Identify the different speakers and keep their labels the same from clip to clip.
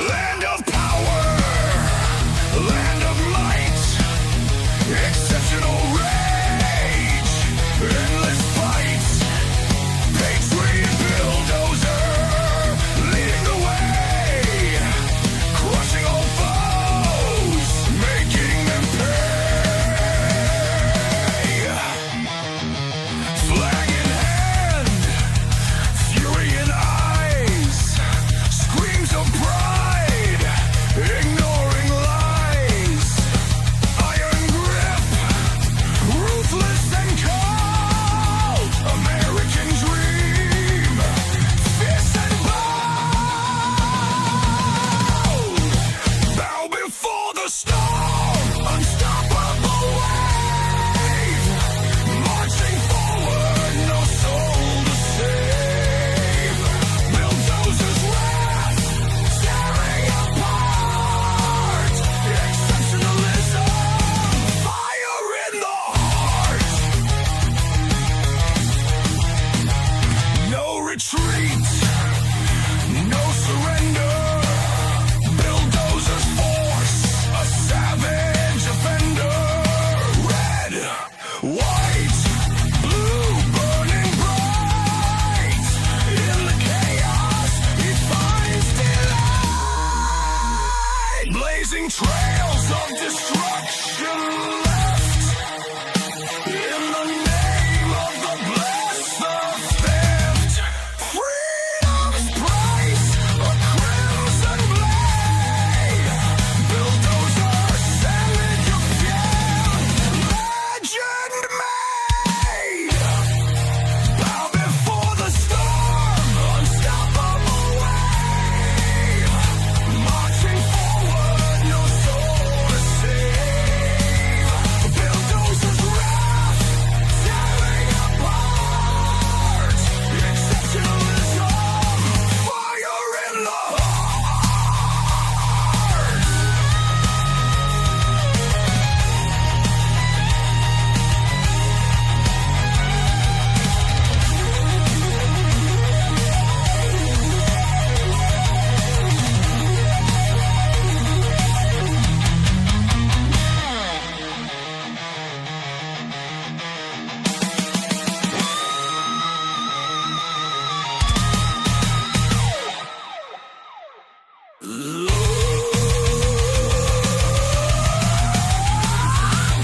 Speaker 1: Land of power, land of might, exceptional rage, endless fight, patriot bulldozer, leading the way, crushing all foes, making them pay. Flag in hand, fury in eyes, screams of pride, ignoring lies, iron grip, ruthless and cold, American dream, fierce and bold, bow before the storm, unstoppable wave, marching forward, no soul to save, bulldozers wrath, tearing apart, exceptionalism, fire in the heart, no retreat, no surrender, bulldozers force, a savage offender, red, white, blue, burning bright, in the chaos he finds delight, blazing trails of destruction left, in the name of the blessed, the theft, freedom's price, a crimson blade, bulldozer, savage of fear, legend made, bow before the storm, unstoppable wave, marching forward, no soul to save, bulldozers wrath, tearing apart, exceptionalism, fire in the heart.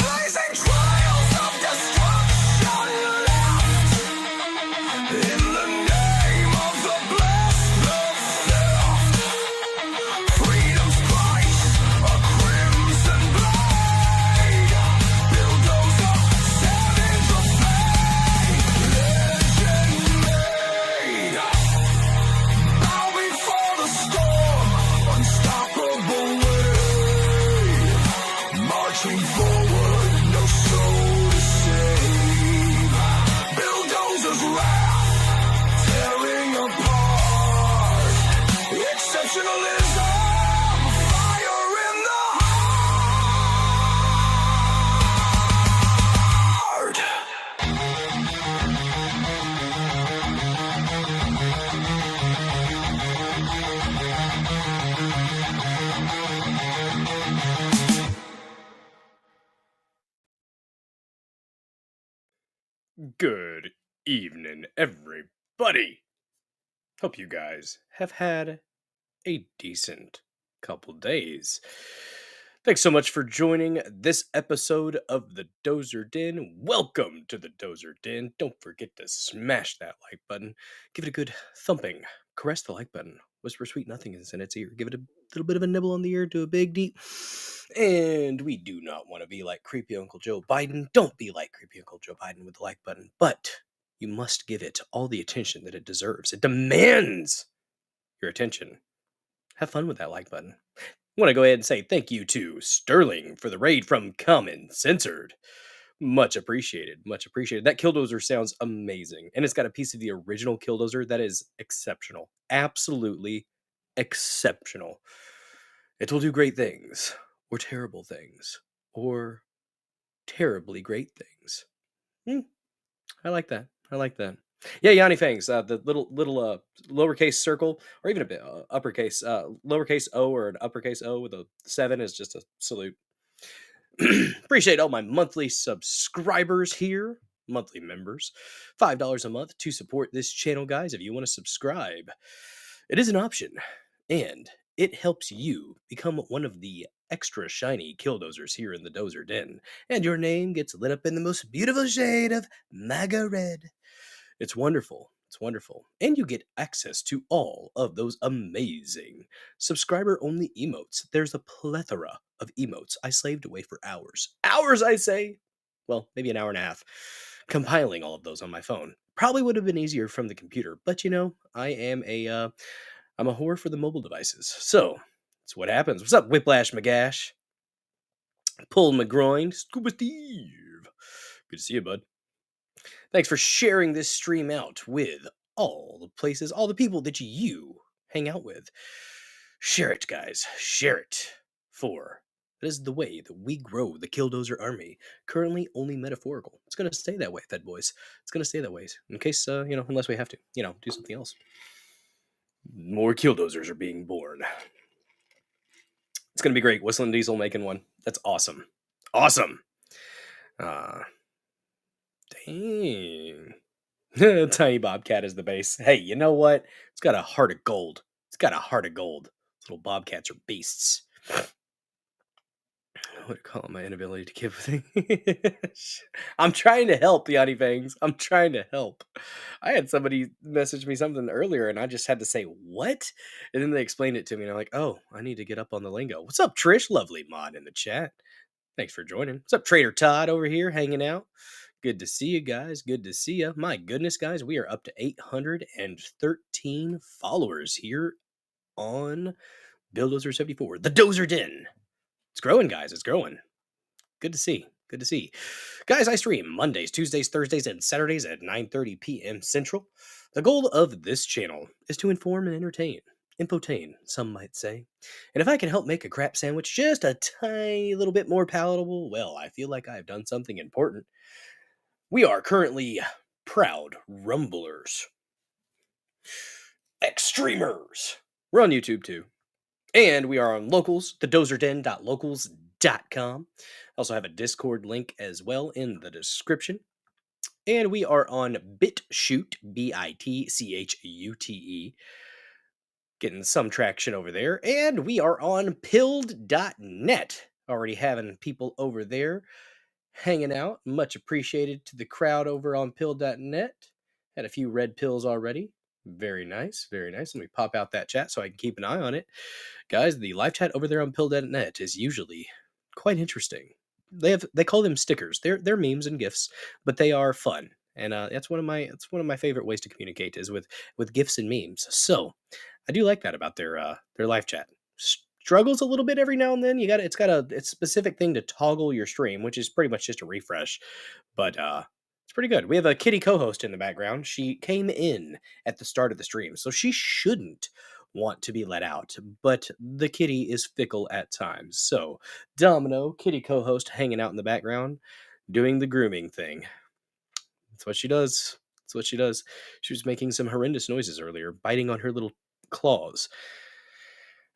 Speaker 1: Blazing trails of destruction left, in the name of the blessed, the theft, freedom's price, a crimson blade, bulldozer, savage of fate, legend made, bow before the storm, unstoppable wave, marching forward, no soul to save, bulldozers wrath, tearing apart, exceptionalism, fire in the heart.
Speaker 2: Good evening, everybody. Hope you guys have had a decent couple days. Thanks so much for joining this episode of the Dozer Den. Welcome to the Dozer Den. Don't forget to smash that like button. Give it a good thumping. Caress the like button. Whisper sweet nothings in its ear. Give it a little bit of a nibble on the ear. Do a big deep. And we do not want to be like creepy Uncle Joe Biden. Don't be like creepy Uncle Joe Biden with the like button. But you must give it all the attention that it deserves. It demands your attention. Have fun with that like button. I want to go ahead and say thank you to Sterling for the raid from Common Censored. Much appreciated. Much appreciated. That Killdozer sounds amazing. And it's got a piece of the original Killdozer that is exceptional. Absolutely exceptional. It will do great things. Or terrible things. Or terribly great things. I like that. I like that. Yeah, Yanni Fangs, the little lowercase circle, or even a bit uppercase, lowercase O or an uppercase O with a 7 is just a salute. Appreciate all my monthly subscribers here, monthly members. $5 a month to support this channel, guys. If you want to subscribe, it is an option, and it helps you become one of the extra shiny killdozers here in the Dozer Den, and your name gets lit up in the most beautiful shade of MAGA red. It's wonderful. It's wonderful. And you get access to all of those amazing subscriber only emotes. There's a plethora of emotes I slaved away for hours. Hours, I say! Well, maybe an hour and a half. Compiling all of those on my phone. Probably would have been easier from the computer, but I'm a whore for the mobile devices. So, that's what happens. What's up, Whiplash McGash? Pull McGroin, Scuba Steve. Good to see you, bud. Thanks for sharing this stream out with all the places, all the people that you hang out with. Share it, guys. Share it. For that is the way that we grow the Killdozer army. Currently only metaphorical. It's going to stay that way, Fed Boys. It's going to stay that way. In case, unless we have to, do something else. More Killdozers are being born. It's going to be great. Whistling Diesel making one. That's awesome. Awesome. Dang. Tiny Bobcat is the base. Hey, you know what? It's got a heart of gold. It's got a heart of gold. These little bobcats are beasts. I would call it my inability to give things. I'm trying to help, Yanni Fangs. I'm trying to help. I had somebody message me something earlier, and I just had to say, what? And then they explained it to me, and I'm like, oh, I need to get up on the lingo. What's up, Trish? Lovely mod in the chat. Thanks for joining. What's up, Trader Todd over here hanging out? Good to see you guys. Good to see you. My goodness, guys, we are up to 813 followers here on Bulldozer 74, the Dozer Den. It's growing, guys. It's growing. Good to see. Good to see. Guys, I stream Mondays, Tuesdays, Thursdays, and Saturdays at 9:30 p.m. Central. The goal of this channel is to inform and entertain. Infotain, some might say. And if I can help make a crap sandwich just a tiny little bit more palatable, well, I feel like I've done something important. We are currently proud rumblers. Extremers. We're on YouTube too. And we are on Locals, thedozerden.locals.com. Also have a Discord link as well in the description. And we are on BitChute, BITCHUTE. Getting some traction over there. And we are on pilled.net. Already having people over there hanging out. Much appreciated to the crowd over on pilled.net. Had a few red pills already. Very nice, very nice. Let me pop out that chat so I can keep an eye on it. Guys, the live chat over there on pilled.net is usually quite interesting. They call them stickers. They're memes and gifs, but they are fun. And that's one of my favorite ways to communicate is with gifs and memes. So I do like that about their live chat. Struggles a little bit every now and then. It's a specific thing to toggle your stream, which is pretty much just a refresh. But it's pretty good. We have a kitty co-host in the background. She came in at the start of the stream, so she shouldn't want to be let out, but the kitty is fickle at times. So Domino, kitty co-host, hanging out in the background, doing the grooming thing. That's what she does. That's what she does. She was making some horrendous noises earlier, biting on her little claws.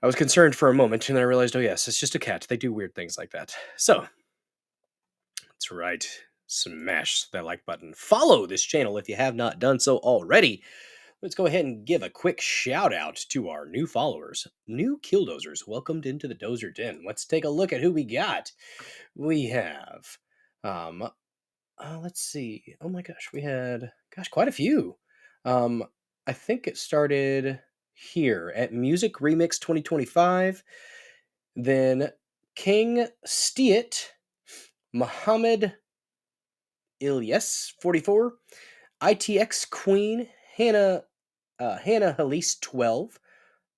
Speaker 2: I was concerned for a moment, and then I realized, oh yes, it's just a cat. They do weird things like that. So, that's right. Smash that like button. Follow this channel if you have not done so already. Let's go ahead and give a quick shout out to our new followers, new Killdozers welcomed into the Dozer Den. Let's take a look at who we got. We have, let's see. Oh my gosh, we had, quite a few. I think it started here at Music Remix 2025. Then King Steet, Muhammad Ilyas 44, ITX Queen, Hannah Halise 12.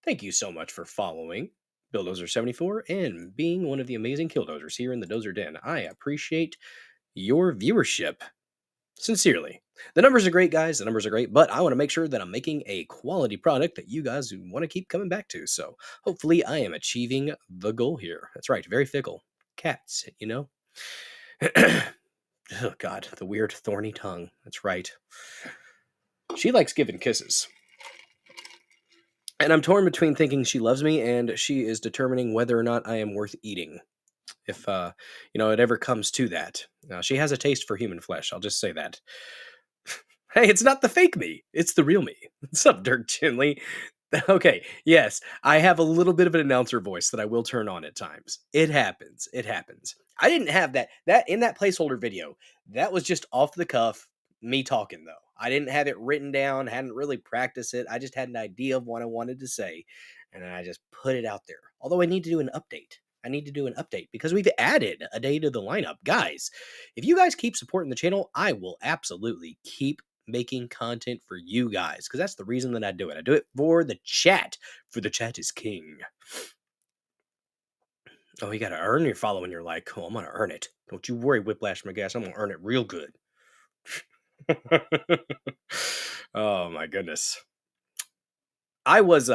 Speaker 2: Thank you so much for following Bulldozer 74 and being one of the amazing Killdozers here in the Dozer Den. I appreciate your viewership. Sincerely. The numbers are great, guys. The numbers are great, but I want to make sure that I'm making a quality product that you guys want to keep coming back to. So hopefully I am achieving the goal here. That's right. Very fickle. Cats, Oh, God, the weird thorny tongue. That's right. She likes giving kisses. And I'm torn between thinking she loves me and she is determining whether or not I am worth eating. If, it ever comes to that. She has a taste for human flesh. I'll just say that. Hey, it's not the fake me. It's the real me. What's up, Dirk Chinley? Okay, yes, I have a little bit of an announcer voice that I will turn on at times. It happens. It happens. I didn't have that in that placeholder video. That was just off the cuff me talking though. I didn't have it written down, hadn't really practiced it. I just had an idea of what I wanted to say and then I just put it out there. Although I need to do an update. I need to do an update because we've added a day to the lineup. Guys, if you guys keep supporting the channel, I will absolutely keep making content for you guys because that's the reason that I do it. I do it for the chat, for the chat is king. Oh, you got to earn your follow and you're like, oh, I'm going to earn it. Don't you worry, Whiplash McGash. I'm going to earn it real good. Oh, my goodness. I was,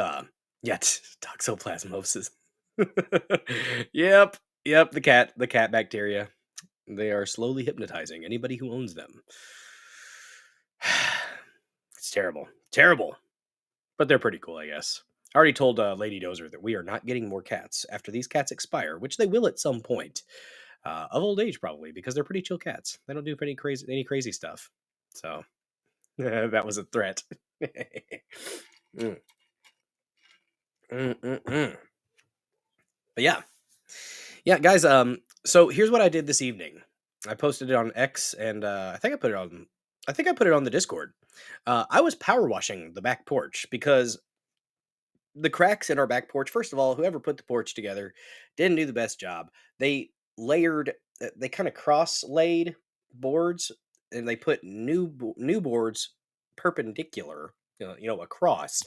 Speaker 2: toxoplasmosis. Yep, the cat bacteria. They are slowly hypnotizing anybody who owns them. It's terrible. Terrible. But they're pretty cool, I guess. I already told Lady Dozer that we are not getting more cats after these cats expire, which they will at some point. Of old age, probably, because they're pretty chill cats. They don't do any crazy stuff. So that was a threat. Mm. Mm-mm-mm. But yeah, guys. So here's what I did this evening. I posted it on X, and I think I put it on the Discord. I was power washing the back porch because the cracks in our back porch. First of all, whoever put the porch together didn't do the best job. They layered, they kind of cross laid boards, and they put new boards perpendicular, across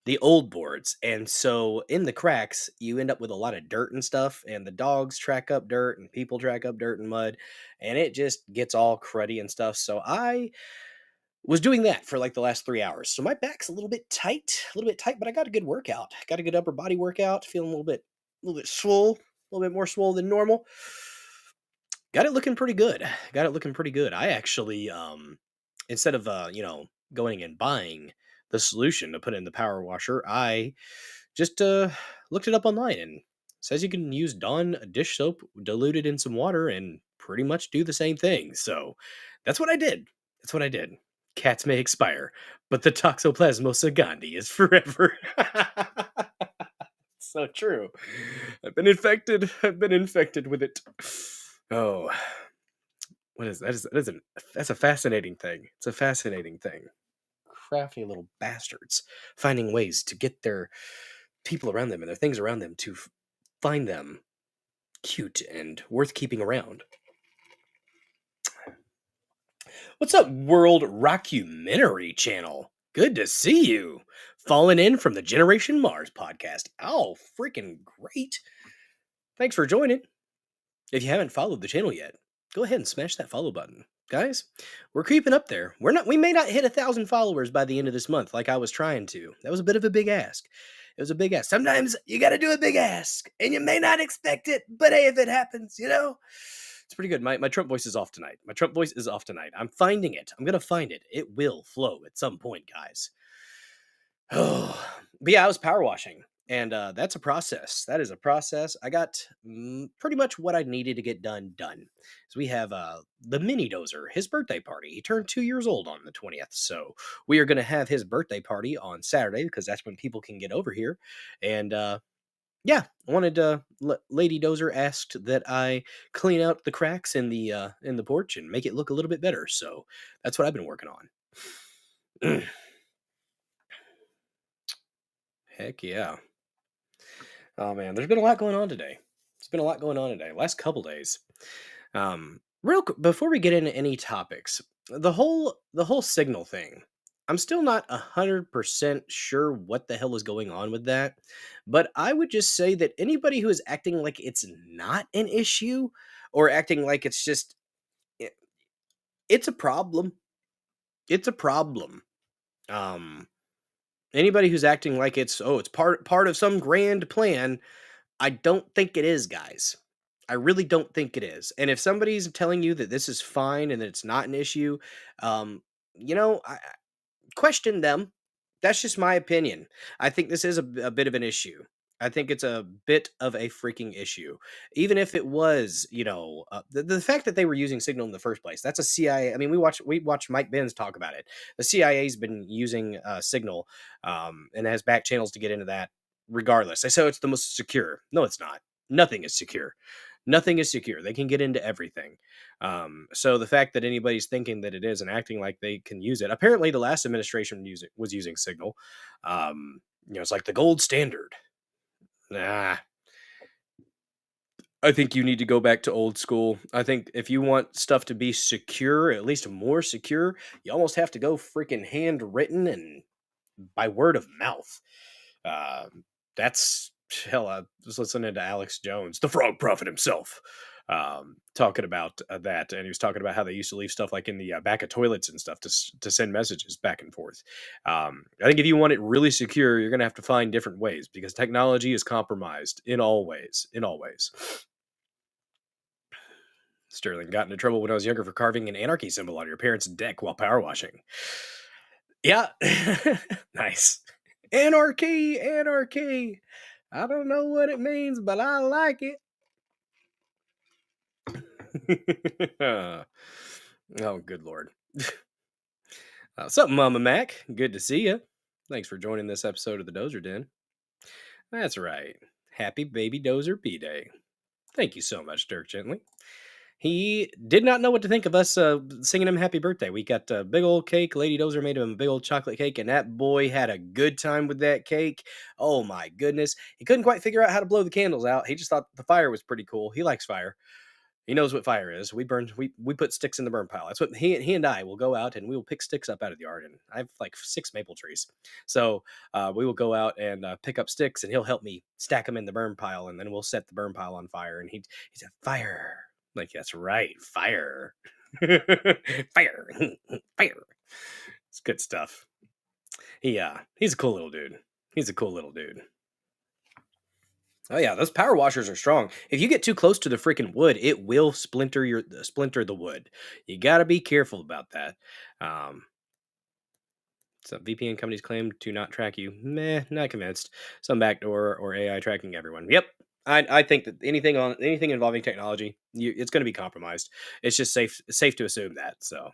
Speaker 2: the old boards. And so in the cracks, you end up with a lot of dirt and stuff, and the dogs track up dirt, and people track up dirt and mud, and it just gets all cruddy and stuff. So I was doing that for like the last 3 hours. So my back's a little bit tight, but I got a good workout. Got a good upper body workout. Feeling a little bit swole, a little bit more swole than normal. Got it looking pretty good. I actually, instead of, going and buying the solution to put in the power washer, I just looked it up online and says you can use Dawn dish soap diluted in some water and pretty much do the same thing. So that's what I did. Cats may expire, but the Toxoplasmosa gondii is forever. So true. I've been infected with it. Oh, what is that? That's a fascinating thing. It's a fascinating thing. Crafty little bastards finding ways to get their people around them and their things around them to find them cute and worth keeping around. What's up, World Rockumentary Channel? Good to see you. Falling in from the Generation Mars podcast. Oh, freaking great. Thanks for joining. If you haven't followed the channel yet, go ahead and smash that follow button. Guys, we're creeping up there. We may not hit 1,000 followers by the end of this month like I was trying to. That was a bit of a big ask. It was a big ask. Sometimes you got to do a big ask, and you may not expect it, but hey, if it happens, it's pretty good. My Trump voice is off tonight. I'm finding it. I'm going to find it. It will flow at some point, guys. Oh, but yeah, I was power washing, and that's a process. That is a process. I got pretty much what I needed to get done. So we have the mini Dozer, his birthday party. He turned 2 years old on the 20th, so we are going to have his birthday party on Saturday because that's when people can get over here. And yeah, I wanted to. Lady Dozer asked that I clean out the cracks in the porch and make it look a little bit better. So that's what I've been working on. Heck yeah. Oh man, there's been a lot going on today. Last couple days. Before we get into any topics, the whole signal thing. I'm still not 100% sure what the hell is going on with that, but I would just say that anybody who is acting like it's not an issue or acting like it's just it, it's a problem. It's a problem. Um Anybody who's acting like it's part of some grand plan, I don't think it is, guys. I really don't think it is. And if somebody's telling you that this is fine and that it's not an issue, um, I question them. That's just my opinion. I think this is a bit of an issue. I think it's a bit of a freaking issue. Even if it was, the fact that they were using Signal in the first place, that's a CIA. I mean, we watch Mike Benz talk about it. The CIA's been using Signal, and it has back channels to get into that. Regardless, they say it's the most secure. No, it's not. Nothing is secure. Nothing is secure. They can get into everything. So the fact that anybody's thinking that it is and acting like they can use it, apparently the last administration was using Signal. It's like the gold standard. Nah, I think you need to go back to old school. I think if you want stuff to be secure, at least more secure, you almost have to go freaking handwritten and by word of mouth. That's hell. I was listening to Alex Jones, the Frog Prophet himself, talking about that, and he was talking about how they used to leave stuff like in the back of toilets and stuff to send messages back and forth. I think if you want it really secure, you're gonna have to find different ways because technology is compromised in all ways. In all ways. Sterling got into trouble when I was younger for carving an anarchy symbol on your parents' deck while power washing. Yeah, nice. Anarchy, anarchy. I don't know what it means, but I like it. Oh, good lord. What's up, Mama Mac? Good to see you. Thanks for joining this episode of the Dozer Den. That's right. Happy baby Dozer B Day. Thank you so much, Dirk Gently. He did not know what to think of us singing him happy birthday. We got a big old cake. Lady Dozer made him a big old chocolate cake, and that boy had a good time with that cake. Oh my goodness. He couldn't quite figure out how to blow the candles out. He just thought the fire was pretty cool. He likes fire. He knows what fire is. We put sticks in the burn pile. That's what he and I will go out and we will pick sticks up out of the yard. And I have like 6 maple trees. So we will go out and pick up sticks and he'll help me stack them in the burn pile. And then we'll set the burn pile on fire. And he said, fire. Like, that's right, fire. Fire. Fire. It's good stuff. He's a cool little dude. He's a cool little dude. Oh yeah, those power washers are strong. If you get too close to the freaking wood, it will splinter the wood. You got to be careful about that. Um, Some VPN companies claim to not track you. Meh, not convinced. Some backdoor or AI tracking everyone. Yep. I think that anything involving technology, it's going to be compromised. It's just safe to assume that. So,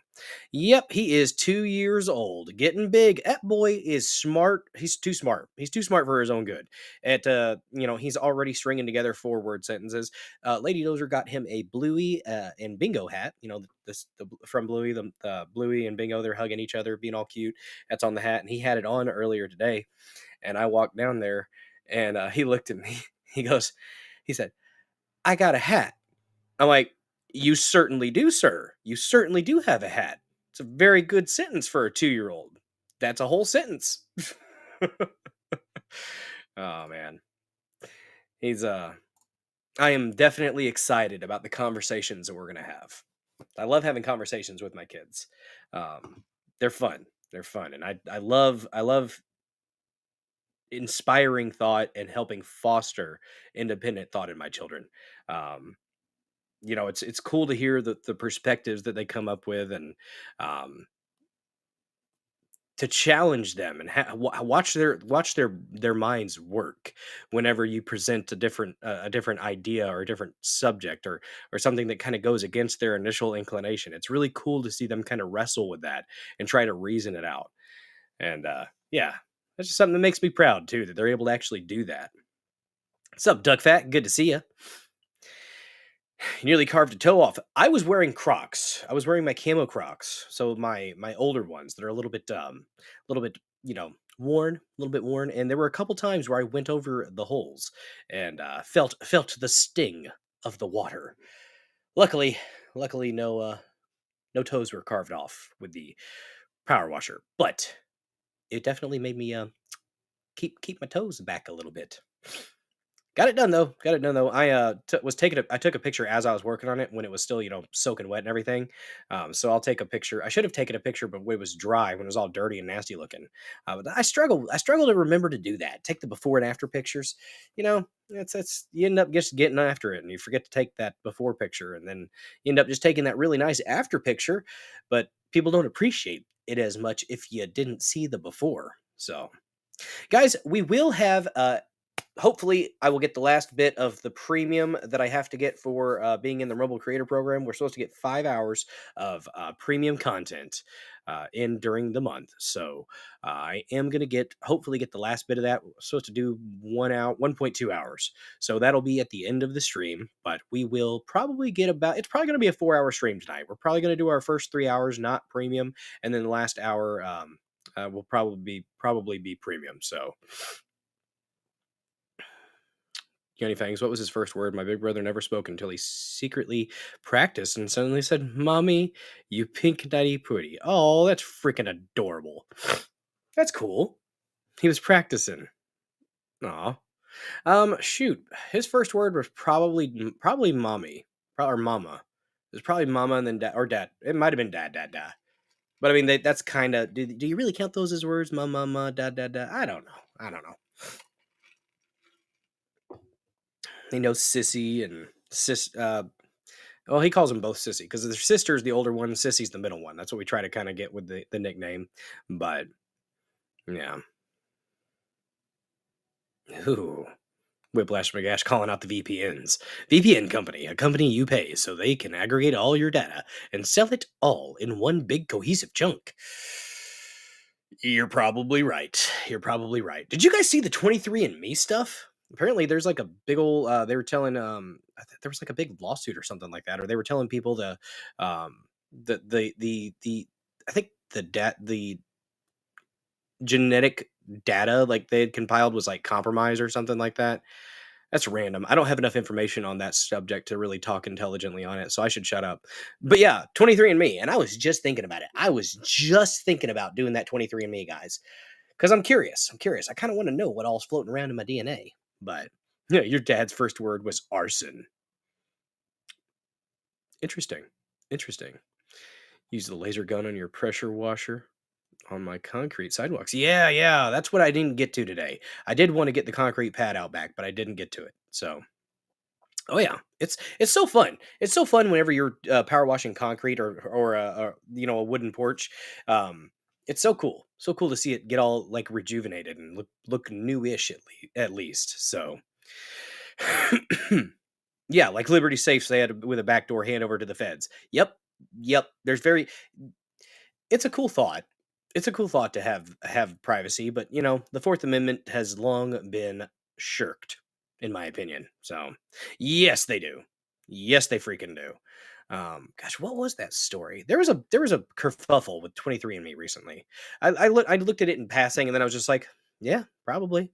Speaker 2: yep, he is 2 years old, getting big. That boy is smart. He's too smart. He's too smart for his own good. He's already stringing together 4-word sentences. Lady Dozer got him a Bluey and Bingo hat. From Bluey, the Bluey and Bingo, they're hugging each other, being all cute. That's on the hat, and he had it on earlier today. And I walked down there, and he looked at me. He said, I got a hat. I'm like, you certainly do, sir. You certainly do have a hat. It's a very good sentence for a 2-year-old. That's a whole sentence. Oh man. I am definitely excited about the conversations that we're going to have. I love having conversations with my kids. They're fun. They're fun. And I love inspiring thought and helping foster independent thought in my children. Um, it's cool to hear the perspectives that they come up with and um, to challenge them and watch their minds work whenever you present a different idea or a different subject or something that kind of goes against their initial inclination. It's really cool to see them kind of wrestle with that and try to reason it out. And yeah, that's just something that makes me proud too, that they're able to actually do that. What's up, Duck Fat? Good to see you. Nearly carved a toe off. I was wearing Crocs. I was wearing my camo Crocs, so my older ones that are a little bit worn, a little bit worn. And there were a couple times where I went over the holes and felt the sting of the water. Luckily, no toes were carved off with the power washer, but it definitely made me keep my toes back a little bit. Got it done though. Got it done though. I took a picture as I was working on it when it was still, soaking wet and everything. So I'll take a picture. I should have taken a picture, but when it was dry, when it was all dirty and nasty looking. But I struggle to remember to do that. Take the before and after pictures. It's you end up just getting after it, and you forget to take that before picture, and then you end up just taking that really nice after picture. But people don't appreciate it as much if you didn't see the before. So, guys, we will have hopefully I will get the last bit of the premium that I have to get for being in the Rumble Creator Program. We're supposed to get 5 hours of premium content in during the month, so I am gonna hopefully get the last bit of that. We're supposed to do 1 hour, 1.2 hours, so that'll be at the end of the stream. But we will probably get about. It's probably gonna be a 4 hour stream tonight. We're probably gonna do our first 3 hours not premium, and then the last hour will probably be premium. So. Johnny Fangs, what was his first word? My big brother never spoke until he secretly practiced and suddenly said, "Mommy, you pink nutty pretty." Oh, that's freaking adorable. That's cool. He was practicing. Aw. Shoot. His first word was probably mommy. Or mama. It was probably mama and then dad or dad. It might have been dad, dad, dad. But I mean that's kinda do you really count those as words? Mama, mama, dad, dad, dad? I don't know. I don't know. He knows sissy and well, he calls them both sissy because their sister's the older one, sissy's the middle one. That's what we try to kind of get with the nickname. But yeah. Ooh. Whiplash McGash calling out the VPNs. VPN company, a company you pay so they can aggregate all your data and sell it all in one big cohesive chunk. You're probably right. You're probably right. Did you guys see the 23andMe stuff? Apparently, there's like a big old. They were telling. There was like a big lawsuit or something like that, or they were telling people um, the. I think the genetic data like they had compiled was like compromised or something like that. That's random. I don't have enough information on that subject to really talk intelligently on it, so I should shut up. But yeah, 23andMe, and I was just thinking about it. I was just thinking about doing that 23andMe, guys, because I'm curious. I'm curious. I kind of want to know what all's floating around in my DNA. But yeah, your dad's first word was arson. Interesting. Interesting. Use the laser gun on your pressure washer on my concrete sidewalks. Yeah, yeah, that's what I didn't get to today. I did want to get the concrete pad out back, but I didn't get to it. So, oh yeah, it's so fun. It's so fun whenever you're power washing concrete or a wooden porch. Um, it's so cool to see it get all like rejuvenated and look newish at least. So, yeah, like Liberty Safes they had with a backdoor handover to the feds. Yep, yep. It's a cool thought. It's a cool thought to have privacy, but the Fourth Amendment has long been shirked, in my opinion. So, yes, they do. Yes, they freaking do. Gosh, what was that story? There was a kerfuffle with 23andMe recently. I looked at it in passing, and then I was just like, yeah, probably.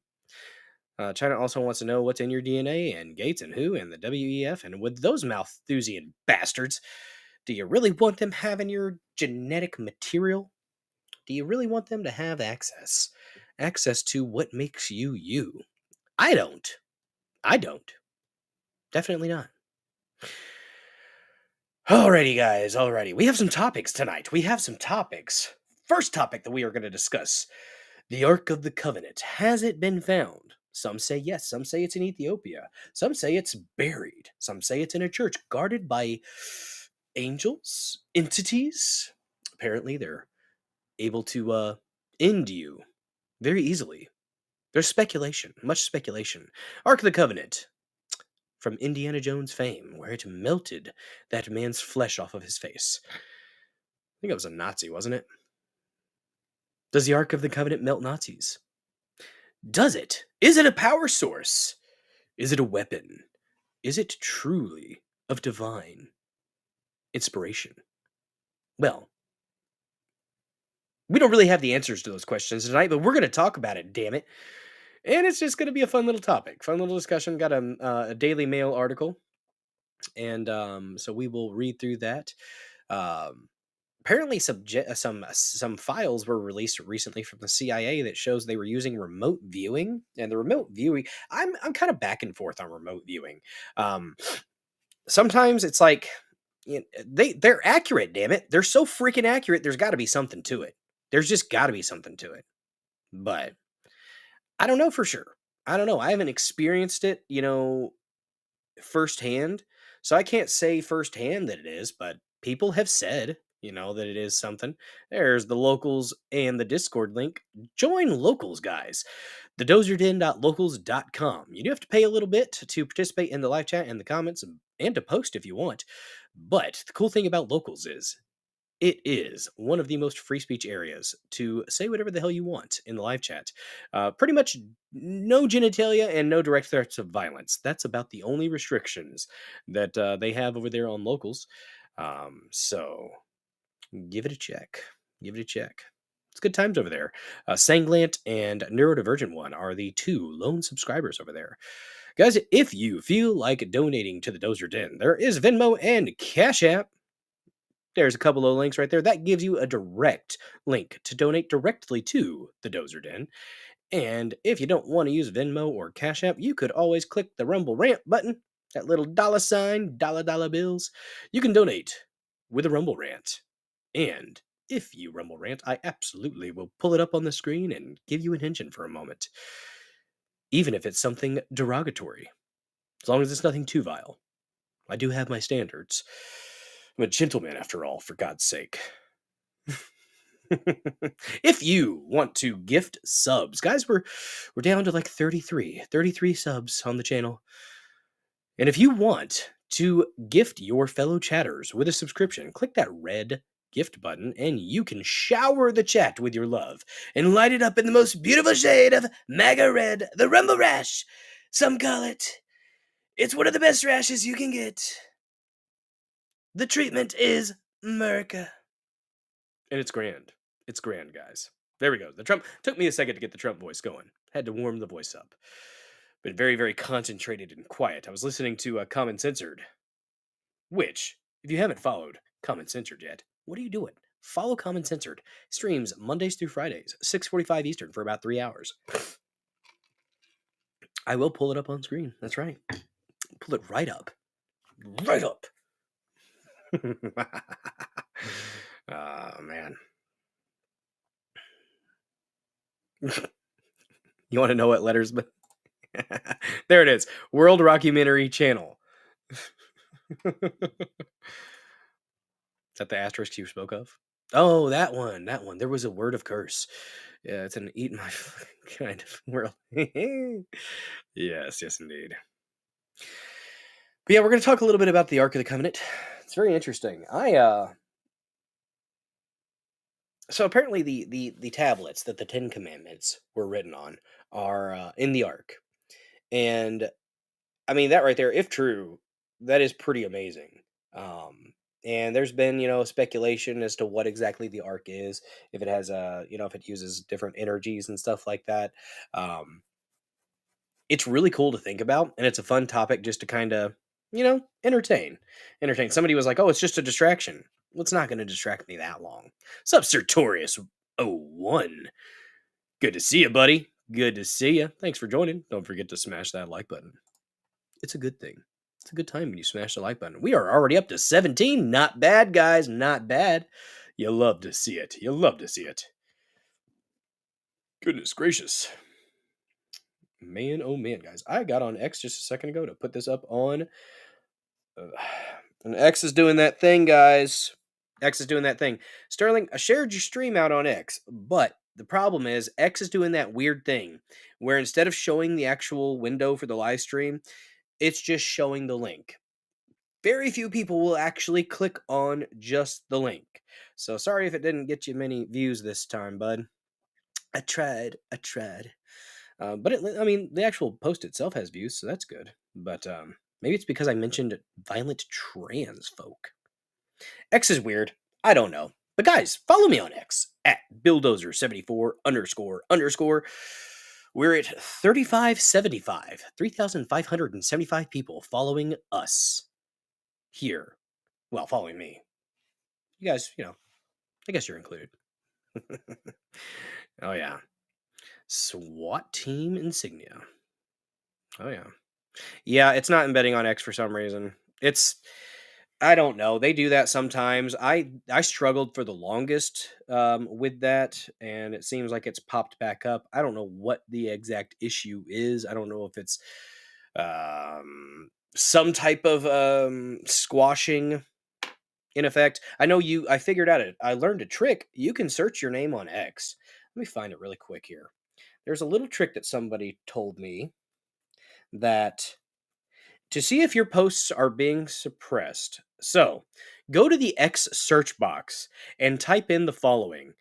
Speaker 2: China also wants to know what's in your DNA and Gates and who and the WEF and with those Malthusian bastards. Do you really want them having your genetic material? Do you really want them to have access? Access to what makes you you? I don't. I don't. Definitely not. Alrighty, guys. Alrighty. We have some topics tonight. We have some topics. First topic that we are going to discuss the Ark of the Covenant. Has it been found? Some say yes. Some say it's in Ethiopia. Some say it's buried. Some say it's in a church guarded by angels, entities. Apparently, they're able to end you very easily. There's speculation, much speculation. Ark of the Covenant, from Indiana Jones fame, where it melted that man's flesh off of his face. I think it was a Nazi, wasn't it? Does the Ark of the Covenant melt Nazis? Does it? Is it a power source? Is it a weapon? Is it truly of divine inspiration? Well, we don't really have the answers to those questions tonight, but we're going to talk about it, damn it. And it's just going to be a fun little topic, fun little discussion. Got a Daily Mail article, and so we will read through that. Um, apparently some files were released recently from the CIA that shows they were using remote viewing, and the remote viewing, I'm kind of back and forth on remote viewing. Sometimes it's like, they're accurate, damn it. They're so freaking accurate. There's got to be something to it. There's just got to be something to it. But I don't know for sure. I don't know. I haven't experienced it, firsthand. So I can't say firsthand that it is, but people have said, that it is something. There's the locals and the Discord link. Join locals, guys. The dozerden.locals.com. You do have to pay a little bit to participate in the live chat and the comments and to post if you want. But the cool thing about locals is it is one of the most free speech areas to say whatever the hell you want in the live chat. Pretty much no genitalia and no direct threats of violence. That's about the only restrictions that they have over there on locals. So give it a check. Give it a check. It's good times over there. Sanglant and Neurodivergent One are the two lone subscribers over there. Guys, if you feel like donating to the Dozer Den, there is Venmo and Cash App. There's a couple of links right there. That gives you a direct link to donate directly to the Dozer Den. And if you don't want to use Venmo or Cash App, you could always click the Rumble Rant button, that little dollar sign, dollar bills. You can donate with a Rumble Rant. And if you Rumble Rant, I absolutely will pull it up on the screen and give you attention for a moment. Even if it's something derogatory. As long as it's nothing too vile. I do have my standards. I'm a gentleman, after all, for God's sake. If you want to gift subs, guys, we're down to like 33 subs on the channel. And if you want to gift your fellow chatters with a subscription, click that red gift button and you can shower the chat with your love and light it up in the most beautiful shade of MAGA red, the Rumble Rash. Some call it. It's one of the best rashes you can get. The treatment is America. And it's grand. It's grand, guys. There we go. The Trump took me a second to get the Trump voice going. Had to warm the voice up. Been very, very concentrated and quiet. I was listening to Common Censored, which, if you haven't followed Common Censored yet, what are you doing? Follow Common Censored. Streams Mondays through Fridays, 6:45 Eastern for about 3 hours. I will pull it up on screen. That's right. Pull it right up. Right up. Oh, man. You want to know what letters? But there it is. World Rockumentary Channel. Is that the asterisk you spoke of? Oh, that one. That one. There was a word of curse. Yeah, it's an eat my kind of world. Yes, indeed. But yeah, we're going to talk a little bit about the Ark of the Covenant. It's very interesting. So apparently the tablets that the Ten Commandments were written on are in the Ark. And I mean, that right there, if true, that is pretty amazing. And there's been, speculation as to what exactly the Ark is, if it has if it uses different energies and stuff like that. It's really cool to think about, and it's a fun topic just to kind of, entertain. Somebody was like, "Oh, it's just a distraction." Well, it's not going to distract me that long. Sup, Sertorius 01. Good to see you, buddy. Good to see you. Thanks for joining. Don't forget to smash that like button. It's a good thing. It's a good time when you smash the like button. We are already up to 17. Not bad, guys. Not bad. You love to see it. You love to see it. Goodness gracious. Man, oh man, guys. I got on X just a second ago to put this up on. And X is doing that thing, guys. X is doing that thing. Sterling, I shared your stream out on X, but the problem is X is doing that weird thing where instead of showing the actual window for the live stream, it's just showing the link. Very few people will actually click on just the link. So sorry if it didn't get you many views this time, bud. I tried. But the actual post itself has views, so that's good. But maybe it's because I mentioned violent trans folk. X is weird. I don't know. But guys, follow me on X at Billdozer74__. We're at 3,575 people following us here. Well, following me. You guys, I guess you're included. Oh yeah. SWAT team insignia. Oh yeah. Yeah, it's not embedding on X for some reason. It's I don't know. They do that sometimes. I struggled for the longest with that, and it seems like it's popped back up. I don't know what the exact issue is. I don't know if it's some type of squashing in effect. I know you. I figured out it. I learned a trick. You can search your name on X. Let me find it really quick here. There's a little trick that somebody told me that to see if your posts are being suppressed. So go to the X search box and type in the following.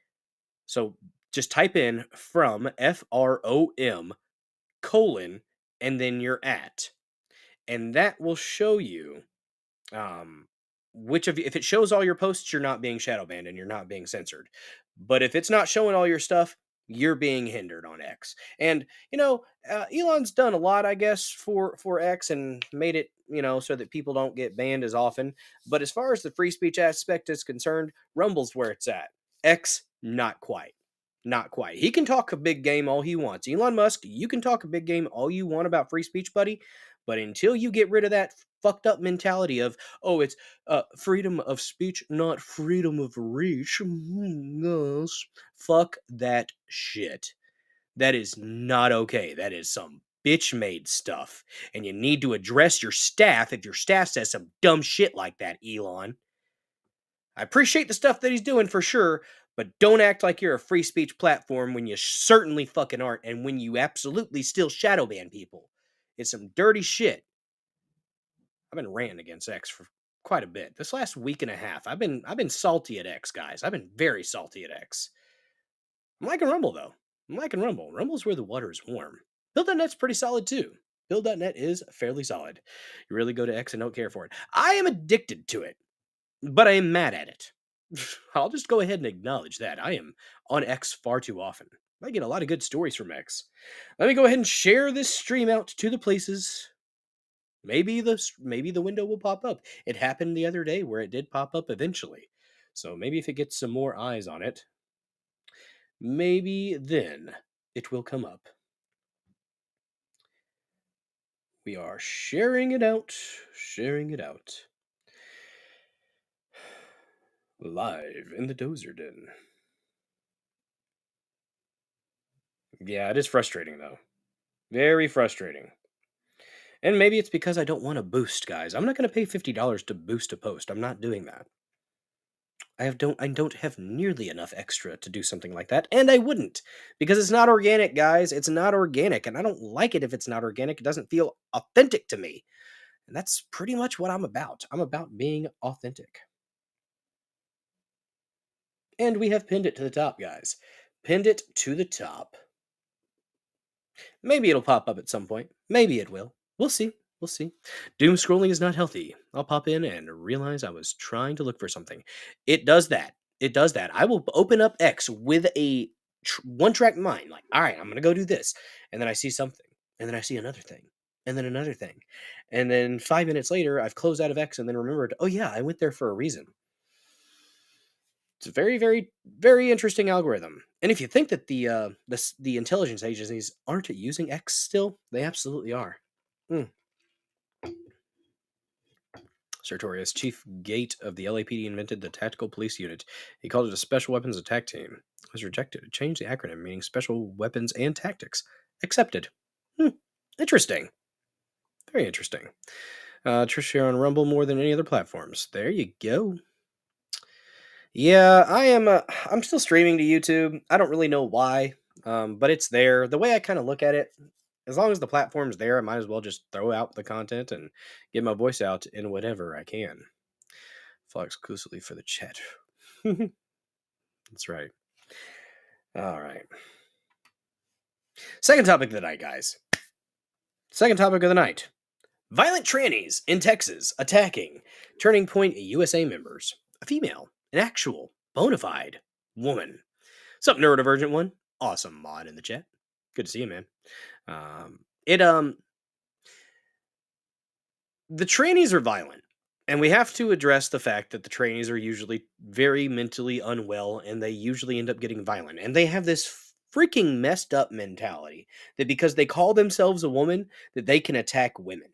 Speaker 2: So just type in from FROM : and then your at. And that will show you um, which of you, if it shows all your posts, you're not being shadow banned and you're not being censored. But if it's not showing all your stuff, you're being hindered on X. And Elon's done a lot, I guess, for X and made it so that people don't get banned as often. But as far as the free speech aspect is concerned, Rumble's where it's at. X, not quite. Not quite. He can talk a big game all he wants. Elon Musk, you can talk a big game all you want about free speech, buddy. But until you get rid of that fucked up mentality of, oh, it's freedom of speech, not freedom of reach. Yes. Fuck that shit. That is not okay. That is some bitch made stuff. And you need to address your staff if your staff says some dumb shit like that, Elon. I appreciate the stuff that he's doing for sure, but don't act like you're a free speech platform when you certainly fucking aren't, and when you absolutely still shadow ban people. It's some dirty shit. I've been ranting against X for quite a bit. This last week and a half, I've been salty at X, guys. I've been very salty at X. I'm liking Rumble though. I'm liking Rumble. Rumble's where the water is warm. Build.net's pretty solid too. Build.net is fairly solid. You really go to X and don't care for it. I am addicted to it, but I am mad at it. I'll just go ahead and acknowledge that. I am on X far too often. I get a lot of good stories from X. Let me go ahead and share this stream out to the places. Maybe the window will pop up. It happened the other day where it did pop up eventually. So maybe if it gets some more eyes on it, maybe then it will come up. We are sharing it out, live in the Dozer Den. Yeah, it is frustrating though. Very frustrating. And maybe it's because I don't want to boost, guys. I'm not going to pay $50 to boost a post. I'm not doing that. I don't have nearly enough extra to do something like that, and I wouldn't, because it's not organic, guys. It's not organic, and I don't like it if it's not organic. It doesn't feel authentic to me. And that's pretty much what I'm about. I'm about being authentic. And we have pinned it to the top, guys. Pinned it to the top. Maybe it'll pop up at some point. Maybe it will. We'll see. We'll see. Doom scrolling is not healthy. I'll pop in and realize I was trying to look for something. It does that. It does that. I will open up X with a one track mind. Like, all right, I'm going to go do this. And then I see something. And then I see another thing. And then another thing. And then 5 minutes later, I've closed out of X and then remembered, oh, yeah, I went there for a reason. It's a very, very, very interesting algorithm. And if you think that the intelligence agencies aren't using X still, they absolutely are. Sartorius, Chief Gate of the LAPD, invented the Tactical Police Unit. He called it a Special Weapons Attack Team. It was rejected. It changed the acronym, meaning Special Weapons and Tactics. Accepted. Interesting. Very interesting. Trish share on Rumble more than any other platforms. There you go. Yeah, I'm still streaming to YouTube. I don't really know why, but it's there. The way I kind of look at it, as long as the platform's there, I might as well just throw out the content and get my voice out in whatever I can. Follow exclusively for the chat. That's right. All right. Second topic of the night, guys. Second topic of the night. Violent trannies in Texas attacking Turning Point USA members. A female, an actual, bona fide woman. Sup, neurodivergent one? Awesome mod in the chat. Good to see you, man. The trannies are violent, And we have to address the fact that the trainees are usually very mentally unwell and they usually end up getting violent. And they have this freaking messed up mentality that because they call themselves a woman, that they can attack women.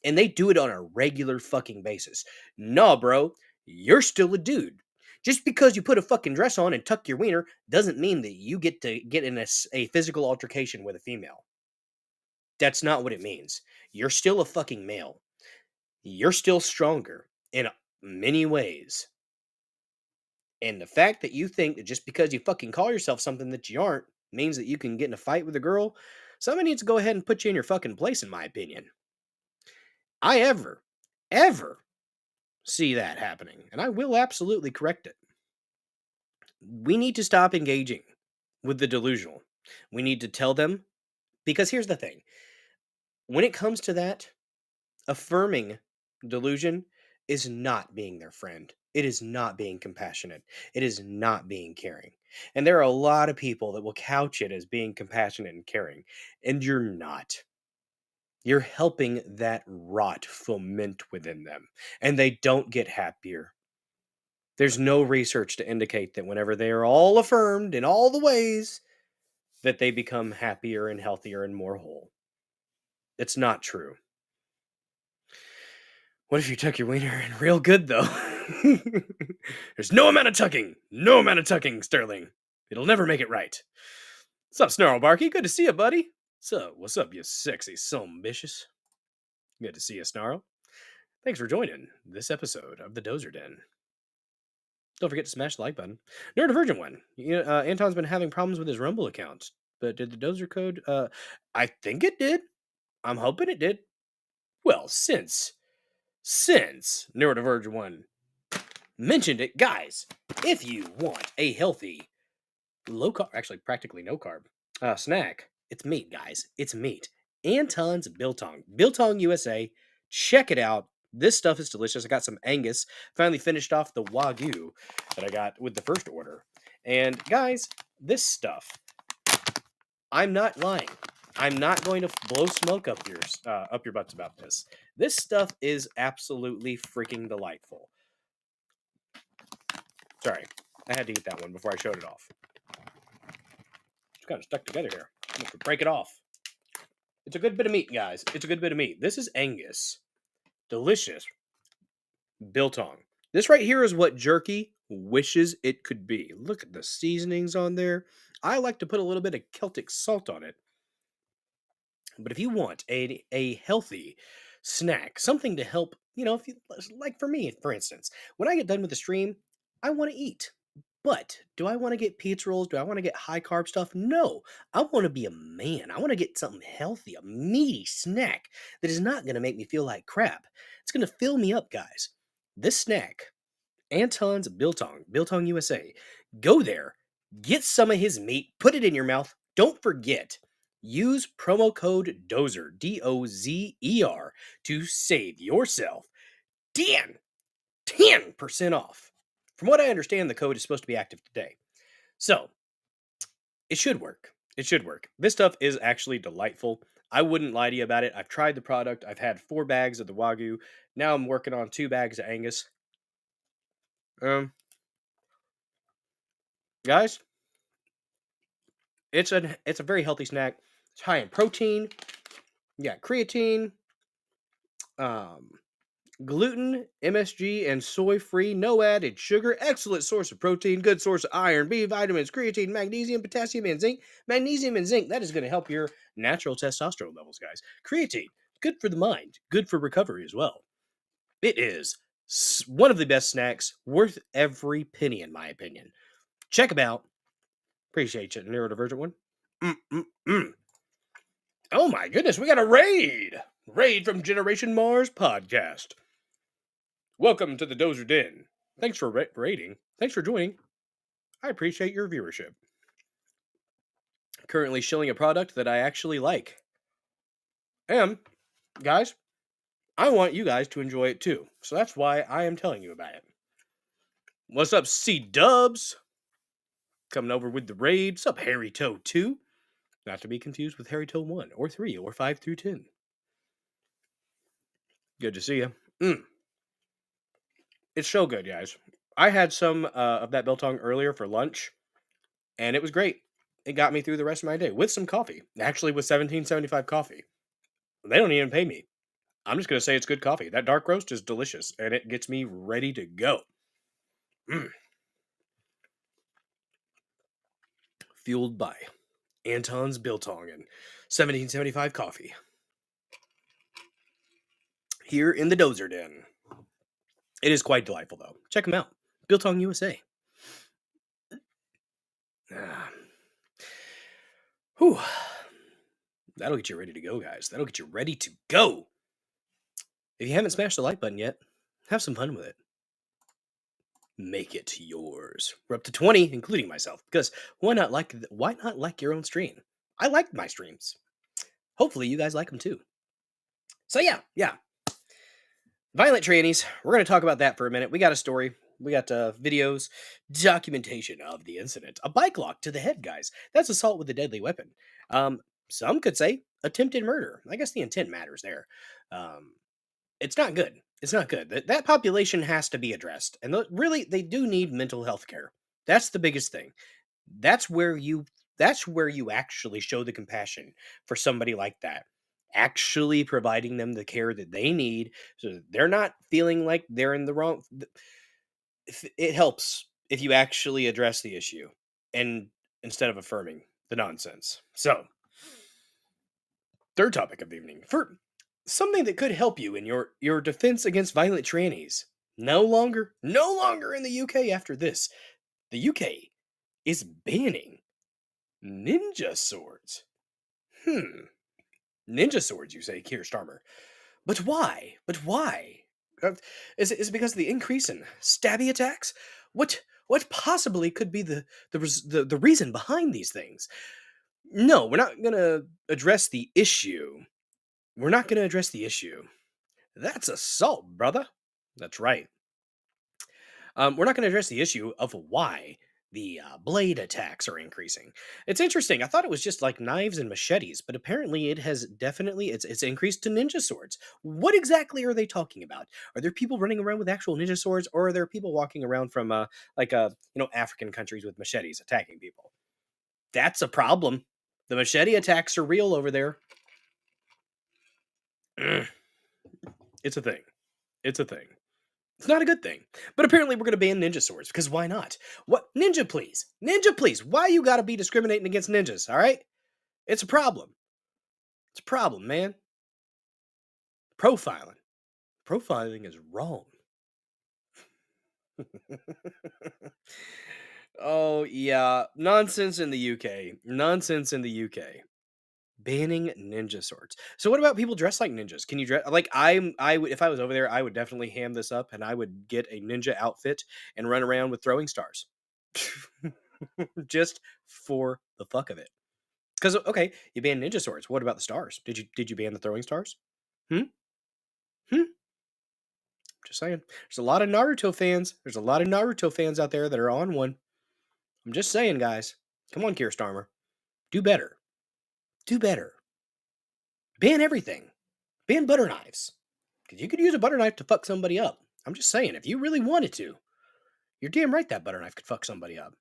Speaker 2: And they do it on a regular fucking basis. Nah, bro, you're still a dude. Just because you put a fucking dress on and tuck your wiener doesn't mean that you get to get in a physical altercation with a female. That's not what it means. You're still a fucking male. You're still stronger in many ways. And the fact that you think that just because you fucking call yourself something that you aren't means that you can get in a fight with a girl, somebody needs to go ahead and put you in your fucking place, in my opinion. I ever see that happening, and I will absolutely correct it. We need to stop engaging with the delusional. We need to tell them, because here's the thing. When it comes to that, affirming delusion is not being their friend. It is not being compassionate. It is not being caring. And there are a lot of people that will couch it as being compassionate and caring, and you're not. You're helping that rot foment within them, and they don't get happier. There's no research to indicate that whenever they are all affirmed in all the ways, that they become happier and healthier and more whole. It's not true. What if you tuck your wiener in real good, though? There's no amount of tucking. No amount of tucking, Sterling. It'll never make it right. What's up, Snarl Barky? Good to see you, buddy. What's up, you sexy bitches? Good to see you, Snarl. Thanks for joining this episode of the Dozer Den. Don't forget to smash the like button. Neurodivergent one. Anton's been having problems with his Rumble account. But did the Dozer code... I think it did. I'm hoping it did. Well, since Neurodivergent one mentioned it, guys, if you want a healthy, low carb, actually practically no carb, snack, it's meat, guys. It's meat. Anton's Biltong USA. Check it out. This stuff is delicious. I got some Angus. Finally finished off the Wagyu that I got with the first order. And guys, this stuff, I'm not lying. I'm not going to blow smoke up your butts about this. This stuff is absolutely freaking delightful. Sorry, I had to eat that one before I showed it off. It's kind of stuck together here. I'm going to break it off. It's a good bit of meat, guys. It's a good bit of meat. This is Angus. Delicious. Biltong. This right here is what jerky wishes it could be. Look at the seasonings on there. I like to put a little bit of Celtic salt on it. But if you want a healthy snack, something to help, if you like for me, for instance, when I get done with the stream, I want to eat. But do I want to get pizza rolls? Do I want to get high carb stuff? No. I want to be a man. I want to get something healthy, a meaty snack that is not going to make me feel like crap. It's going to fill me up, guys. This snack, Anton's Biltong USA. Go there, get some of his meat, put it in your mouth. Don't forget, use promo code DOZER, DOZER, to save yourself 10% off. From what I understand, the code is supposed to be active today. So, it should work. It should work. This stuff is actually delightful. I wouldn't lie to you about it. I've tried the product. I've had 4 bags of the Wagyu. Now I'm working on 2 bags of Angus. Guys, it's a very healthy snack. It's high in protein. You got creatine, gluten, MSG, and soy-free, no added sugar. Excellent source of protein, good source of iron, B vitamins, creatine, magnesium, potassium, and zinc. Magnesium and zinc, that is going to help your natural testosterone levels, guys. Creatine, good for the mind, good for recovery as well. It is one of the best snacks, worth every penny, in my opinion. Check them out. Appreciate you, neurodivergent one. Oh my goodness, we got a raid! Raid from Generation Mars podcast. Welcome to the Dozer Den. Thanks for raiding. Thanks for joining. I appreciate your viewership. Currently shilling a product that I actually like. And, guys, I want you guys to enjoy it too. So that's why I am telling you about it. What's up, C-Dubs? Coming over with the raid. What's up, Harry Toe 2? Not to be confused with Harry Toe 1, or 3, or 5 through 10. Good to see you. It's so good, guys. I had some of that biltong earlier for lunch, and it was great. It got me through the rest of my day with some coffee. Actually, with 1775 coffee. They don't even pay me. I'm just gonna say it's good coffee. That dark roast is delicious, and it gets me ready to go. Mm. Fueled by Anton's Biltong and 1775 coffee. Here in the Dozer Den. It is quite delightful, though. Check them out. Biltong USA. Ah. Whew. That'll get you ready to go, guys. That'll get you ready to go. If you haven't smashed the like button yet, have some fun with it. Make it yours. We're up to 20, including myself, because why not like your own stream? I like my streams. Hopefully you guys like them too. So yeah. Violent trannies. We're going to talk about that for a minute. We got a story. We got videos, documentation of the incident. A bike lock to the head, guys. That's assault with a deadly weapon. Some could say attempted murder. I guess the intent matters there. It's not good. It's not good. That population has to be addressed. And really, they do need mental health care. That's the biggest thing. That's where you actually show the compassion for somebody like that. Actually providing them the care that they need so that they're not feeling like they're in the wrong. It helps if you actually address the issue and instead of affirming the nonsense. So, third topic of the evening. For something that could help you in your defense against violent trannies. No longer in the UK after this. The UK is banning ninja swords. Ninja swords, you say, Keir Starmer. But why? Is it because of the increase in stabby attacks? What possibly could be the reason behind these things? No, we're not going to address the issue. That's assault, brother. That's right. We're not going to address the issue of why the blade attacks are increasing. It's interesting. I thought it was just like knives and machetes, but apparently it has definitely it's increased to ninja swords. What exactly are they talking about? Are there people running around with actual ninja swords, or are there people walking around from African countries with machetes attacking people? That's a problem. The machete attacks are real over there. It's a thing. It's not a good thing. But apparently we're going to ban ninja swords, because why not? What? Ninja, please. Why you got to be discriminating against ninjas, all right? It's a problem. Man. Profiling is wrong. Oh, yeah. Nonsense in the UK. Banning ninja swords. So what about people dressed like ninjas? Can you dress like I would if I was over there, I would definitely ham this up and I would get a ninja outfit and run around with throwing stars. Just for the fuck of it. Because okay, you banned ninja swords. What about the stars? Did you ban the throwing stars? Hmm? Just saying. There's a lot of Naruto fans out there that are on one. I'm just saying, guys. Come on, Keir Starmer. Do better. Ban everything. Ban butter knives. Because you could use a butter knife to fuck somebody up. I'm just saying, if you really wanted to, you're damn right that butter knife could fuck somebody up.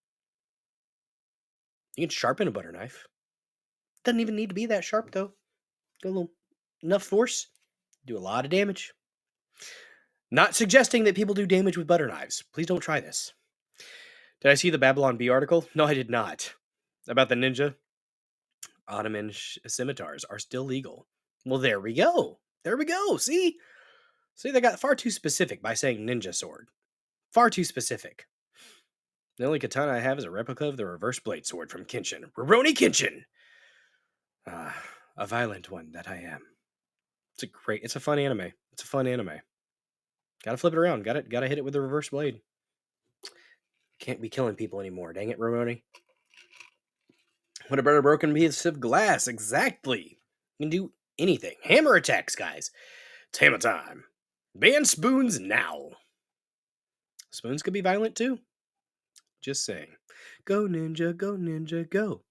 Speaker 2: You can sharpen a butter knife. Doesn't even need to be that sharp, though. Got a little enough force. Do a lot of damage. Not suggesting that people do damage with butter knives. Please don't try this. Did I see the Babylon Bee article? No, I did not. About the ninja. Ottoman scimitars are still legal. Well, there we go. See, they got far too specific by saying ninja sword. Far too specific. The only katana I have is a replica of the reverse blade sword from Kenshin. Rurouni Kenshin! A violent one that I am. It's a fun anime. Gotta flip it around. Gotta hit it with the reverse blade. Can't be killing people anymore. Dang it, Rurouni. What about a broken piece of glass? Exactly. You can do anything. Hammer attacks, guys. It's hammer time. Ban spoons now. Spoons could be violent too. Just saying. Go ninja, go.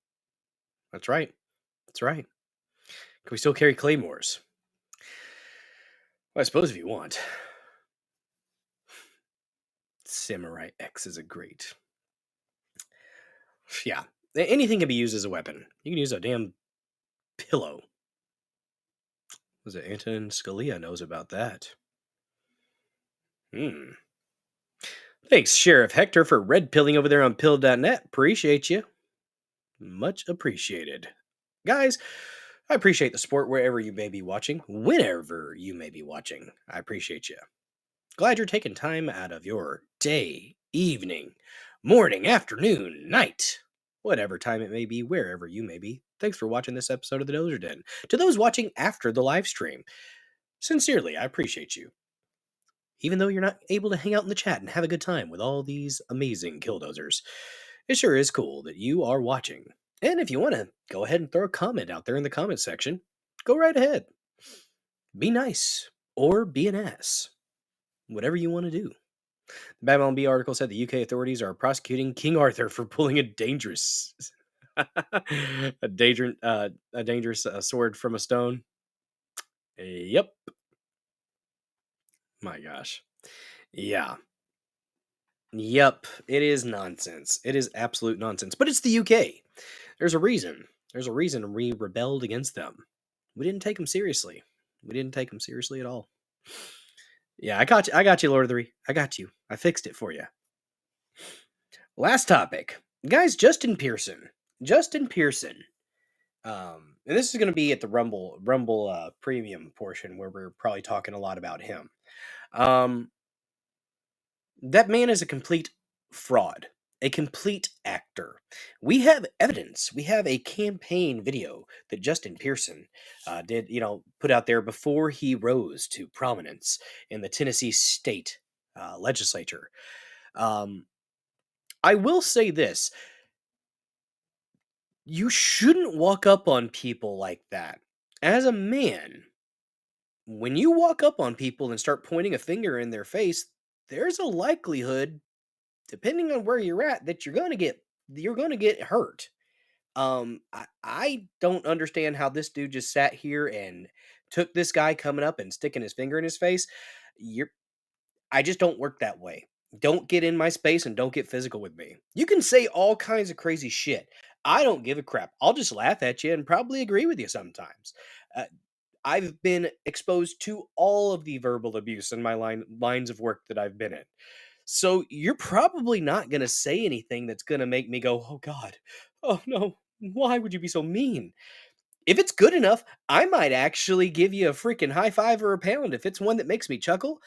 Speaker 2: That's right. Can we still carry claymores? Well, I suppose if you want. Samurai X is a great. Yeah. Anything can be used as a weapon. You can use a damn pillow. Was it Anton Scalia knows about that? Hmm. Thanks, Sheriff Hector, for red pilling over there on pill.net. Appreciate you. Much appreciated. Guys, I appreciate the support wherever you may be watching, whenever you may be watching. I appreciate you. Glad you're taking time out of your day, evening, morning, afternoon, night, whatever time it may be, wherever you may be. Thanks for watching this episode of the Dozer Den. To those watching after the live stream, sincerely, I appreciate you. Even though you're not able to hang out in the chat and have a good time with all these amazing killdozers, it sure is cool that you are watching. And if you want to go ahead and throw a comment out there in the comment section, go right ahead. Be nice or be an ass. Whatever you want to do. The Babylon Bee article said the UK authorities are prosecuting King Arthur for pulling a dangerous sword from a stone. Yep. My gosh. Yeah. Yep. It is nonsense. It is absolute nonsense. But it's the UK. There's a reason. There's a reason we rebelled against them. We didn't take them seriously. We didn't take them seriously at all. Yeah, I got you. I got you, Lord of the Rings. I got you. I fixed it for you. Last topic. Guys, Justin Pearson. Justin Pearson. And this is going to be at the Rumble premium portion where we're probably talking a lot about him. That man is a complete fraud, a complete actor. We have evidence. We have a campaign video that Justin Pearson did, put out there before he rose to prominence in the Tennessee state legislature. I will say this. You shouldn't walk up on people like that. As a man, when you walk up on people and start pointing a finger in their face, there's a likelihood, depending on where you're at, that you're gonna get hurt. I don't understand how this dude just sat here and took this guy coming up and sticking his finger in his face. I just don't work that way. Don't get in my space and don't get physical with me. You can say all kinds of crazy shit. I don't give a crap. I'll just laugh at you and probably agree with you sometimes. I've been exposed to all of the verbal abuse in my lines of work that I've been in. So you're probably not going to say anything that's going to make me go, oh God, oh no, why would you be so mean? If it's good enough, I might actually give you a freaking high five or a pound. If it's one that makes me chuckle,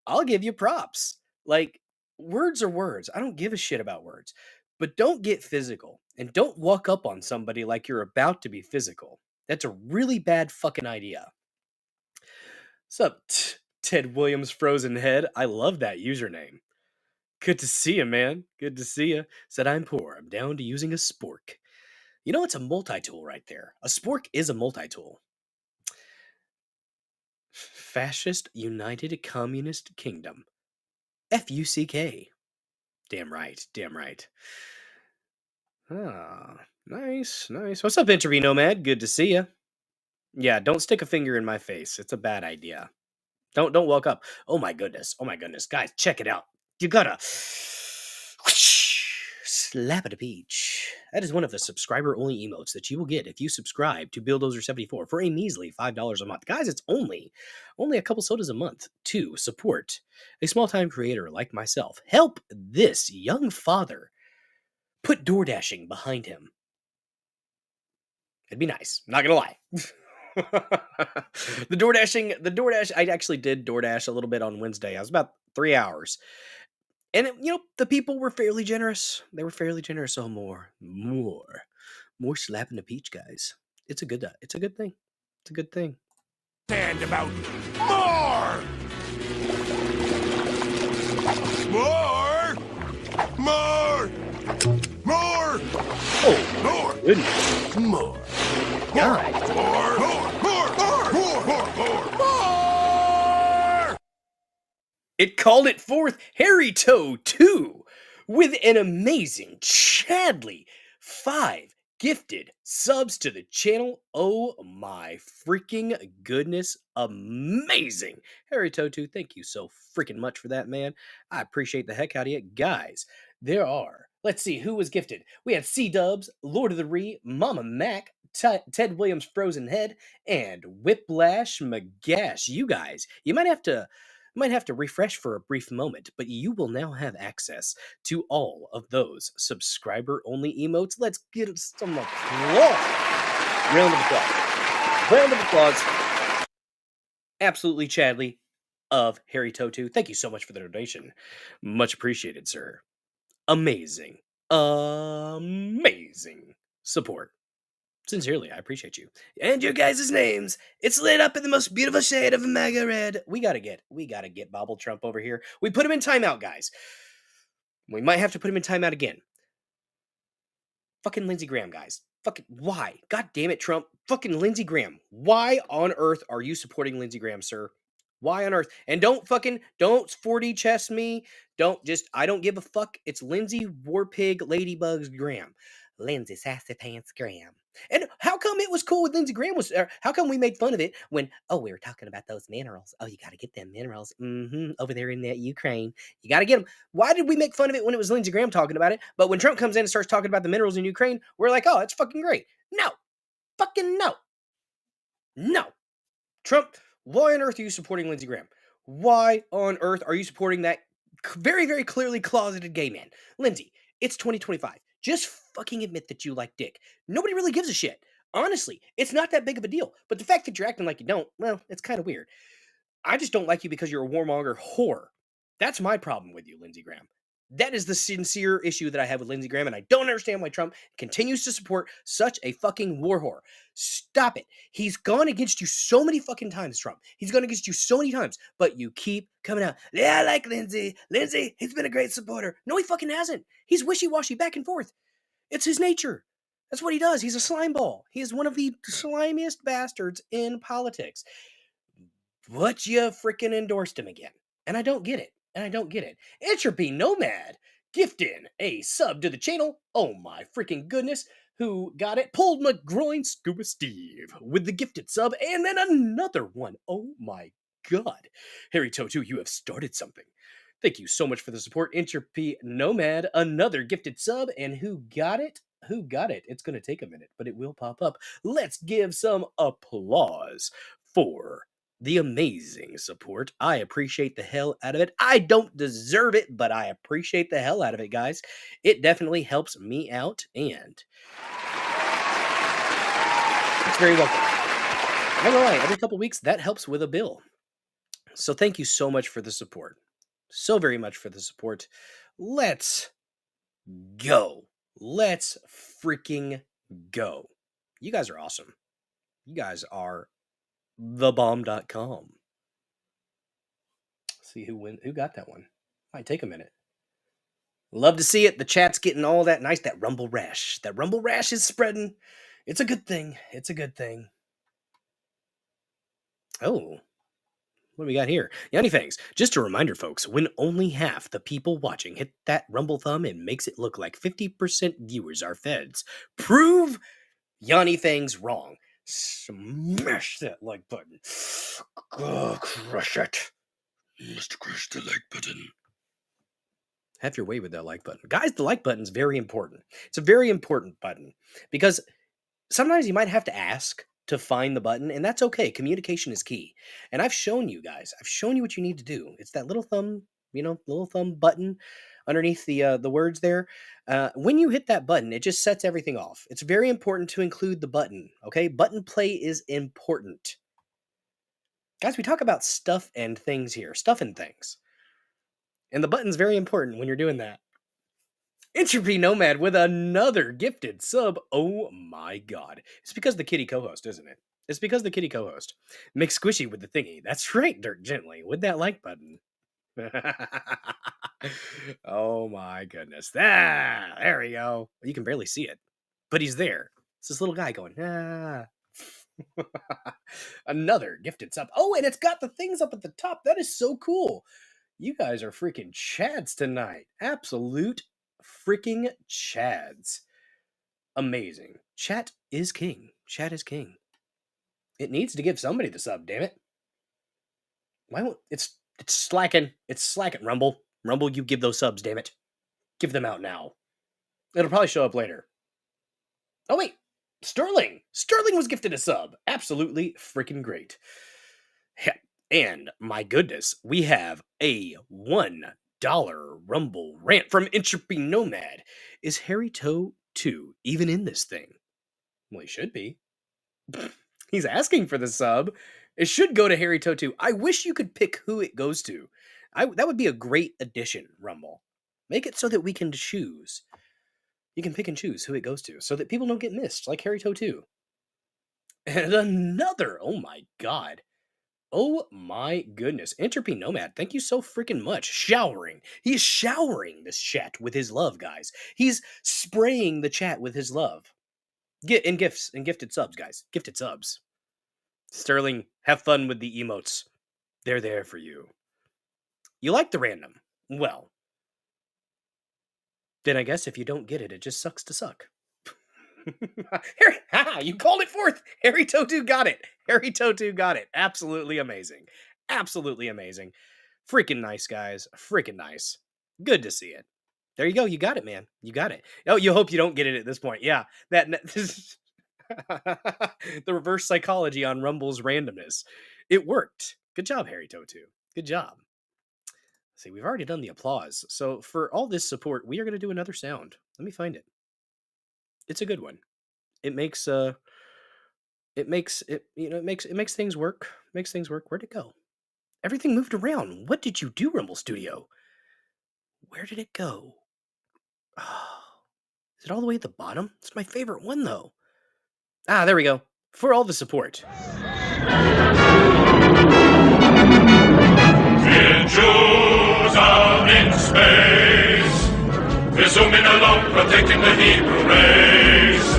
Speaker 2: I'll give you props. Like, words are words. I don't give a shit about words. But don't get physical. And don't walk up on somebody like you're about to be physical. That's a really bad fucking idea. What's up, Ted Williams Frozen Head? I love that username. Good to see you, man. Good to see you. Said I'm poor. I'm down to using a spork. You know, it's a multi-tool right there. A spork is a multi-tool. Fascist United Communist Kingdom. FUCK. Damn right. Damn right. Ah, nice, nice. What's up, Interview Nomad? Good to see you. Yeah, don't stick a finger in my face. It's a bad idea. Don't walk up. Oh my goodness. Oh my goodness. Guys, check it out. You gotta slap at a peach. That is one of the subscriber-only emotes that you will get if you subscribe to Bulldozer74 for a measly $5 a month. Guys, it's only a couple sodas a month to support a small-time creator like myself. Help this young father put DoorDashing behind him. It'd be nice. Not gonna lie. The DoorDash, I actually did DoorDash a little bit on Wednesday. I was about 3 hours. And, the people were fairly generous. They were fairly generous. So more slapping the peach, guys. It's a good thing. It's a good thing.
Speaker 1: And about more! More! More! More!
Speaker 2: Oh,
Speaker 1: More!
Speaker 2: goodness.
Speaker 1: More!
Speaker 2: God.
Speaker 1: More! More!
Speaker 2: It called it forth Harry Toe 2 with an amazing Chadley 5 gifted subs to the channel. Oh my freaking goodness. Amazing. Harry Totu, thank you so freaking much for that, man. I appreciate the heck out of you. Guys, there are, let's see, who was gifted? We had C-Dubs, Lord of the Ree, Mama Mac, Ted Williams Frozen Head, and Whiplash McGash. You guys, you might have to refresh for a brief moment, but you will now have access to all of those subscriber-only emotes. Let's get some applause. Round of applause. Round of applause. Absolutely Chadley of Harry Totu. Thank you so much for the donation. Much appreciated, sir. Amazing. Amazing support. Sincerely, I appreciate you. And your guys' names. It's lit up in the most beautiful shade of mega red. We gotta get Bobble Trump over here. We put him in timeout, guys. We might have to put him in timeout again. Fucking Lindsey Graham, guys. Fucking why? God damn it, Trump. Fucking Lindsey Graham. Why on earth are you supporting Lindsey Graham, sir? Why on earth? And don't 4D chess me. I don't give a fuck. It's Lindsey Warpig Ladybugs Graham. Lindsey Sassy Pants Graham. And how come it was cool with Lindsey Graham? How come we made fun of it when, we were talking about those minerals. Oh, you got to get them minerals. Over there in that Ukraine. You got to get them. Why did we make fun of it when it was Lindsey Graham talking about it? But when Trump comes in and starts talking about the minerals in Ukraine, we're like, oh, it's fucking great. No. Fucking no. No. Trump, why on earth are you supporting Lindsey Graham? Why on earth are you supporting that very, very clearly closeted gay man? Lindsey, it's 2025. Just fucking admit that you like dick. Nobody really gives a shit. Honestly, it's not that big of a deal. But the fact that you're acting like you don't, well, it's kind of weird. I just don't like you because you're a warmonger whore. That's my problem with you, Lindsey Graham. That is the sincere issue that I have with Lindsey Graham, and I don't understand why Trump continues to support such a fucking war whore. Stop it. He's gone against you so many fucking times, Trump. He's gone against you so many times, but you keep coming out. Yeah, I like Lindsey. Lindsey, he's been a great supporter. No, he fucking hasn't. He's wishy-washy back and forth. It's his nature. That's what he does. He's a slime ball. He is one of the slimiest bastards in politics. But you freaking endorsed him again. And I don't get it. Entropy Nomad gifting a sub to the channel. Oh my freaking goodness. Who got it? Pulled McGroin Scuba Steve with the gifted sub. And then another one. Oh my god. Harry Totu, you have started something. Thank you so much for the support. Entropy Nomad, another gifted sub. And who got it? It's going to take a minute, but it will pop up. Let's give some applause for the amazing support. I appreciate the hell out of it. I don't deserve it, but I appreciate the hell out of it, guys. It definitely helps me out, and it's very welcome. I'm not gonna lie, every couple weeks, that helps with a bill. So thank you so much for the support. So very much for the support. Let's go. Let's freaking go. You guys are awesome. You guys are thebomb.com. See who got that one. Might take a minute. Love to see it. The chat's getting all that nice. That rumble rash. That rumble rash is spreading. It's a good thing. It's a good thing. Oh, what do we got here? Yanni Fangs. Just a reminder, folks, when only half the people watching hit that rumble thumb, it makes it look like 50% viewers are feds. Prove Yanni Fangs wrong. Smash that like button. Oh, crush it. Must crush the like button. Have your way with that like button. Guys, the like button is very important. It's a very important button because sometimes you might have to ask to find the button, and that's okay. Communication is key. And I've shown you guys. I've shown you what you need to do. It's that little thumb, little thumb button underneath the words there. When you hit that button, it just sets everything off. It's very important to include the button, okay? Button play is important. Guys, we talk about stuff and things here. Stuff and things. And the button's very important when you're doing that. Entropy Nomad with another gifted sub. Oh my god. It's because the kitty co-host, isn't it? It's because the kitty co-host. Mix Squishy with the thingy. That's right, Dirt Gently, with that like button. Oh my goodness. There we go. You can barely see it, but he's there. It's this little guy going, ah. Another gifted sub. Oh, and it's got the things up at the top. That is so cool. You guys are freaking chads tonight. Absolute freaking chads. amazing. Chat is king. Chat is king. It needs to give somebody the sub, damn it. Why won't it's slacking. It's slacking, Rumble. Rumble, you give those subs, damn it. Give them out now. It'll probably show up later. Oh wait, Sterling. Sterling was gifted a sub. Absolutely freaking great. Yeah. And my goodness, we have a $1 Rumble rant from Entropy Nomad. Is Harry Toe 2 even in this thing? Well, he should be. He's asking for the sub. It should go to Harry Toe 2. I wish you could pick who it goes to. That would be a great addition, Rumble. Make it so that we can choose. You can pick and choose who it goes to so that people don't get missed, like Harry Toe 2. And another, oh my god. Oh my goodness. Entropy Nomad, thank you so freaking much. Showering. He is showering this chat with his love, guys. He's spraying the chat with his love. And gifts and gifted subs, guys. Gifted subs. Sterling, have fun with the emotes. They're there for you. You like the random? Well, then I guess if you don't get it, it just sucks to suck. Harry, you called it forth. Harry Totu got it. Harry Totu got it. Absolutely amazing. Absolutely amazing. Freaking nice, guys. Freaking nice. Good to see it. There you go. You got it, man. You got it. Oh, you hope you don't get it at this point. Yeah. The reverse psychology on Rumble's randomness. It worked. Good job, Harry Totu. Good job. See, we've already done the applause. So for all this support, we are going to do another sound. Let me find it. It's a good one. It makes things work. Makes things work. Where'd it go? Everything moved around. What did you do, Rumble Studio? Where did it go? Oh, is it all the way at the bottom? It's my favorite one, though. Ah, there we go. For all the support.
Speaker 1: Ninjas out in space, we're zooming along, protecting the Hebrew race.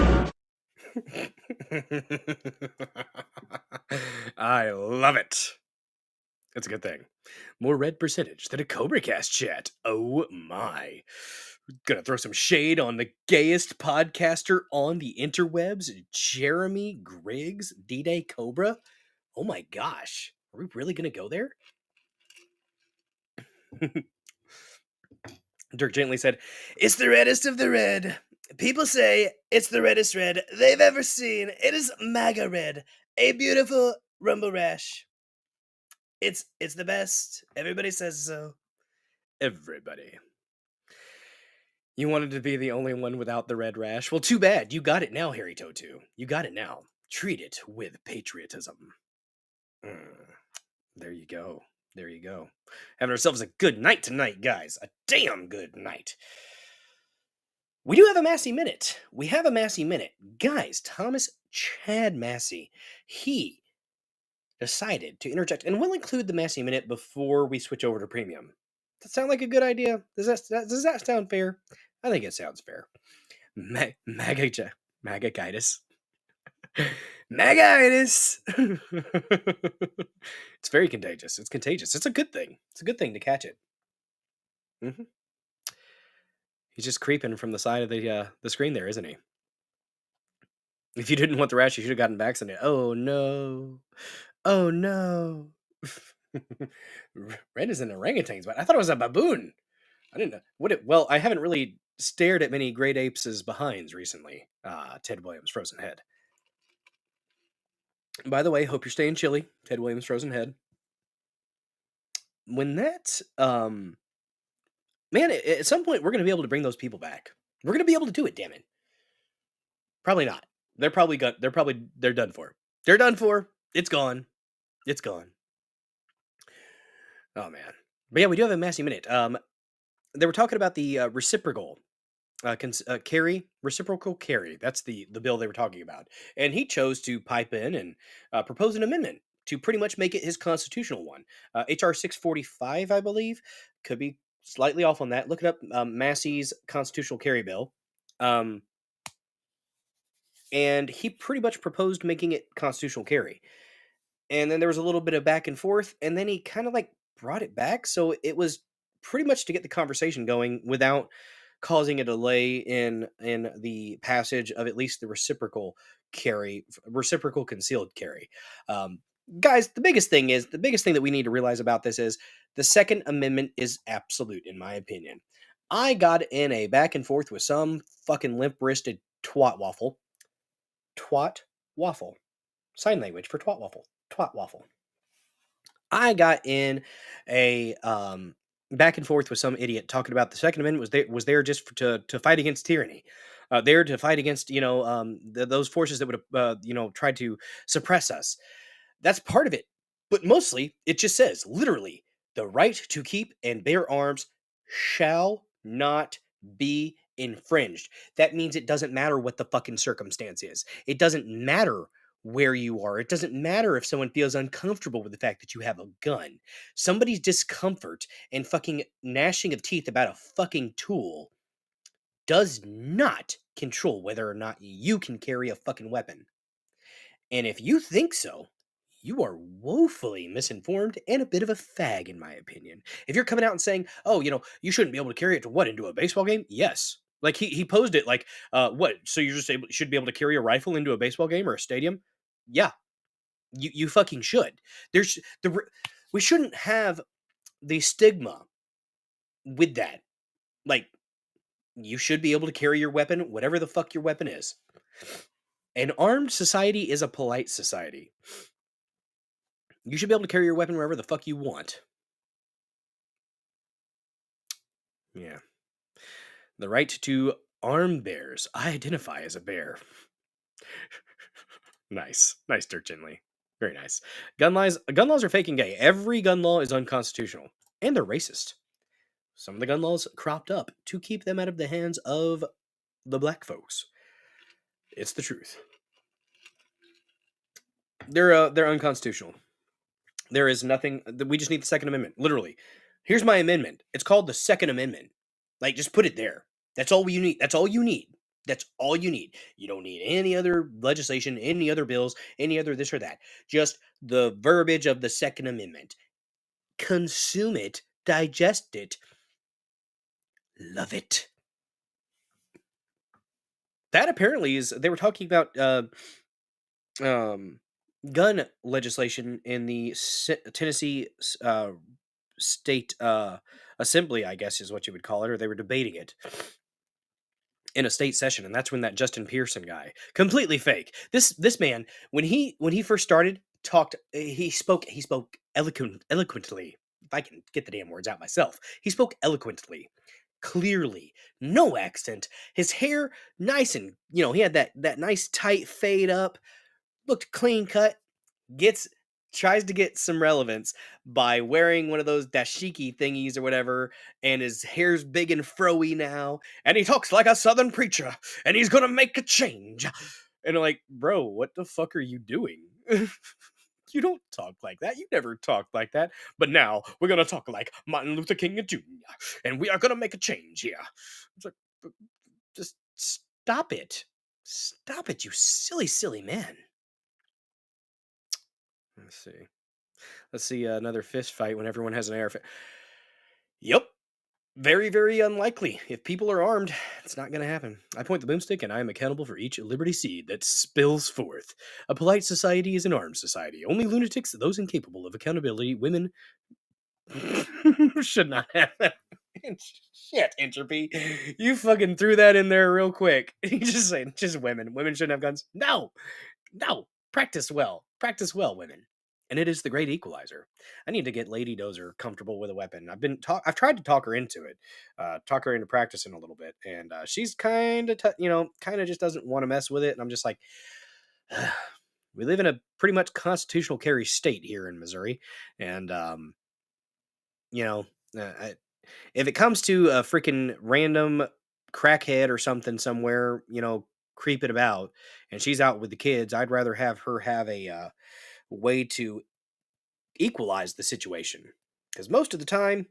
Speaker 2: I love it. That's a good thing. More red percentage than a Cobra Cast chat. Oh my. Gonna throw some shade on the gayest podcaster on the interwebs, Jeremy Griggs, D-Day Cobra. Oh my gosh. Are we really gonna go there? Dirk gently said, "It's the reddest of the red. People say it's the reddest red they've ever seen. It is MAGA red, a beautiful rumble rash. It's the best. Everybody says so. Everybody. You wanted to be the only one without the red rash? Well, too bad. You got it now, Harry Totu. You got it now. Treat it with patriotism." There you go. There you go. Having ourselves a good night tonight, guys. A damn good night. We do have a Massie Minute. We have a Massie Minute. Guys, Thomas Chad Massie, he decided to interject, and we'll include the Massie Minute before we switch over to Premium. Does that sound like a good idea? Does that sound fair? I think it sounds fair. Magiitis. Magiitis. It's very contagious. It's contagious. It's a good thing. It's a good thing to catch it. Mm-hmm. He's just creeping from the side of the screen there, isn't he? If you didn't want the rash, you should have gotten vaccinated. Oh no. Oh no. Red is an orangutan's, but I thought it was a baboon. I didn't know. Well, I haven't really stared at many great apes' behinds recently. Ted Williams, Frozen Head. By the way, hope you're staying chilly. Ted Williams, Frozen Head. When that, man, at some point we're going to be able to bring those people back. We're going to be able to do it, damn it. Probably not. They're done for. They're done for. It's gone. It's gone. Oh, man. But yeah, we do have a Massie Minute. They were talking about the reciprocal reciprocal carry. That's the bill they were talking about. And he chose to pipe in and propose an amendment to pretty much make it his constitutional one. HR 645, I believe. Could be slightly off on that. Look it up. Massie's constitutional carry bill. And he pretty much proposed making it constitutional carry. And then there was a little bit of back and forth, and then he kind of like brought it back. So it was pretty much to get the conversation going without causing a delay in the passage of at least the reciprocal concealed carry. Um, Guys, the biggest thing that we need to realize about this is the Second Amendment is absolute, in my opinion. I got in a back and forth with some fucking limp wristed twat waffle. Twat waffle. Sign language for twat waffle. Twat waffle. I got in a back and forth with some idiot talking about the Second Amendment was there just to fight against tyranny, there to fight against those forces that would have tried to suppress us. That's part of it, but mostly it just says literally the right to keep and bear arms shall not be infringed. That means it doesn't matter what the fucking circumstance is. It doesn't matter where you are. It doesn't matter if someone feels uncomfortable with the fact that you have a gun. Somebody's discomfort and fucking gnashing of teeth about a fucking tool does not control whether or not you can carry a fucking weapon. And if you think so, you are woefully misinformed and a bit of a fag, in my opinion. If you're coming out and saying, oh, you shouldn't be able to carry it to what, into a baseball game? Yes. Like he posed it like, what? So you should be able to carry a rifle into a baseball game or a stadium? Yeah, you fucking should. We shouldn't have the stigma with that. Like, you should be able to carry your weapon, whatever the fuck your weapon is. An armed society is a polite society. You should be able to carry your weapon wherever the fuck you want. Yeah. The right to arm bears. I identify as a bear. Nice. Nice, Dirk Chinley. Very nice. Gun laws are fake and gay. Every gun law is unconstitutional. And they're racist. Some of the gun laws cropped up to keep them out of the hands of the black folks. It's the truth. They're unconstitutional. There is nothing. We just need the Second Amendment. Literally. Here's my amendment. It's called the Second Amendment. Like, just put it there. That's all you need. That's all you need. That's all you need. You don't need any other legislation, any other bills, any other this or that. Just the verbiage of the Second Amendment. Consume it, digest it, love it. That apparently is. They were talking about gun legislation in the Tennessee state assembly, I guess is what you would call it, or they were debating it in a state session, and that's when that Justin Pearson guy, completely fake. This man, when he first started, he spoke eloquently. If I can get the damn words out myself, he spoke eloquently, clearly, no accent. His hair nice and he had that nice tight fade up, looked clean cut. Tries to get some relevance by wearing one of those dashiki thingies or whatever, and his hair's big and froey now, and he talks like a southern preacher, and he's gonna make a change. And I'm like, bro, what the fuck are you doing? You don't talk like that. You never talked like that. But now we're gonna talk like Martin Luther King Jr., and we are gonna make a change here. It's like, just stop it. Stop it, you silly man. Let's see another fist fight when everyone has an air fight. Yep. Very, very unlikely. If people are armed, it's not going to happen. I point the boomstick, and I am accountable for each liberty seed that spills forth. A polite society is an armed society. Only lunatics, those incapable of accountability, women should not have that. Shit, Entropy. You fucking threw that in there real quick. You just saying, just women. Women shouldn't have guns. No. Practice well, women. And it is the great equalizer. I need to get Lady Dozer comfortable with a weapon. I've tried to talk her into it, talk her into practicing a little bit, and she's kind of just doesn't want to mess with it. And I'm just like, we live in a pretty much constitutional carry state here in Missouri, and if it comes to a freaking random crackhead or something somewhere, creeping about, and she's out with the kids, I'd rather have her have a way to equalize the situation, because most of the time,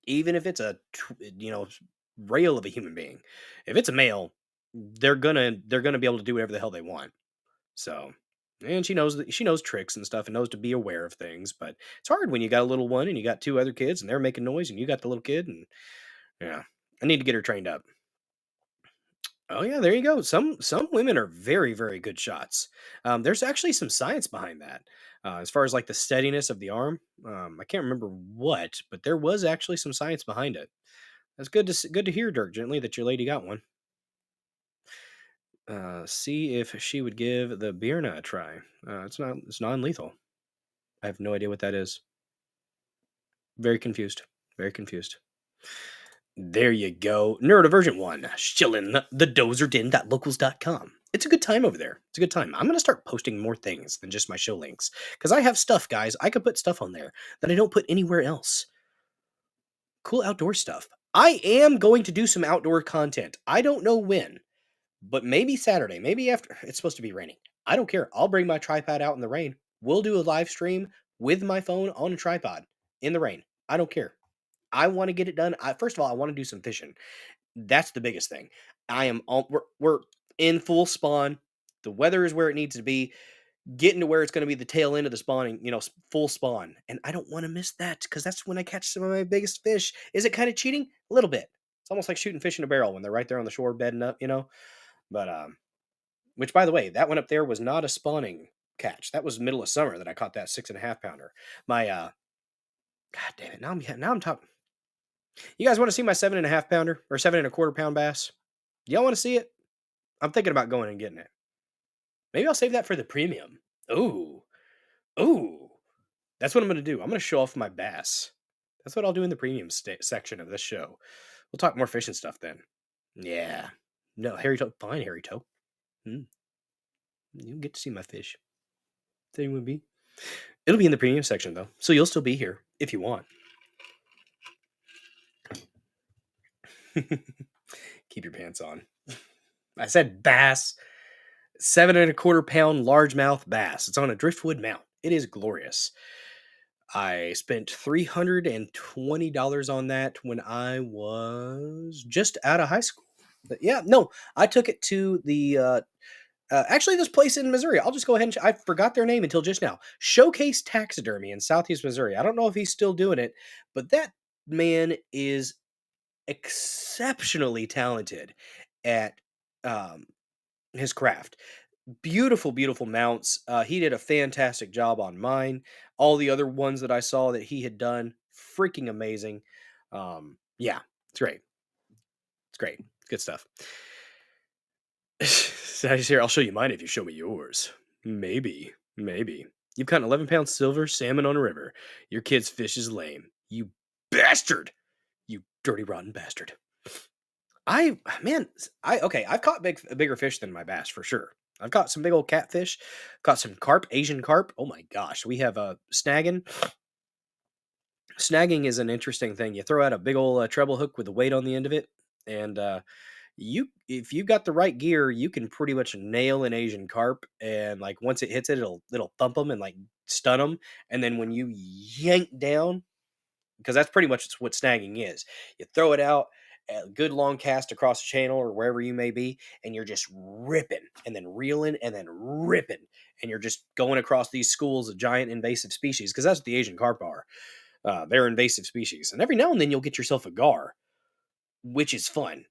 Speaker 2: even if it's a rail of a human being, if it's a male, they're gonna be able to do whatever the hell they want. So, and she knows tricks and stuff and knows to be aware of things, but it's hard when you got a little one and you got two other kids and they're making noise and you got the little kid, and yeah, I need to get her trained up. Oh yeah, there you go. Some women are very very good shots. There's actually some science behind that. As far as like the steadiness of the arm, I can't remember what, but there was actually some science behind it. That's good to hear, Dirk Gently, that your lady got one. See if she would give the Birna a try. It's non-lethal. I have no idea what that is. Very confused. Very confused. There you go. Neurodivergent 1. Shillin' the DozerDen.locals.com. It's a good time over there. It's a good time. I'm going to start posting more things than just my show links. Because I have stuff, guys. I could put stuff on there that I don't put anywhere else. Cool outdoor stuff. I am going to do some outdoor content. I don't know when, but maybe Saturday. Maybe after. It's supposed to be raining. I don't care. I'll bring my tripod out in the rain. We'll do a live stream with my phone on a tripod in the rain. I don't care. I want to get it done. First of all, I want to do some fishing. That's the biggest thing. We're in full spawn. The weather is where it needs to be. Getting to where it's going to be the tail end of the spawning, full spawn. And I don't want to miss that because that's when I catch some of my biggest fish. Is it kind of cheating? A little bit. It's almost like shooting fish in a barrel when they're right there on the shore bedding up, But which by the way, that one up there was not a spawning catch. That was middle of summer that I caught that 6.5 pounder. My God damn it! Now I'm talking. You guys want to see my 7.5 pounder or 7.25 pound bass? Y'all want to see it? I'm thinking about going and getting it. Maybe I'll save that for the premium. Ooh. That's what I'm going to do. I'm going to show off my bass. That's what I'll do in the premium section of this show. We'll talk more fishing stuff then. Yeah. No, hairy toe. Fine, hairy toe. You'll get to see my fish. Thing would be. It'll be in the premium section though, so you'll still be here if you want. Keep your pants on. I said bass. 7.25 pound largemouth bass. It's on a driftwood mount. It is glorious. I spent $320 on that when I was just out of high school. But yeah, no, I took it to the actually this place in Missouri. I'll just go ahead and I forgot their name until just now. Showcase Taxidermy in Southeast Missouri. I don't know if he's still doing it, but that man is exceptionally talented at his craft. Beautiful, beautiful mounts. He did a fantastic job on mine. All the other ones that I saw that he had done, freaking amazing. Yeah, it's great. It's great. It's good stuff. Here, I'll show you mine if you show me yours. Maybe. You've caught an 11-pound silver salmon on a river. Your kid's fish is lame. You bastard! You dirty, rotten bastard. I've caught bigger fish than my bass for sure. I've caught some big old catfish, caught some carp, Asian carp. Oh my gosh, we have snagging. Snagging is an interesting thing. You throw out a big old treble hook with a weight on the end of it, and if you got the right gear, you can pretty much nail an Asian carp. And like once it hits it, it'll thump them and like stun them. And then when you yank down, because that's pretty much what snagging is, you throw it out. A good long cast across the channel or wherever you may be, and you're just ripping and then reeling and then ripping, and you're just going across these schools of giant invasive species, because that's what the Asian carp are. They're invasive species, and every now and then you'll get yourself a gar, which is fun.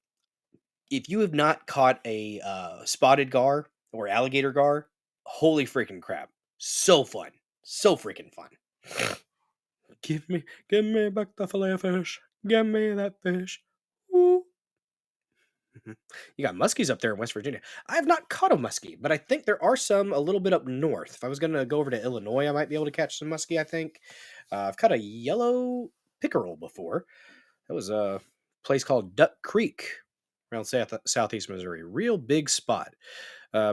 Speaker 2: If you have not caught a spotted gar or alligator gar, holy freaking crap, so fun, so freaking fun. Give me back the fillet of fish. Give me that fish. Ooh. You got muskies up there in West Virginia. I have not caught a muskie, but I think there are some a little bit up north. If I was going to go over to Illinois, I might be able to catch some muskie, I think. I've caught a yellow pickerel before. That was a place called Duck Creek around southeast Missouri. Real big spot.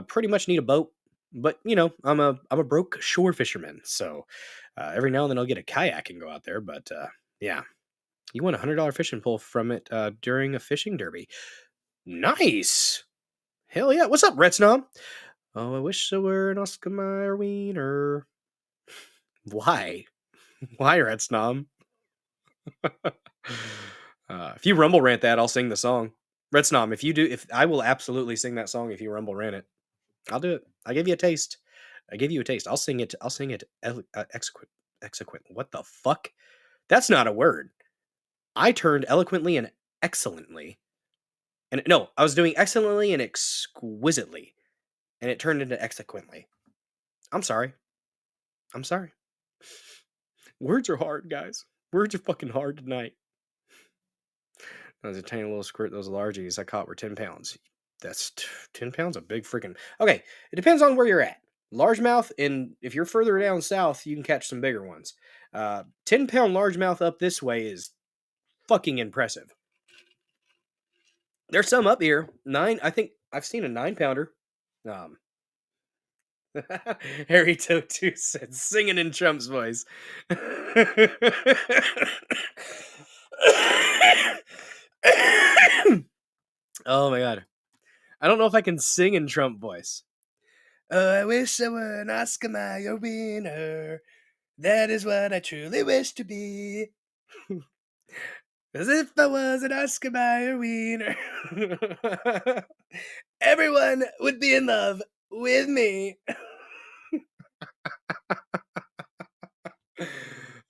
Speaker 2: Pretty much need a boat, but I'm a broke shore fisherman, so every now and then I'll get a kayak and go out there. But yeah. You won a $100 fishing pole from it during a fishing derby. Nice. Hell yeah. What's up, Red Snob? Oh, I wish I were an Oscar Mayer wiener. Why? Why, Red Snob? If you rumble rant that, I'll sing the song. Red Snob, if I will absolutely sing that song if you rumble rant it. I'll do it. I give you a taste. I'll sing it. Exequent. What the fuck? That's not a word. I turned eloquently and excellently. And no, I was doing excellently and exquisitely. And it turned into exequently. I'm sorry. I'm sorry. Words are hard, guys. Words are fucking hard tonight. That was a tiny little squirt. Those largies I caught were 10 pounds. That's 10 pounds? A big freaking... Okay, it depends on where you're at. Largemouth, and if you're further down south, you can catch some bigger ones. 10-pound largemouth up this way is fucking impressive. There's some up here. 9, I think I've seen a 9-pounder. Harry Totu said, singing in Trump's voice. Oh my god. I don't know if I can sing in Trump voice. Oh, I wish I were an Oscar Mayer winner. That is what I truly wish to be. As if I was an Oscar Mayer winner. Everyone would be in love with me.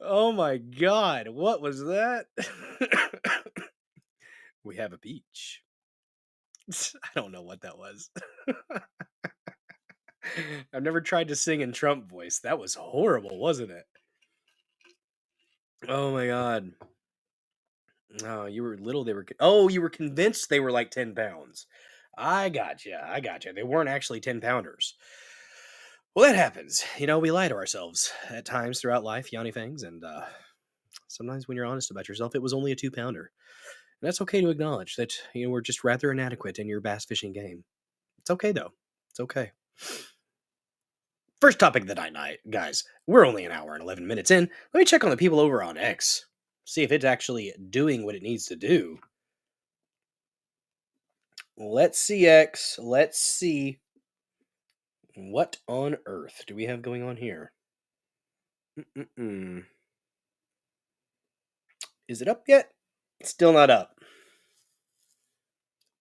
Speaker 2: Oh my god, what was that? We have a beach. I don't know what that was. I've never tried to sing in Trump voice. That was horrible, wasn't it? Oh my god. Oh, you were little. You were convinced they were like 10 pounds. I gotcha. They weren't actually 10 pounders. Well, that happens. We lie to ourselves at times throughout life, Yanni Fangs, and sometimes when you're honest about yourself, it was only a 2-pounder. And that's okay to acknowledge that, we're just rather inadequate in your bass fishing game. It's okay, though. It's okay. First topic of the night, guys. We're only an hour and 11 minutes in. Let me check on the people over on X. See if it's actually doing what it needs to do. Let's see, X. Let's see. What on earth do we have going on here? Is it up yet? It's still not up.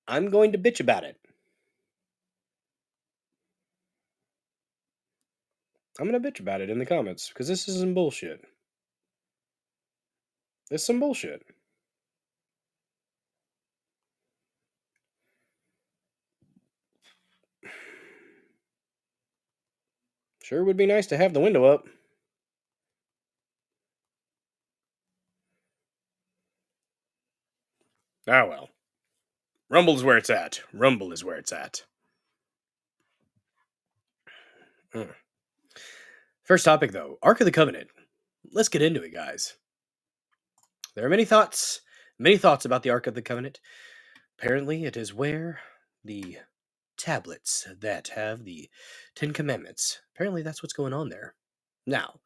Speaker 2: I'm going to bitch about it. I'm going to bitch about it in the comments, because this is some bullshit. It's some bullshit. Sure would be nice to have the window up. Ah, well. Rumble's where it's at. Rumble is where it's at. First topic, though. Ark of the Covenant. Let's get into it, guys. There are many thoughts about the Ark of the Covenant. Apparently, it is where the tablets that have the 10 Commandments, apparently that's what's going on there. Now,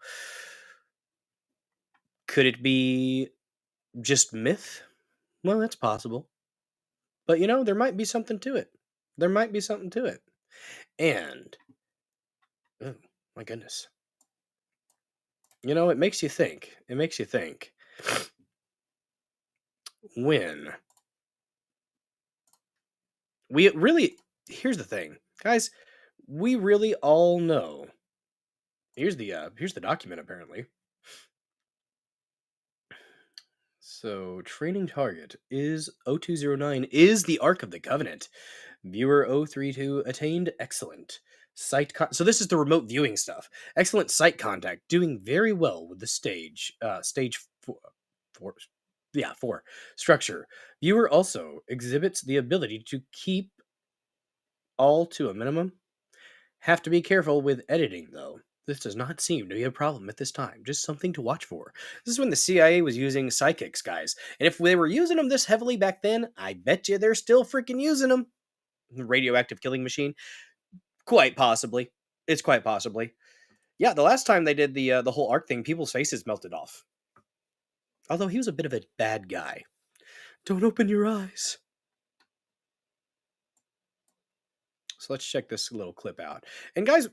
Speaker 2: could it be just myth? Well, that's possible. But, there might be something to it. And, oh, my goodness. It makes you think. When here's the thing, guys, we really all know. Here's the document, apparently. So, training target is 0209 is the Ark of the Covenant. Viewer 032 attained excellent sight. So this is the remote viewing stuff. Excellent sight contact, doing very well with the stage 4 structure. Viewer also exhibits the ability to keep all to a minimum. Have to be careful with editing, though. This does not seem to be a problem at this time. Just something to watch for. This is when the CIA was using psychics, guys. And if they were using them this heavily back then, I bet you they're still freaking using them. Radioactive killing machine. Quite possibly. It's quite possibly. Yeah, the last time they did the whole Ark thing, people's faces melted off. Although he was a bit of a bad guy. Don't open your eyes. So let's check this little clip out. And guys,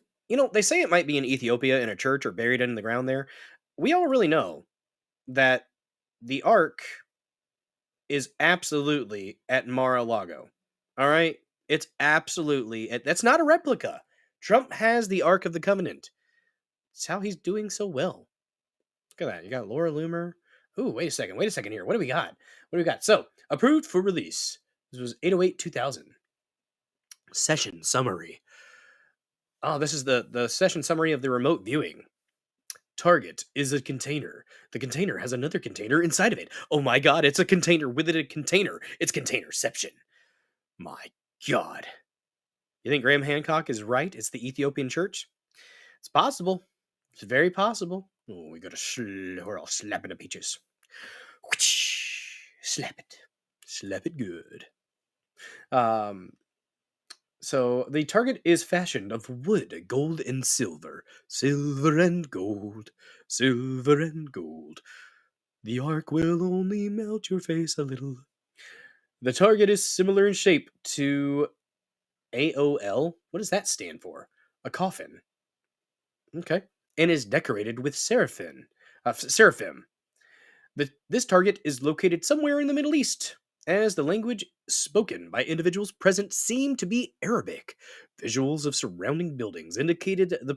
Speaker 2: they say it might be in Ethiopia in a church or buried in the ground there. We all really know that the Ark is absolutely at Mar-a-Lago. All right? It's absolutely... That's not a replica. Trump has the Ark of the Covenant. It's how he's doing so well. Look at that. You got Laura Loomer. Ooh, wait a second here. What do we got? What do we got? So, approved for release. This was 808-2000. Session summary. Oh, this is the session summary of the remote viewing. Target is a container. The container has another container inside of it. Oh my god, it's a container within a container. It's containerception. My god. You think Graham Hancock is right? It's the Ethiopian church? It's possible. It's very possible. Oh, we gotta we're all slapping the peaches. Slap it. Slap it good. So the target is fashioned of wood, gold, and silver. Silver and gold. Silver and gold. The arc will only melt your face a little. The target is similar in shape to AOL. What does that stand for? A coffin. Okay. And is decorated with seraphim. This target is located somewhere in the Middle East, as the language spoken by individuals present seemed to be Arabic. Visuals of surrounding buildings indicated the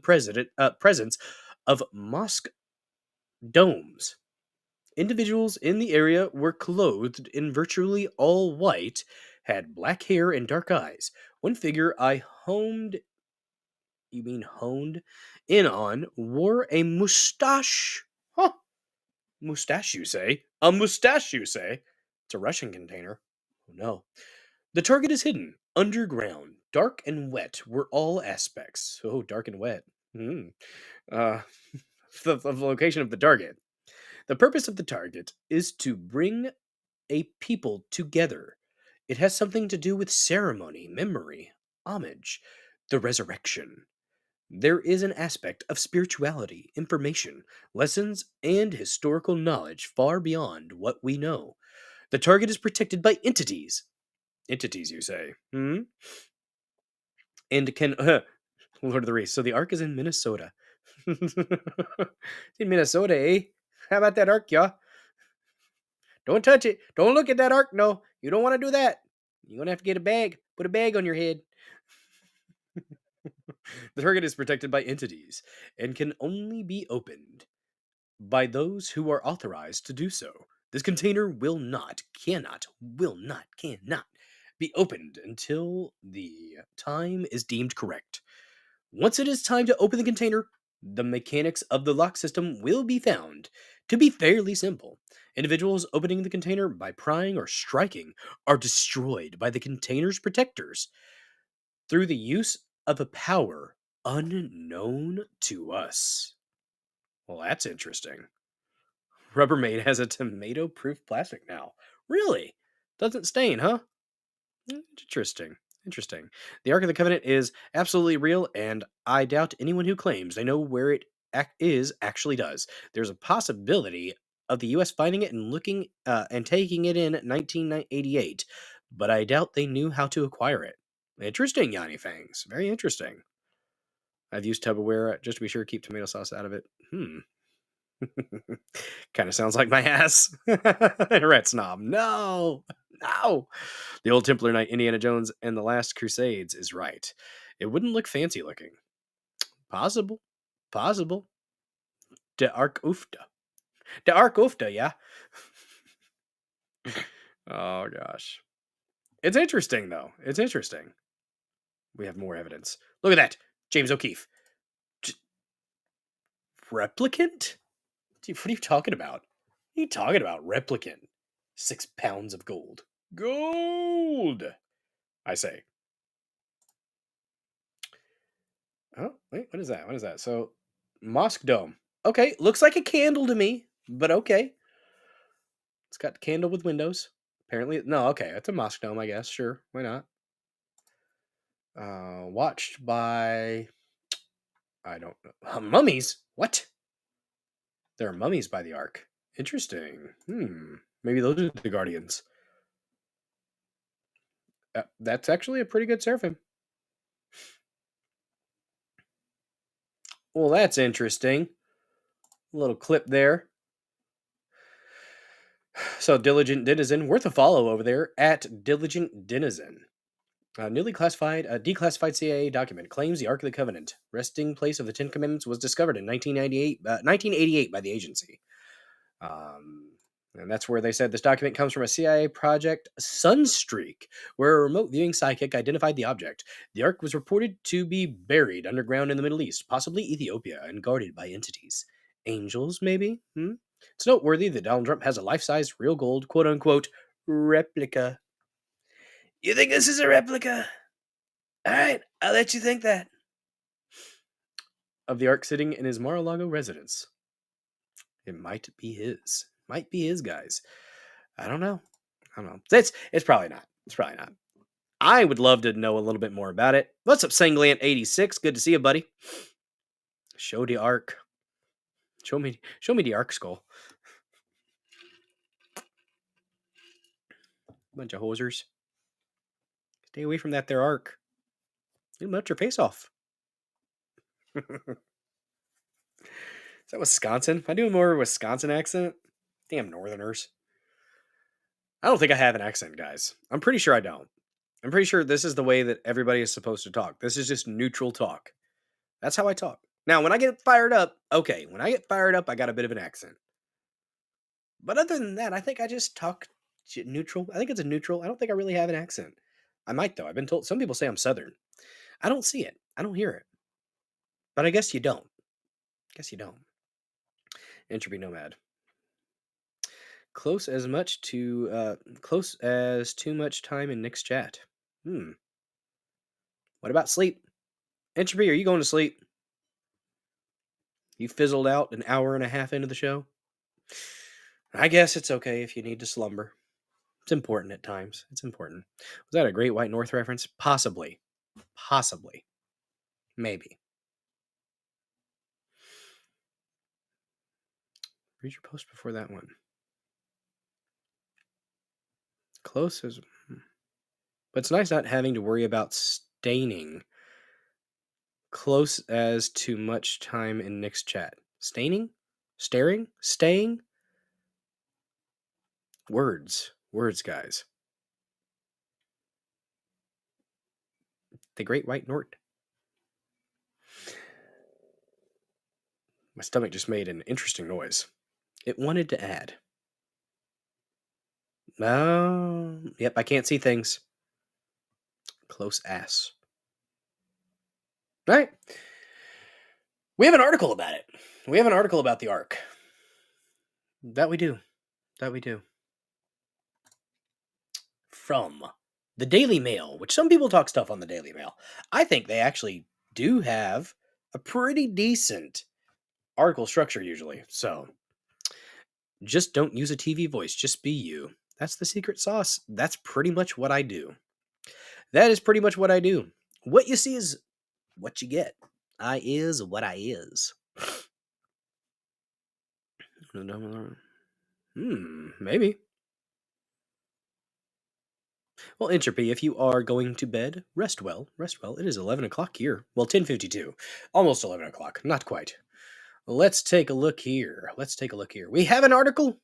Speaker 2: presence of mosque domes. Individuals in the area were clothed in virtually all white, had black hair and dark eyes. One figure I honed in on wore a mustache. Huh. Mustache, you say? A mustache, you say? It's a Russian container. Oh no. The target is hidden underground. Dark and wet were all aspects. Oh, dark and wet. Uh, the location of the target. The purpose of the target is to bring a people together. It has something to do with ceremony, memory, homage, the resurrection. There is an aspect of spirituality, information, lessons, and historical knowledge far beyond what we know. The target is protected by entities. Entities, you say? And can Lord of the Rings. So the Ark is in Minnesota. It's in Minnesota, eh? How about that Ark, yeah? Don't touch it. Don't look at that Ark. No, you don't want to do that. You're gonna have to get a bag. Put a bag on your head. The target is protected by entities and can only be opened by those who are authorized to do so. This container cannot be opened until the time is deemed correct. Once it is time to open the container, the mechanics of the lock system will be found to be fairly simple. Individuals opening the container by prying or striking are destroyed by the container's protectors through the use of a power unknown to us. Well, that's interesting. Rubbermaid has a tomato-proof plastic now. Really? Doesn't stain, huh? Interesting. The Ark of the Covenant is absolutely real, and I doubt anyone who claims they know where it is actually does. There's a possibility of the U.S. finding it and looking and taking it in 1988, but I doubt they knew how to acquire it. Interesting, Yanni Fangs. Very interesting. I've used Tupperware just to be sure to keep tomato sauce out of it. Kind of sounds like my ass. Rat snob. No. The old Templar Knight Indiana Jones and the Last Crusades is right. It wouldn't look fancy looking. Possible. De Ark Ufta, yeah. Oh gosh. It's interesting though. We have more evidence. Look at that. James O'Keefe. Replicant? What are you talking about? Replicant? 6 pounds of gold. Gold! I say. Oh, wait, what is that? So, Mosque Dome. Okay, looks like a candle to me, but okay. It's got a candle with windows. Apparently, no, okay, it's a mosque dome, I guess. Sure, why not? Watched by... I don't know. Mummies? What? There are mummies by the Ark. Interesting. Maybe those are the Guardians. That's actually a pretty good seraphim. Well, that's interesting. A little clip there. So, Diligent Denizen, worth a follow over there at Diligent Denizen. Newly declassified CIA document claims the Ark of the Covenant, resting place of the Ten Commandments, was discovered in 1988 by the agency. And that's where they said this document comes from a CIA project, Sunstreak, where a remote viewing psychic identified the object. The Ark was reported to be buried underground in the Middle East, possibly Ethiopia, and guarded by entities. Angels, maybe? It's noteworthy that Donald Trump has a life-size, real gold, quote-unquote, replica. You think this is a replica? All right, I'll let you think that. Of the Ark sitting in his Mar-a-Lago residence. It might be his. Might be his, guys. I don't know. It's probably not. It's probably not. I would love to know a little bit more about it. What's up, Sanglant86? Good to see you, buddy. Show the Ark. Show me the Ark skull. Bunch of hosers. Stay away from that there Ark. You'll melt your face off. Is that Wisconsin? Am I doing more of a Wisconsin accent? Damn Northerners. I don't think I have an accent, guys. I'm pretty sure I don't. I'm pretty sure this is the way that everybody is supposed to talk. This is just neutral talk. That's how I talk. Now, when I get fired up, okay. When I get fired up, I got a bit of an accent. But other than that, I think I just talk neutral. I think it's a neutral. I don't think I really have an accent. I might, though. I've been told. Some people say I'm Southern. I don't see it. I don't hear it. But I guess you don't. Entropy Nomad. Close as too much time in Nick's chat. What about sleep? Entropy, are you going to sleep? You fizzled out an hour and a half into the show? I guess it's okay if you need to slumber. It's important at times. It's important. Was that a Great White North reference? Possibly. Maybe. Read your post before that one. Close as... But it's nice not having to worry about staining. Close as too much time in Nick's chat. Staining? Staring? Staying? Words, guys. The Great White North. My stomach just made an interesting noise. It wanted to add. Yep, I can't see things. Close ass. All right. We have an article about it. We have an article about the Ark. That we do. From the Daily Mail, which some people talk stuff on the Daily Mail. I think they actually do have a pretty decent article structure usually. So just don't use a TV voice. Just be you. That's the secret sauce. That's pretty much what I do. That is pretty much what I do. What you see is what you get. I is what I is. Maybe. Well, Entropy, if you are going to bed, rest well. It is 11 o'clock here. Well, 10:52. Almost 11 o'clock. Not quite. Let's take a look here. We have an article.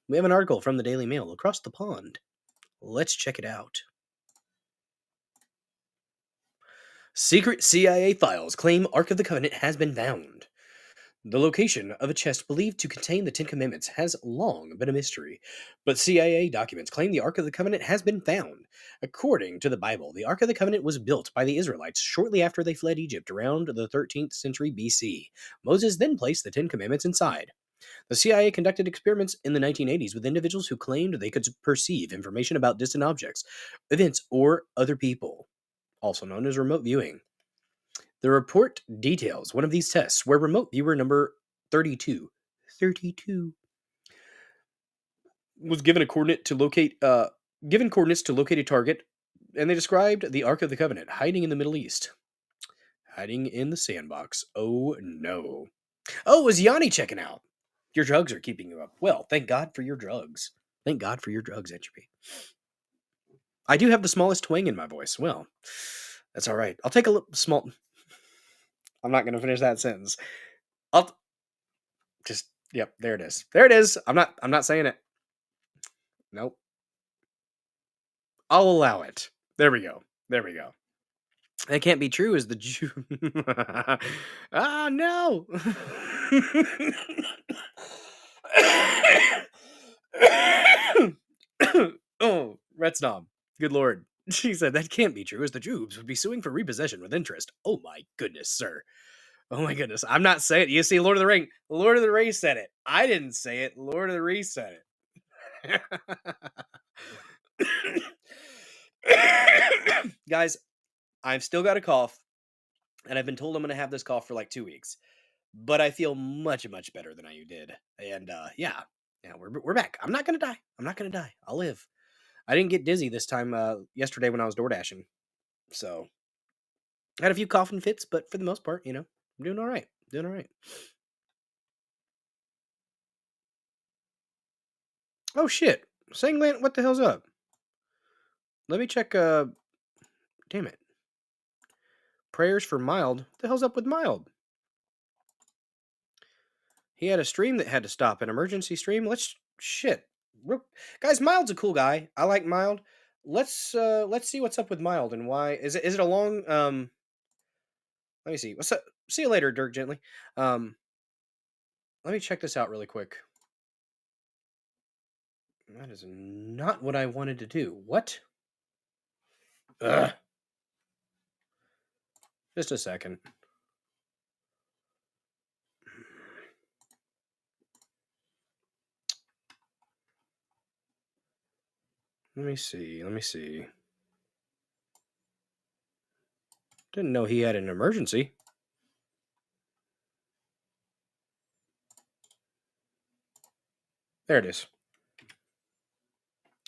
Speaker 2: From the Daily Mail across the pond. Let's check it out. Secret CIA files claim Ark of the Covenant has been found. The location of a chest believed to contain the Ten Commandments has long been a mystery, but CIA documents claim the Ark of the Covenant has been found. According to the Bible, the Ark of the Covenant was built by the Israelites shortly after they fled Egypt around the 13th century BC. Moses then placed the Ten Commandments inside. The CIA conducted experiments in the 1980s with individuals who claimed they could perceive information about distant objects, events, or other people, also known as remote viewing. The report details one of these tests where remote viewer number 32 was given coordinates to locate a target, and they described the Ark of the Covenant hiding in the Middle East. Hiding in the sandbox. Oh no. Oh, it was Yanni checking out. Your drugs are keeping you up. Well, thank God for your drugs. Entropy. I do have the smallest twang in my voice. Well, that's all right. I'll take a small... I'm not going to finish that sentence. Yep, there it is. I'm not saying it. Nope. I'll allow it. There we go. That can't be true is the Jew. Ah, no. Oh, Red Snob. Good lord. She said that can't be true, as the Jubes would be suing for repossession with interest. Oh my goodness, sir. Oh my goodness. I'm not saying it. You see, Lord of the Ring. Lord of the Rings said it. I didn't say it. Lord of the Rings said it. Guys, I've still got a cough, and I've been told I'm going to have this cough for like 2 weeks. But I feel much, much better than I did. And yeah, we're back. I'm not going to die. I'm not going to die. I'll live. I didn't get dizzy this time yesterday when I was door dashing. So I had a few coughing fits, but for the most part, I'm doing all right. Doing all right. Oh shit. Sanglant, what the hell's up? Let me check damn it. Prayers for Mild. What the hell's up with Mild? He had a stream that had to stop, an emergency stream. Guys, Mild's a cool guy. I like Mild. Let's see what's up with Mild and why. Is it a long let me see. What's up? See you later, Dirk Gently. Let me check this out really quick. That is not what I wanted to do. What? Ugh. Just a second. Let me see. Didn't know he had an emergency. There it is.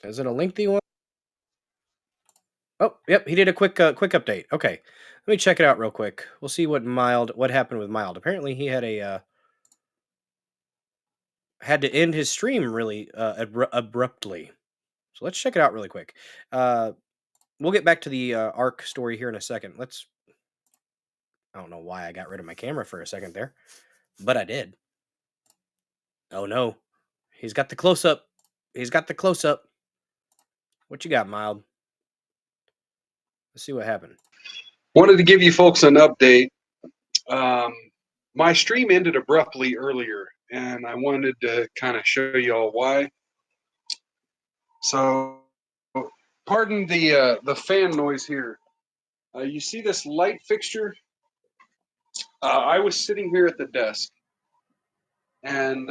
Speaker 2: Is it a lengthy one? Oh, yep, he did a quick update. Okay. Let me check it out real quick. We'll see what happened with Mild. Apparently he had had to end his stream really abruptly. So let's check it out really quick. We'll get back to the ARC story here in a second. I don't know why I got rid of my camera for a second there, but I did. Oh no. He's got the close up. What you got, Mild? Let's see what happened.
Speaker 3: Wanted to give you folks an update. My stream ended abruptly earlier, and I wanted to kind of show you all why. So, pardon the fan noise here. You see this light fixture? I was sitting here at the desk, and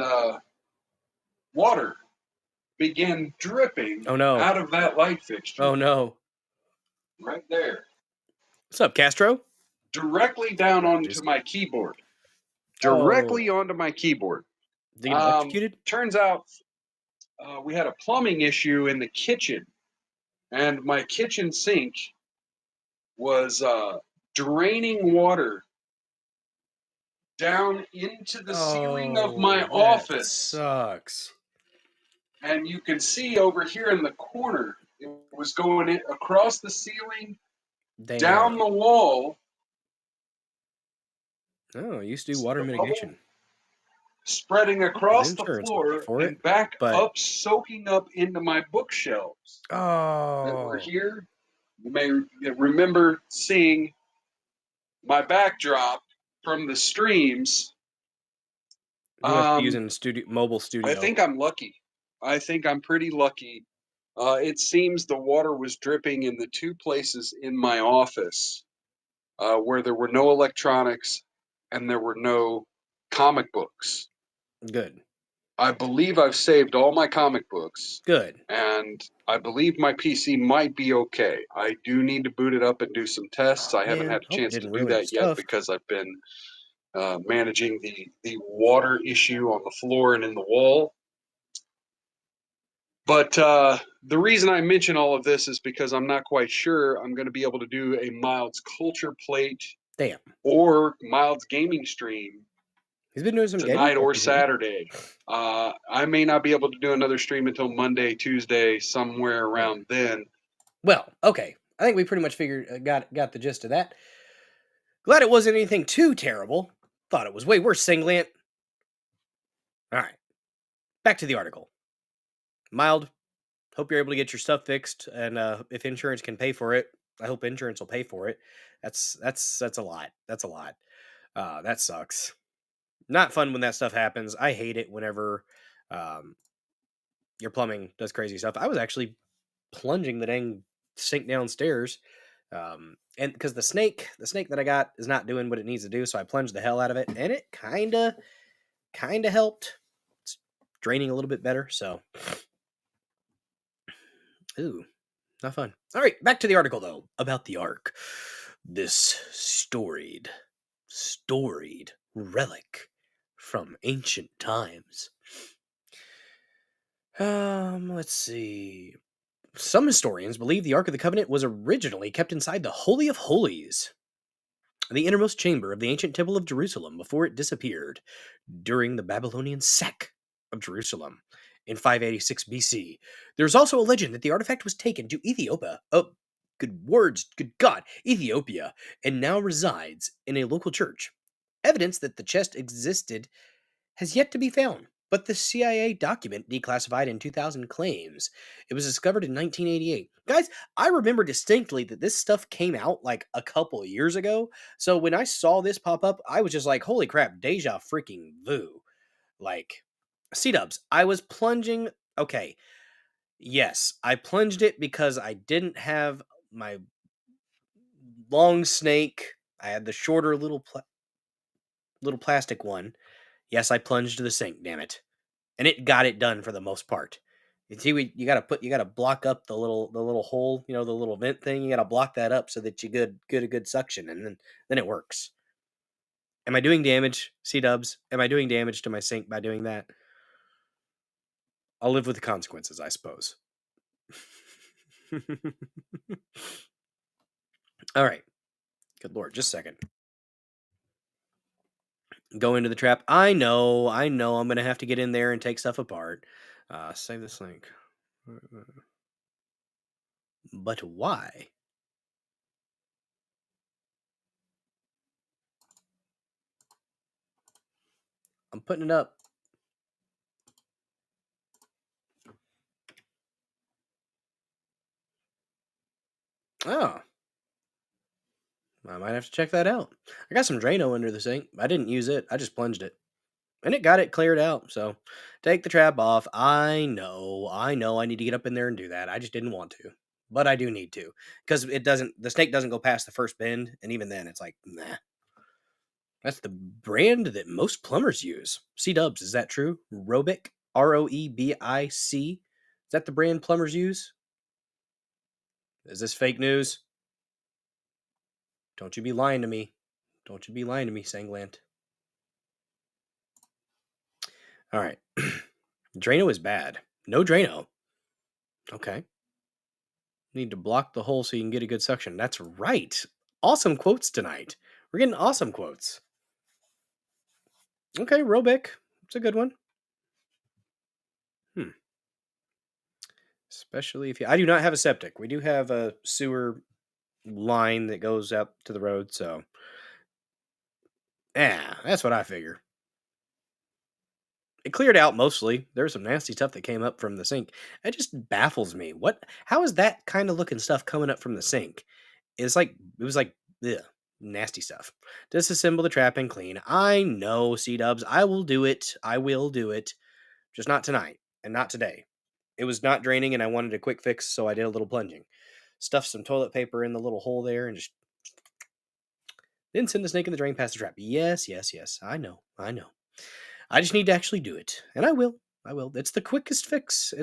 Speaker 3: water began dripping out of that light fixture.
Speaker 2: Oh no.
Speaker 3: Right there.
Speaker 2: What's up, Castro?
Speaker 3: Directly down onto my keyboard. Directly onto my keyboard.
Speaker 2: Did he get electrocuted?
Speaker 3: Turns out we had a plumbing issue in the kitchen, and my kitchen sink was draining water down into the ceiling of my office.
Speaker 2: Sucks.
Speaker 3: And you can see over here in the corner, it was going across the ceiling, down the wall.
Speaker 2: Oh, I used to do water mitigation.
Speaker 3: Spreading across the floor and back up, soaking up into my bookshelves.
Speaker 2: Oh.
Speaker 3: That were here. You may remember seeing my backdrop from the streams.
Speaker 2: You must be using mobile studio.
Speaker 3: I think I'm lucky. I think I'm pretty lucky. It seems the water was dripping in the two places in my office where there were no electronics and there were no comic books.
Speaker 2: Good.
Speaker 3: I believe I've saved all my comic books.
Speaker 2: Good.
Speaker 3: And I believe my PC might be okay. I do need to boot it up and do some tests. I haven't had a chance to do that yet because I've been managing the water issue on the floor and in the wall. But the reason I mention all of this is because I'm not quite sure I'm going to be able to do a Mild's Culture Plate or Mild's Gaming stream.
Speaker 2: He's been doing some
Speaker 3: tonight or Saturday. I may not be able to do another stream until Monday, Tuesday, somewhere around then.
Speaker 2: Well, okay. I think we pretty much figured got the gist of that. Glad it wasn't anything too terrible. Thought it was way worse, Singlant. All right. Back to the article. Mild, hope you're able to get your stuff fixed, and if insurance can pay for it, I hope insurance will pay for it. That's a lot. That's a lot. That sucks. Not fun when that stuff happens. I hate it whenever your plumbing does crazy stuff. I was actually plunging the dang sink downstairs, and because the snake that I got is not doing what it needs to do, so I plunged the hell out of it, and it kind of helped. It's draining a little bit better, so ooh, not fun. All right, back to the article though about the Ark, this storied relic from ancient times. Let's see. Some historians believe the Ark of the Covenant was originally kept inside the Holy of Holies, the innermost chamber of the ancient Temple of Jerusalem, before it disappeared during the Babylonian sack of Jerusalem in 586 BC. There's also a legend that the artifact was taken to Ethiopia. Oh, good words, good God, Ethiopia, and now resides in a local church. Evidence that the chest existed has yet to be found, but the CIA document declassified in 2000 claims it was discovered in 1988. Guys, I remember distinctly that this stuff came out like a couple of years ago. So when I saw this pop up, I was just like, holy crap, deja freaking vu. Like, C-dubs, I was plunging. Okay, yes, I plunged it because I didn't have my long snake. I had the shorter little plastic one. Yes, I plunged the sink, damn it. And it got it done for the most part. You see, you gotta block up the little hole, the little vent thing. You gotta block that up so that you get a good suction, and then it works. Am I doing damage, C-dubs? Am I doing damage to my sink by doing that? I'll live with the consequences, I suppose. All right. Good Lord, just a second. Go into the trap. I know. I'm gonna have to get in there and take stuff apart. Save this link. But why? I'm putting it up. Oh. I might have to check that out. I got some Drano under the sink. I didn't use it. I just plunged it. And it got it cleared out. So take the trap off. I know I need to get up in there and do that. I just didn't want to. But I do need to. Because the snake doesn't go past the first bend. And even then it's like, nah. That's the brand that most plumbers use. C-dubs, is that true? Robic? Roebic? Is that the brand plumbers use? Is this fake news? Don't you be lying to me. Don't you be lying to me, Sanglant. All right. Drano is bad. No Drano. Okay. Need to block the hole so you can get a good suction. That's right. Awesome quotes tonight. We're getting awesome quotes. Okay, Robic. It's a good one. Especially if I do not have a septic. We do have a sewer line that goes up to the road, so that's what I figure. It cleared out mostly. There's some nasty stuff that came up from the sink. It just baffles me. How is that kind of looking stuff coming up from the sink? It was like ugh, nasty stuff. Disassemble the trap and clean. I know, C-dubs. I will do it. Just not tonight and not today. It was not draining and I wanted a quick fix, so I did a little plunging. Stuffed some toilet paper in the little hole there and just then send the snake in the drain past the trap. Yes. I know. I just need to actually do it. And I will. It's the quickest fix.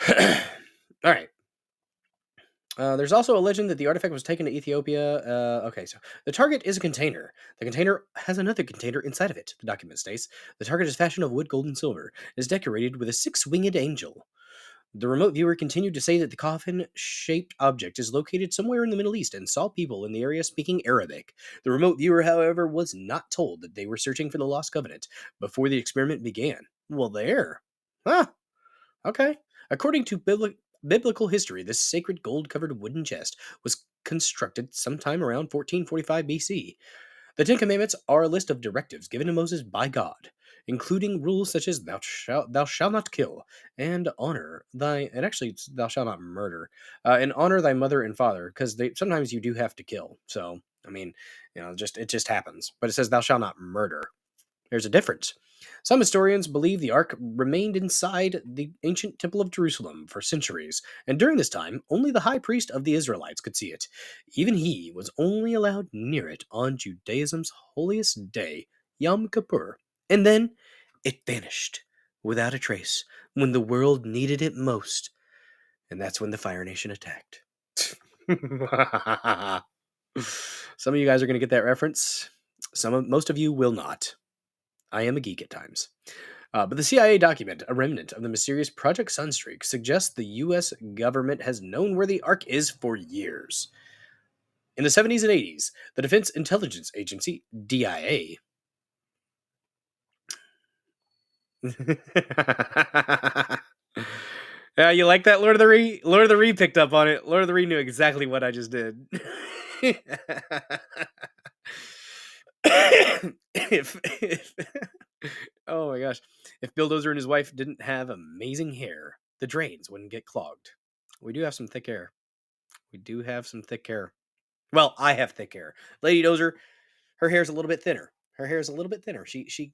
Speaker 2: All right. There's also a legend that the artifact was taken to Ethiopia. Okay, so the target is a container. The container has another container inside of it, the document states. The target is fashioned of wood, gold, and silver. It is decorated with a 6-winged angel. The remote viewer continued to say that the coffin-shaped object is located somewhere in the Middle East and saw people in the area speaking Arabic. The remote viewer, however, was not told that they were searching for the Lost Covenant before the experiment began. Well, there. Huh. Okay. According to biblical history, this sacred gold-covered wooden chest was constructed sometime around 1445 BC. The Ten Commandments are a list of directives given to Moses by God, including rules such as thou shalt not kill, and honor thy, and actually it's thou shalt not murder, and honor thy mother and father, because sometimes you do have to kill. So, I mean, it just happens. But it says thou shalt not murder. there's a difference. Some historians believe the ark remained inside the ancient Temple of Jerusalem for centuries, and during this time, only the high priest of the Israelites could see it. Even he was only allowed near it on Judaism's holiest day, Yom Kippur, and then it vanished without a trace when the world needed it most. And that's when the Fire Nation attacked. Some of you guys are going to get that reference. Most of you will not. I am a geek at times. But the CIA document, a remnant of the mysterious Project Sunstreak, suggests the U.S. government has known where the Ark is for years. In the 70s and 80s, the Defense Intelligence Agency, DIA, yeah, you like that, Lord of the Ree? Lord of the Ree picked up on it. Lord of the Ree knew exactly what I just did. if oh my gosh, if Bill Dozer and his wife didn't have amazing hair, the drains wouldn't get clogged. We do have some thick hair. We do have some thick hair. Well, I have thick hair. Lady Dozer, her hair's a little bit thinner. Her hair is a little bit thinner. She.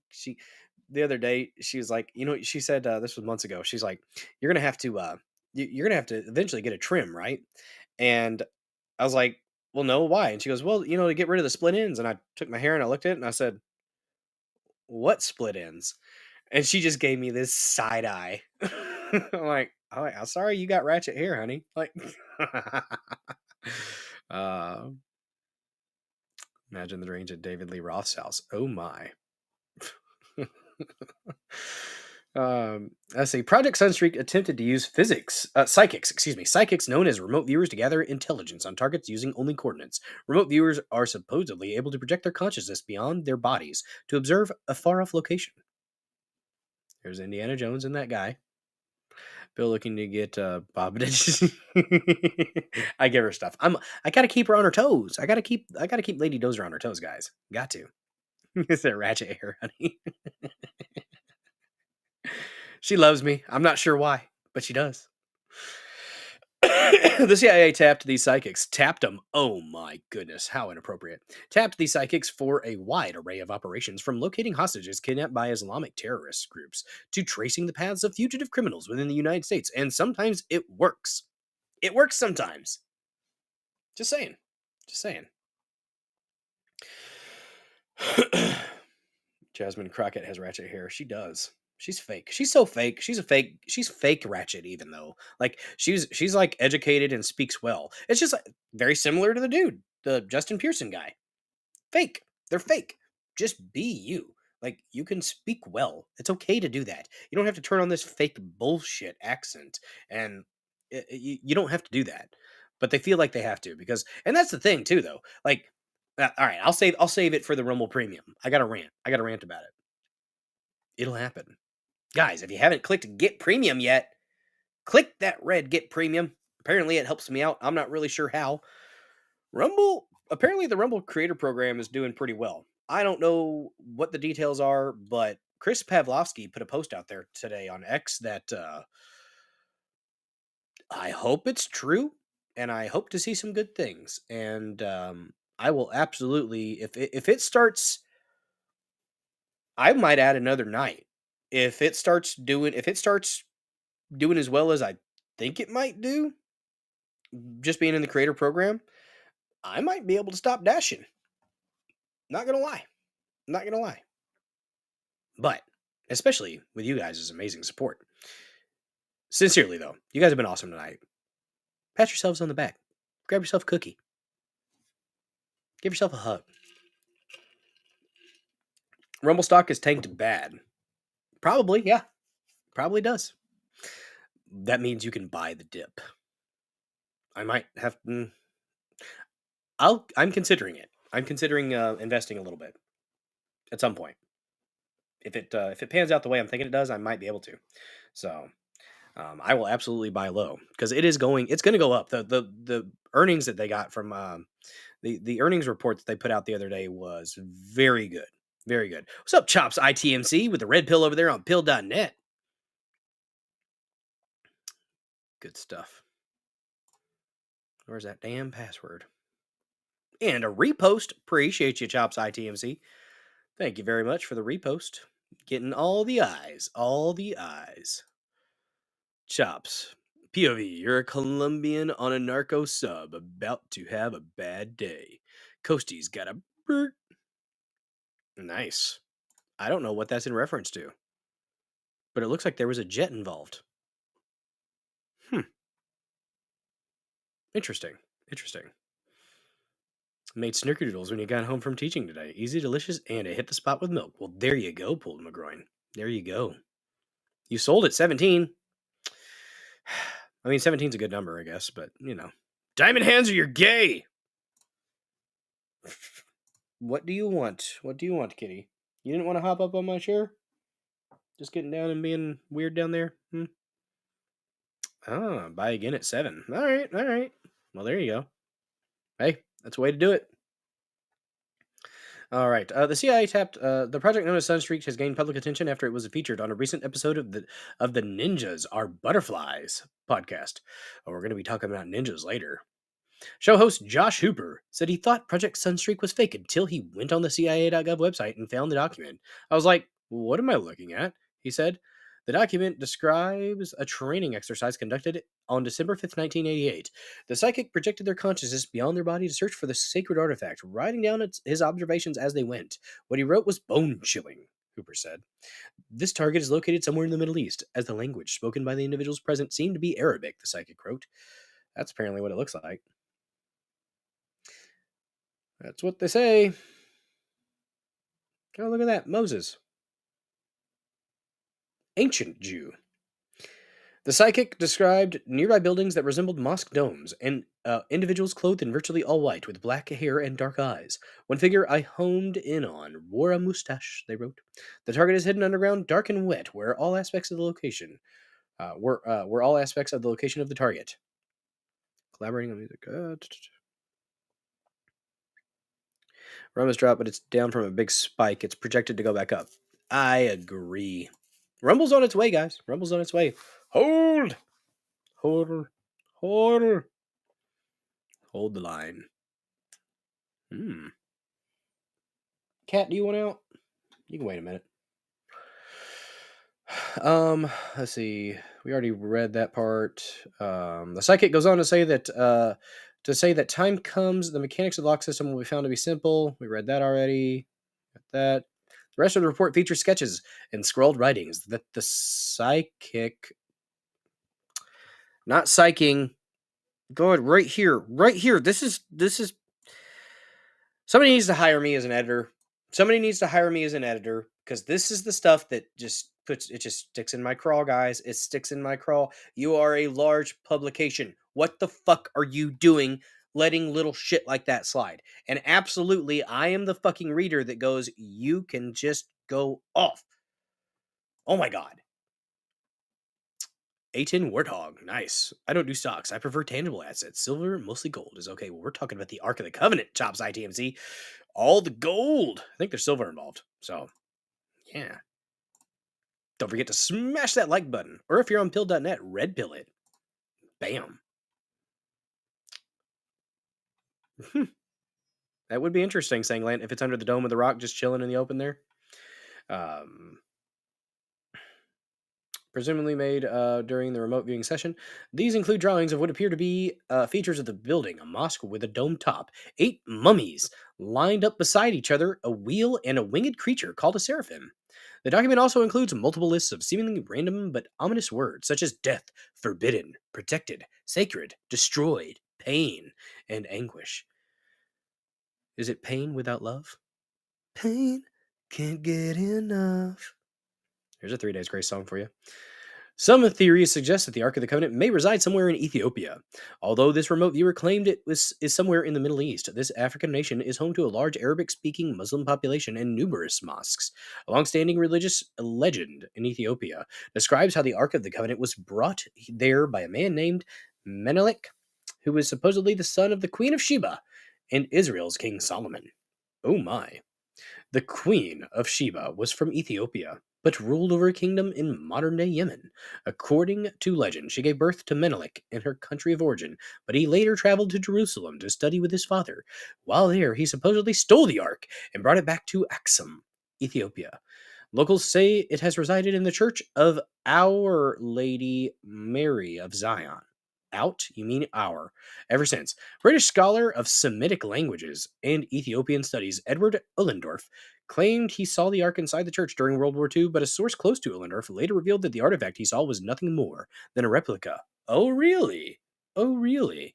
Speaker 2: The other day, she was like, she said, this was months ago. She's like, you're gonna have to, you're gonna have to eventually get a trim, right? And I was like, well, no, why? And she goes, well, to get rid of the split ends. And I took my hair and I looked at it and I said, what split ends? And she just gave me this side eye. I'm like, I'm sorry you got ratchet hair, honey. Like, imagine the range at David Lee Roth's house. Oh my. Let's see. Project Sunstreak attempted to use psychics known as remote viewers to gather intelligence on targets using only coordinates. Remote viewers are supposedly able to project their consciousness beyond their bodies to observe a far-off location. There's Indiana Jones and that guy. Bill looking to get Bob. I give her stuff. I gotta keep her on her toes. I gotta keep Lady Dozer on her toes, guys. Got to. Is that ratchet hair, honey? She loves me. I'm not sure why, but she does. The CIA tapped these psychics. Tapped them. Oh my goodness, how inappropriate. Tapped these psychics for a wide array of operations, from locating hostages kidnapped by Islamic terrorist groups to tracing the paths of fugitive criminals within the United States. And sometimes it works. It works sometimes. Just saying. Just saying. Jasmine Crockett has ratchet hair. She does. She's fake. She's so fake. She's fake ratchet, even though. Like, she's like educated and speaks well. It's just like, very similar to the dude, the Justin Pearson guy. Fake. They're fake. Just be you. Like, you can speak well. It's okay to do that. You don't have to turn on this fake bullshit accent. And you don't have to do that. But they feel like they have to, because, and that's the thing too, though. Like, all right, I'll save it for the Rumble Premium. I got a rant about it. It'll happen. Guys, if you haven't clicked Get Premium yet, click that red Get Premium. Apparently it helps me out. I'm not really sure how. Apparently the Rumble Creator Program is doing pretty well. I don't know what the details are, but Chris Pavlovsky put a post out there today on X that I hope it's true, and I hope to see some good things. And I will absolutely, if it starts, I might add another night. If it starts doing as well as I think it might do, just being in the creator program, I might be able to stop dashing. Not gonna lie. But especially with you guys' amazing support. Sincerely though, you guys have been awesome tonight. Pat yourselves on the back. Grab yourself a cookie. Give yourself a hug. Rumble stock is tanked bad. Probably, yeah. Probably does. That means you can buy the dip. I might have. I'm considering it. I'm considering investing a little bit at some point. If it pans out the way I'm thinking it does, I might be able to. So I will absolutely buy low, because it's going to go up. The earnings that they got from the earnings report that they put out the other day was very good. Very good. What's up, Chops ITMC, with the red pill over there on pill.net? Good stuff. Where's that damn password? And a repost. Appreciate you, Chops ITMC. Thank you very much for the repost. Getting all the eyes. All the eyes. Chops. POV, you're a Colombian on a narco sub about to have a bad day. Coasty's got a bird. Nice. I don't know what that's in reference to, but it looks like there was a jet involved. Interesting. Interesting. Made snickerdoodles when you got home from teaching today. Easy, delicious, and it hit the spot with milk. Well, there you go, pulled McGroin. There you go. You sold at 17. I mean, 17's a good number, I guess, but, you know. Diamond hands or you're gay! What do you want? What do you want, kitty? You didn't want to hop up on my chair? Just getting down and being weird down there? Ah, buy again at 7. All right, all right. Well, there you go. Hey, that's a way to do it. All right. The CIA tapped the project known as Sunstreak has gained public attention after it was featured on a recent episode of the Ninjas Are Butterflies podcast. Oh, we're going to be talking about ninjas later. Show host Josh Hooper said he thought Project Sunstreak was fake until he went on the CIA.gov website and found the document. I was like, what am I looking at? He said. The document describes a training exercise conducted on December 5th, 1988. The psychic projected their consciousness beyond their body to search for the sacred artifact, writing down his observations as they went. What he wrote was bone-chilling, Hooper said. This target is located somewhere in the Middle East, as the language spoken by the individuals present seemed to be Arabic, the psychic wrote. That's apparently what it looks like. That's what they say. Oh, look at that. Moses. Ancient Jew. The psychic described nearby buildings that resembled mosque domes and individuals clothed in virtually all white with black hair and dark eyes. One figure I honed in on wore a mustache, they wrote. The target is hidden underground, dark and wet, where all aspects of the location were all aspects of the location of the target. Collaborating on music. Rum is dropped, but it's down from a big spike. It's projected to go back up. I agree. Rumble's on its way, guys. Rumble's on its way. Hold the line. Cat, do you want out? You can wait a minute. Let's see. We already read that part. The psychic goes on to say that time comes, the mechanics of the lock system will be found to be simple. We read that already. Got that. The rest of the report features sketches and scrawled writings that the psychic, not psyching, go ahead, right here. This is, somebody needs to hire me as an editor. Because this is the stuff that just sticks in my craw, guys. It sticks in my craw. You are a large publication. What the fuck are you doing letting little shit like that slide? And absolutely, I am the fucking reader that goes, you can just go off. Oh my god. A10 Warthog. Nice. I don't do stocks. I prefer tangible assets. Silver, mostly gold, is okay. Well, we're talking about the Ark of the Covenant, Chops ITMC. All the gold. I think there's silver involved. So, yeah. Don't forget to smash that like button. Or if you're on pill.net, red pill it. Bam. That would be interesting, Sangland, if it's under the dome of the rock, just chilling in the open there. Presumably made during the remote viewing session. These include drawings of what appear to be features of the building, a mosque with a dome top, 8 mummies lined up beside each other, a wheel, and a winged creature called a seraphim. The document also includes multiple lists of seemingly random but ominous words, such as death, forbidden, protected, sacred, destroyed, pain, and anguish. Is it pain without love? Pain can't get enough. Here's a 3 Days Grace song for you. Some theories suggest that the Ark of the Covenant may reside somewhere in Ethiopia. Although this remote viewer claimed it is somewhere in the Middle East, this African nation is home to a large Arabic-speaking Muslim population and numerous mosques. A long-standing religious legend in Ethiopia describes how the Ark of the Covenant was brought there by a man named Menelik, who was supposedly the son of the Queen of Sheba and Israel's King Solomon. Oh my. The Queen of Sheba was from Ethiopia, but ruled over a kingdom in modern-day Yemen. According to legend, she gave birth to Menelik in her country of origin, but he later traveled to Jerusalem to study with his father. While there, he supposedly stole the Ark and brought it back to Aksum, Ethiopia. Locals say it has resided in the Church of Our Lady Mary of Zion. Out? You mean our. Ever since. British scholar of Semitic languages and Ethiopian studies Edward Ullendorf claimed he saw the ark inside the church during World War II, but a source close to Ullendorf later revealed that the artifact he saw was nothing more than a replica. Oh, really? Oh, really?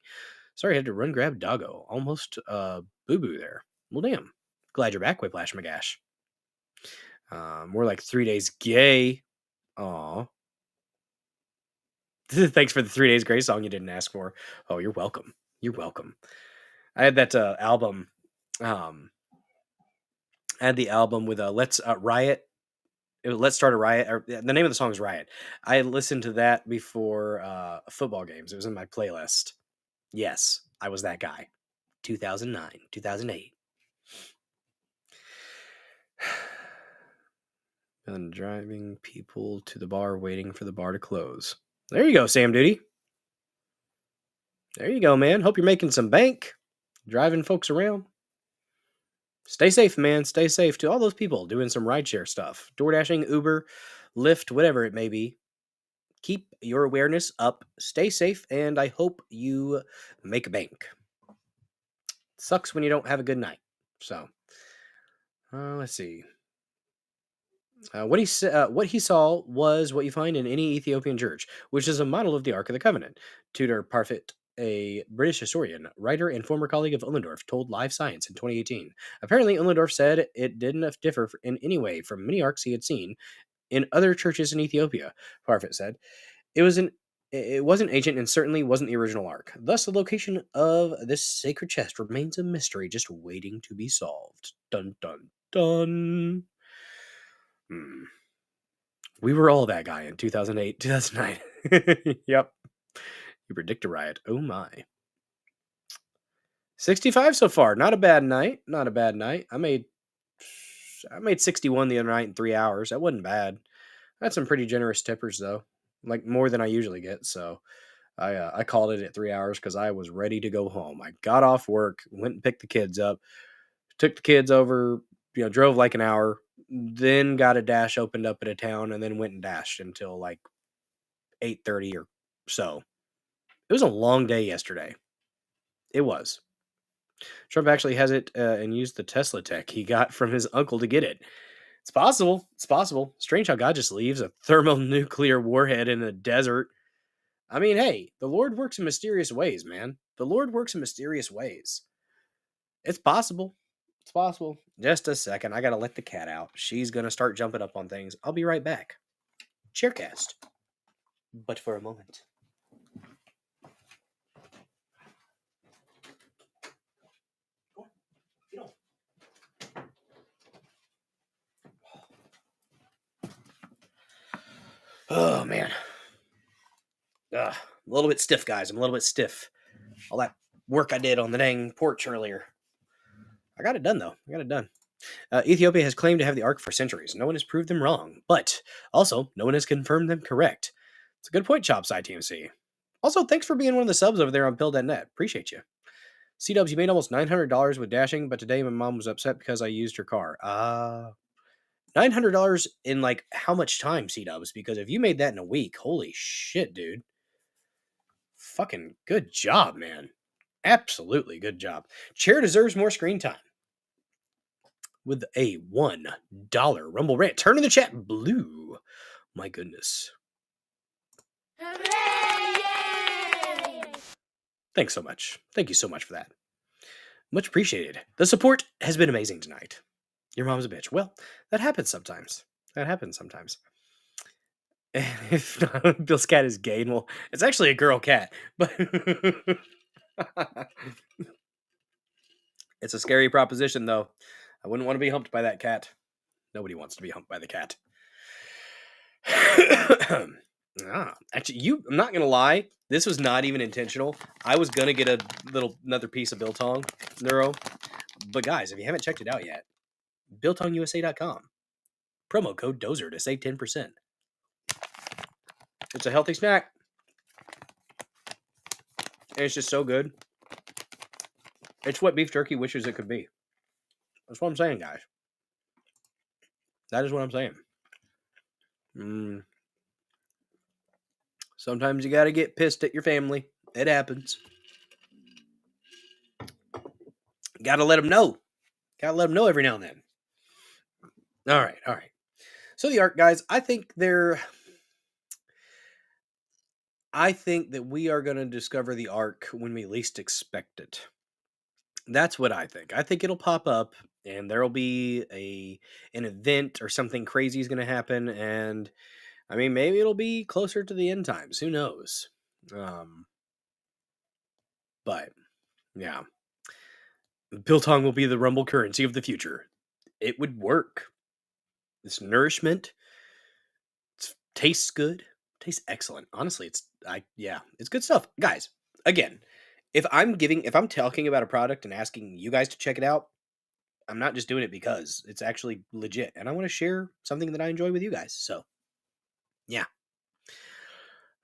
Speaker 2: Sorry, I had to run grab doggo. Almost boo-boo there. Well, damn. Glad you're back, Whiplash McGash. More like 3 days gay. Aw. Thanks for the 3 days gray song you didn't ask for. Oh, you're welcome. You're welcome. I had that album. I had the album with Let's Riot. Let's Start a Riot. Or, the name of the song is Riot. I listened to that before football games. It was in my playlist. Yes, I was that guy. 2009, 2008. And driving people to the bar, waiting for the bar to close. There you go, Sam Duty. There you go, man. Hope you're making some bank. Driving folks around. Stay safe, man. Stay safe to all those people doing some rideshare stuff. DoorDashing, Uber, Lyft, whatever it may be. Keep your awareness up. Stay safe, and I hope you make a bank. Sucks when you don't have a good night. So, let's see. What he saw was what you find in any Ethiopian church, which is a model of the Ark of the Covenant. Tudor Parfit, a British historian, writer, and former colleague of Ullendorf, told Live Science in 2018. Apparently, Ullendorf said it didn't differ in any way from many arks he had seen in other churches in Ethiopia. Parfit said it wasn't ancient and certainly wasn't the original ark. Thus, the location of this sacred chest remains a mystery, just waiting to be solved. Dun dun dun. We were all that guy in 2008, 2009. Yep. You predict a riot. Oh my. 65 so far. Not a bad night. Not a bad night. I made 61 the other night in 3 hours. That wasn't bad. I had some pretty generous tippers though. Like more than I usually get. So I called it at 3 hours because I was ready to go home. I got off work, went and picked the kids up, took the kids over, drove like an hour, then got a dash opened up at a town, and then went and dashed until like 8:30 or so. It was a long day yesterday. It was. Trump actually has it and used the Tesla tech he got from his uncle to get it. It's possible. It's possible. Strange how God just leaves a thermonuclear warhead in the desert. I mean, hey, the Lord works in mysterious ways, man. The Lord works in mysterious ways. It's possible. It's possible. Just a second. I got to let the cat out. She's going to start jumping up on things. I'll be right back. Cheercast. But for a moment. Oh, man. A little bit stiff, guys. I'm a little bit stiff. All that work I did on the dang porch earlier. I got it done, though. I got it done. Ethiopia has claimed to have the Ark for centuries. No one has proved them wrong. But also, no one has confirmed them correct. It's a good point, Chopside TMC. Also, thanks for being one of the subs over there on Pill.net. Appreciate you. C-Dubs, you made almost $900 with dashing, but today my mom was upset because I used her car. $900 in, like, how much time, C-Dubs? Because if you made that in a week, holy shit, dude. Fucking good job, man. Absolutely good job. Chair deserves more screen time. With a $1 Rumble rant. Turn in the chat blue. My goodness.
Speaker 4: Hooray!
Speaker 2: Thanks so much. Thank you so much for that. Much appreciated. The support has been amazing tonight. Your mom's a bitch. Well, that happens sometimes. And if not, Bill's cat is gay. Well, it's actually a girl cat. But it's a scary proposition, though. I wouldn't want to be humped by that cat. Nobody wants to be humped by the cat. Actually, I'm not gonna lie. This was not even intentional. I was gonna get another piece of Biltong Neuro, but guys, if you haven't checked it out yet, BiltongUSA.com. Promo code Dozer to save 10%. It's a healthy snack, and it's just so good. It's what beef jerky wishes it could be. That's what I'm saying, guys. That is what I'm saying. Sometimes you got to get pissed at your family. It happens. Got to let them know. Got to let them know every now and then. All right. So the arc, guys, I think that we are going to discover the arc when we least expect it. That's what I think. I think it'll pop up and there'll be an event or something crazy is going to happen, and I mean maybe it'll be closer to the end times. Who knows? But yeah, biltong will be the rumble currency of the future. It would work. This nourishment tastes good. Tastes excellent. Honestly, it's good stuff. Guys, again, if I'm talking about a product and asking you guys to check it out, I'm not just doing it because it's actually legit and I want to share something that I enjoy with you guys. So, yeah.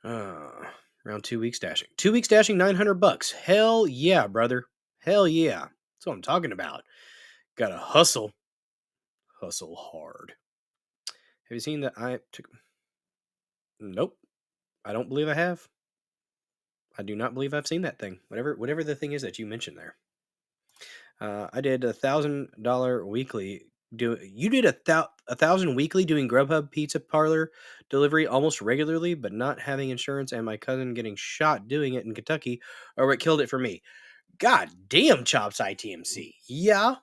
Speaker 2: Around 2 weeks dashing. 2 weeks dashing $900. Hell yeah, brother. Hell yeah. That's what I'm talking about. Gotta hustle. Hustle hard. Have you seen that I took? Nope. I don't believe I have. I do not believe I've seen that thing. Whatever the thing is that you mentioned there. I did $1,000 weekly. You did $1,000 weekly doing Grubhub pizza parlor delivery almost regularly, but not having insurance, and my cousin getting shot doing it in Kentucky, or what killed it for me. God damn, Chops ITMC. Yeah.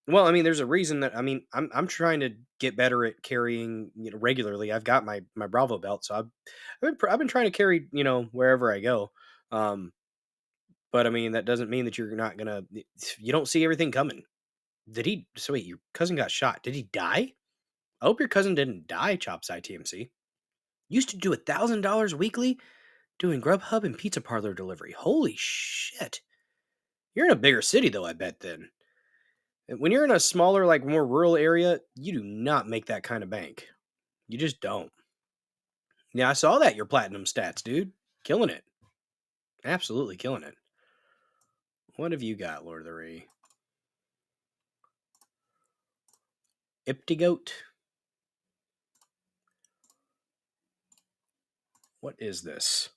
Speaker 2: Well, I mean, there's a reason that I'm trying to get better at carrying regularly. I've got my Bravo belt, so I've been trying to carry wherever I go. But I mean, that doesn't mean that you're not gonna. You don't see everything coming. So wait, your cousin got shot. Did he die? I hope your cousin didn't die, Chops ITMC. Used to do $1,000 weekly doing Grubhub and pizza parlor delivery. Holy shit. You're in a bigger city, though, I bet, then. When you're in a smaller, like, more rural area, you do not make that kind of bank. You just don't. Yeah, I saw that, your platinum stats, dude. Killing it. Absolutely killing it. What have you got, Lord of the Ree? Iptigoat. What is this?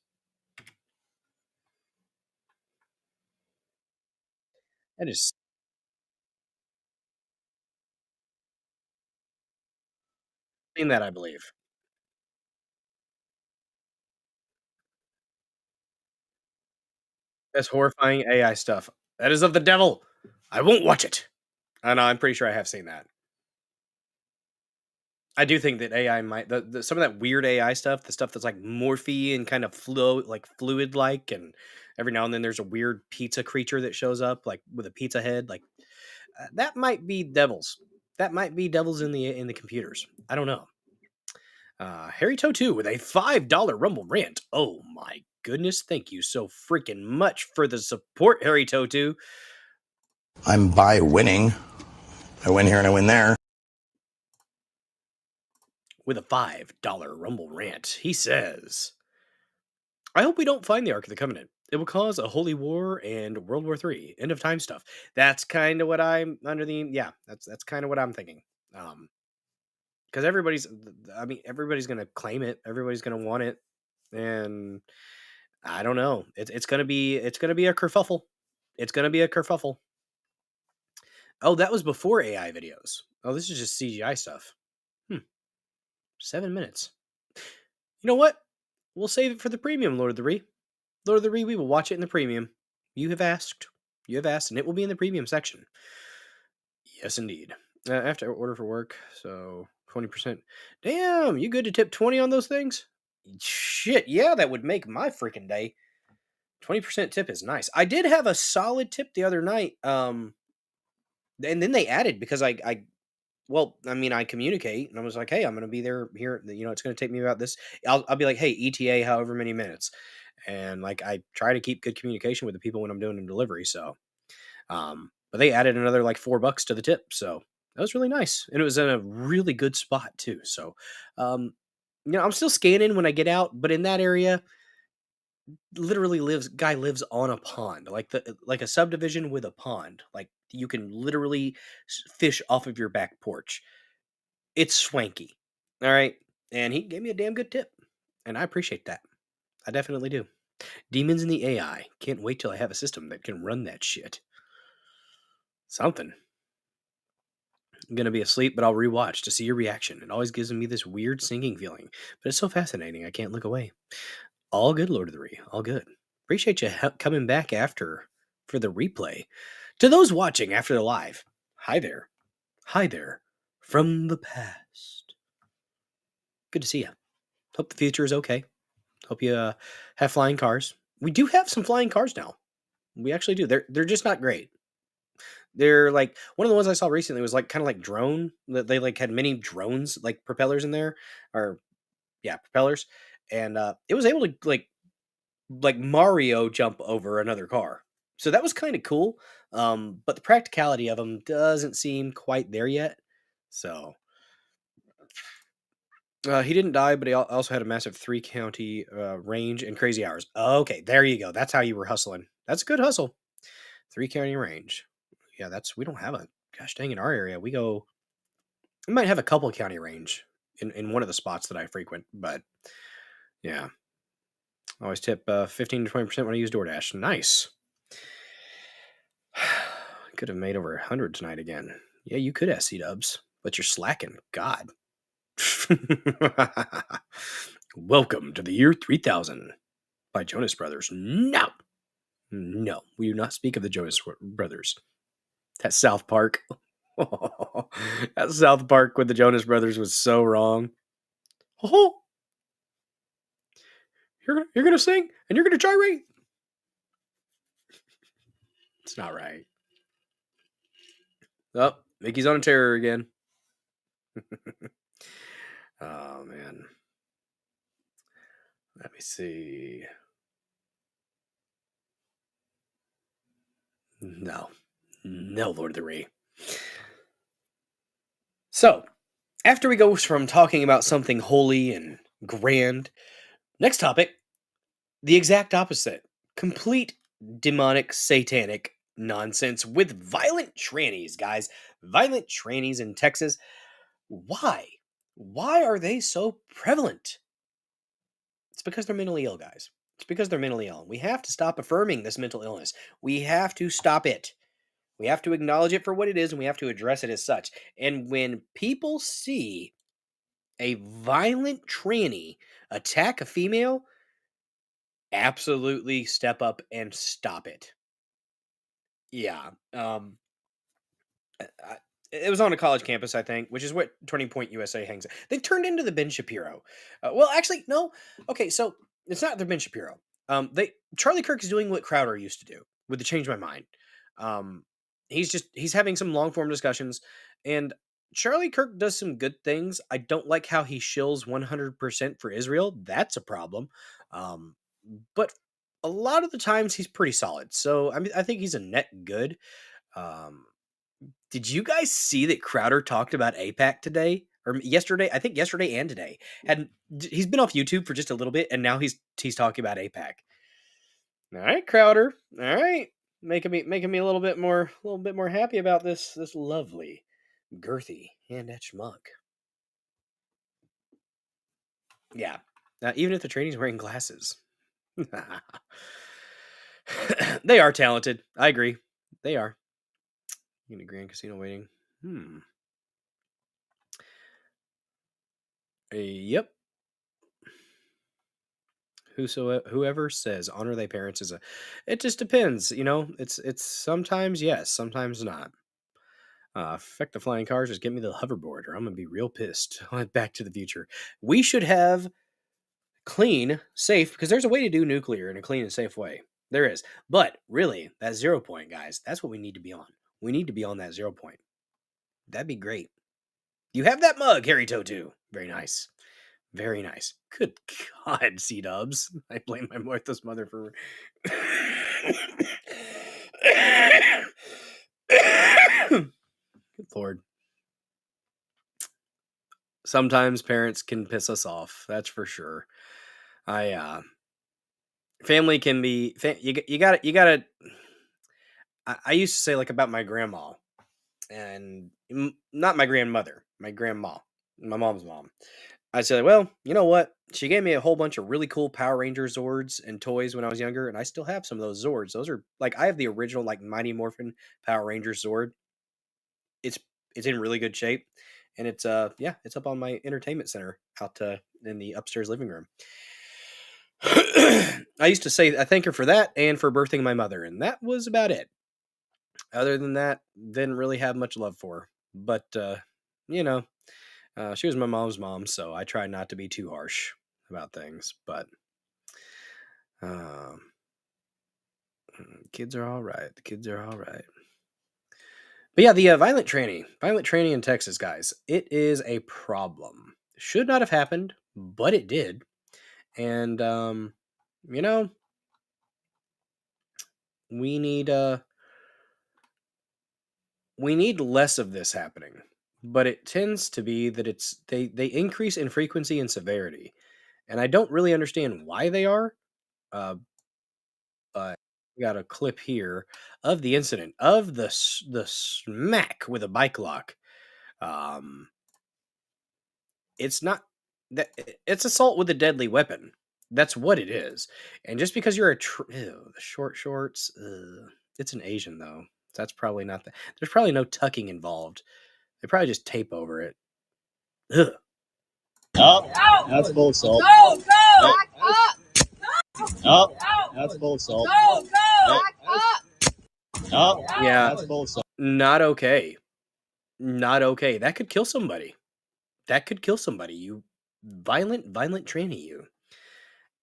Speaker 2: That is seen that, I believe. That's horrifying AI stuff. That is of the devil. I won't watch it. I know, I'm pretty sure I have seen that. I do think that AI might some of that weird AI stuff, the stuff that's like morphy and kind of fluid like, and every now and then there's a weird pizza creature that shows up like with a pizza head, like that might be devils. That might be devils in the computers. I don't know. Harry Toe 2 with a $5 Rumble rant. Oh my goodness, thank you so freaking much for the support, Harry Toe 2.
Speaker 5: I'm by winning. I win here and I win there.
Speaker 2: With a $5 Rumble rant, he says, I hope we don't find the Ark of the Covenant. It will cause a holy war and World War III. End of time stuff. That's kind of what I'm under the that's kind of what I'm thinking. Because everybody's gonna claim it. Everybody's gonna want it, and I don't know. It's gonna be a kerfuffle. It's gonna be a kerfuffle. Oh, that was before AI videos. Oh, this is just CGI stuff. 7 minutes. You know what? We'll save it for the premium, Lord of the Ree. Lord of the Ree, we will watch it in the premium. You have asked. You have asked, and it will be in the premium section. Yes, indeed. I have to order for work, so 20%. Damn, you good to tip 20 on those things? Shit, yeah, that would make my freaking day. 20% tip is nice. I did have a solid tip the other night. And then they added because I communicate and I was like, hey, I'm going to be there here. It's going to take me about this. I'll be like, hey, ETA, however many minutes. And like, I try to keep good communication with the people when I'm doing a delivery. So, but they added another like $4 to the tip. So that was really nice. And it was in a really good spot too. So, I'm still scanning when I get out, but in that area, literally lives on a pond, like a subdivision with a pond. Like you can literally fish off of your back porch. It's swanky. All right. And he gave me a damn good tip. And I appreciate that. I definitely do. Demons in the AI. Can't wait till I have a system that can run that shit. Something. I'm going to be asleep, but I'll rewatch to see your reaction. It always gives me this weird sinking feeling. But it's so fascinating, I can't look away. All good, Lord of the Ree. All good. Appreciate you coming back after for the replay. To those watching after the live, hi there. Hi there. From the past. Good to see you. Hope the future is okay. Hope you have flying cars. We do have some flying cars now. We actually do. They're just not great. They're like one of the ones I saw recently was like kind of like drone. They like had many drones like propellers in there, or yeah, propellers, and it was able to like Mario jump over another car. So that was kind of cool. But the practicality of them doesn't seem quite there yet. So he didn't die, but he also had a massive 3-county range and crazy hours. Okay, there you go. That's how you were hustling. That's a good hustle. 3-county range. Yeah, we don't have a, gosh dang, in our area. We might have a couple county range in one of the spots that I frequent, but yeah. I always tip 15 to 20% when I use DoorDash. Nice. Could have made over 100 tonight again. Yeah, you could, SC Dubs, but you're slacking. God. Welcome to the year 3000 by Jonas Brothers. No, we do not speak of the Jonas Brothers. That South Park. That South Park with the Jonas Brothers was so wrong. Oh, you're gonna sing and you're gonna gyrate. It's not right. Oh, Mickey's on a terror again. Oh man. Let me see. No, Lord of the Ree. So, after we go from talking about something holy and grand, next topic, the exact opposite. Complete demonic, satanic nonsense with violent trannies, guys. Violent trannies in Texas. Why? Why are they so prevalent? It's because they're mentally ill, guys. It's because they're mentally ill. We have to stop affirming this mental illness. We have to stop it. We have to acknowledge it for what it is, and we have to address it as such. And when people see a violent tranny attack a female, absolutely step up and stop it. Yeah. It was on a college campus, I think, which is what Turning Point USA hangs out. They've turned into the Ben Shapiro. Well, actually, no. Okay, so it's not the Ben Shapiro. Charlie Kirk is doing what Crowder used to do with the Change My Mind. He's having some long form discussions, and Charlie Kirk does some good things. I don't like how he shills 100% for Israel. That's a problem. But a lot of the times he's pretty solid. So I mean, I think he's a net good. Did you guys see that Crowder talked about AIPAC today or yesterday? I think yesterday and today. And he's been off YouTube for just a little bit, and now he's talking about AIPAC. All right, Crowder. All right, making me a little bit more happy about this lovely, girthy hand etched mug. Yeah, even if the trainee's wearing glasses, they are talented. I agree. They are. In a Grand Casino waiting. Yep. Whoever says honor thy parents it just depends, it's sometimes yes, sometimes not. Affect the flying cars, just get me the hoverboard or I'm gonna be real pissed. Back to the Future. We should have clean, safe, because there's a way to do nuclear in a clean and safe way. There is. But really, that 0 point, guys, that's what we need to be on. We need to be on that 0 point. That'd be great. You have that mug, Harry Totu. Very nice. Very nice. Good God, C-dubs. I blame my Martha's mother for... Good Lord. Sometimes parents can piss us off. That's for sure. Family can be... You gotta... I used to say, like, about my grandma. And not my grandmother. My grandma. my mom's mom. I said, well, you know what? She gave me a whole bunch of really cool Power Ranger Zords and toys when I was younger, and I still have some of those Zords. Those are like I have the original like Mighty Morphin Power Ranger Zord. It's it's in really good shape, and it's it's up on my entertainment center out in the upstairs living room. I used to say I thank her for that and for birthing my mother, and that was about it. Other than that, didn't really have much love for her. But you know, she was my mom's mom, so I try not to be too harsh about things. But um, kids are all right. The kids are all right. But yeah, the violent tranny in Texas, guys, it is a problem. Should not have happened, but it did. And you know, we need less of this happening. But it tends to be that they increase in frequency and severity, and I don't really understand why they are. Uh, but we got a clip here of the incident of the smack with a bike lock. Um, it's not that it's assault with a deadly weapon. That's what it is. And just because you're ew, the short shorts, it's an Asian though. That's probably not that. There's probably no tucking involved. They probably just tape over it. Ugh.
Speaker 6: Oh, that's full assault. Go, go! Back up! Oh, that's full assault. Go, go! Back up! Oh,
Speaker 2: Yeah,
Speaker 6: that's full assault.
Speaker 2: not okay. Not okay. That could kill somebody. That could kill somebody. You violent tranny you.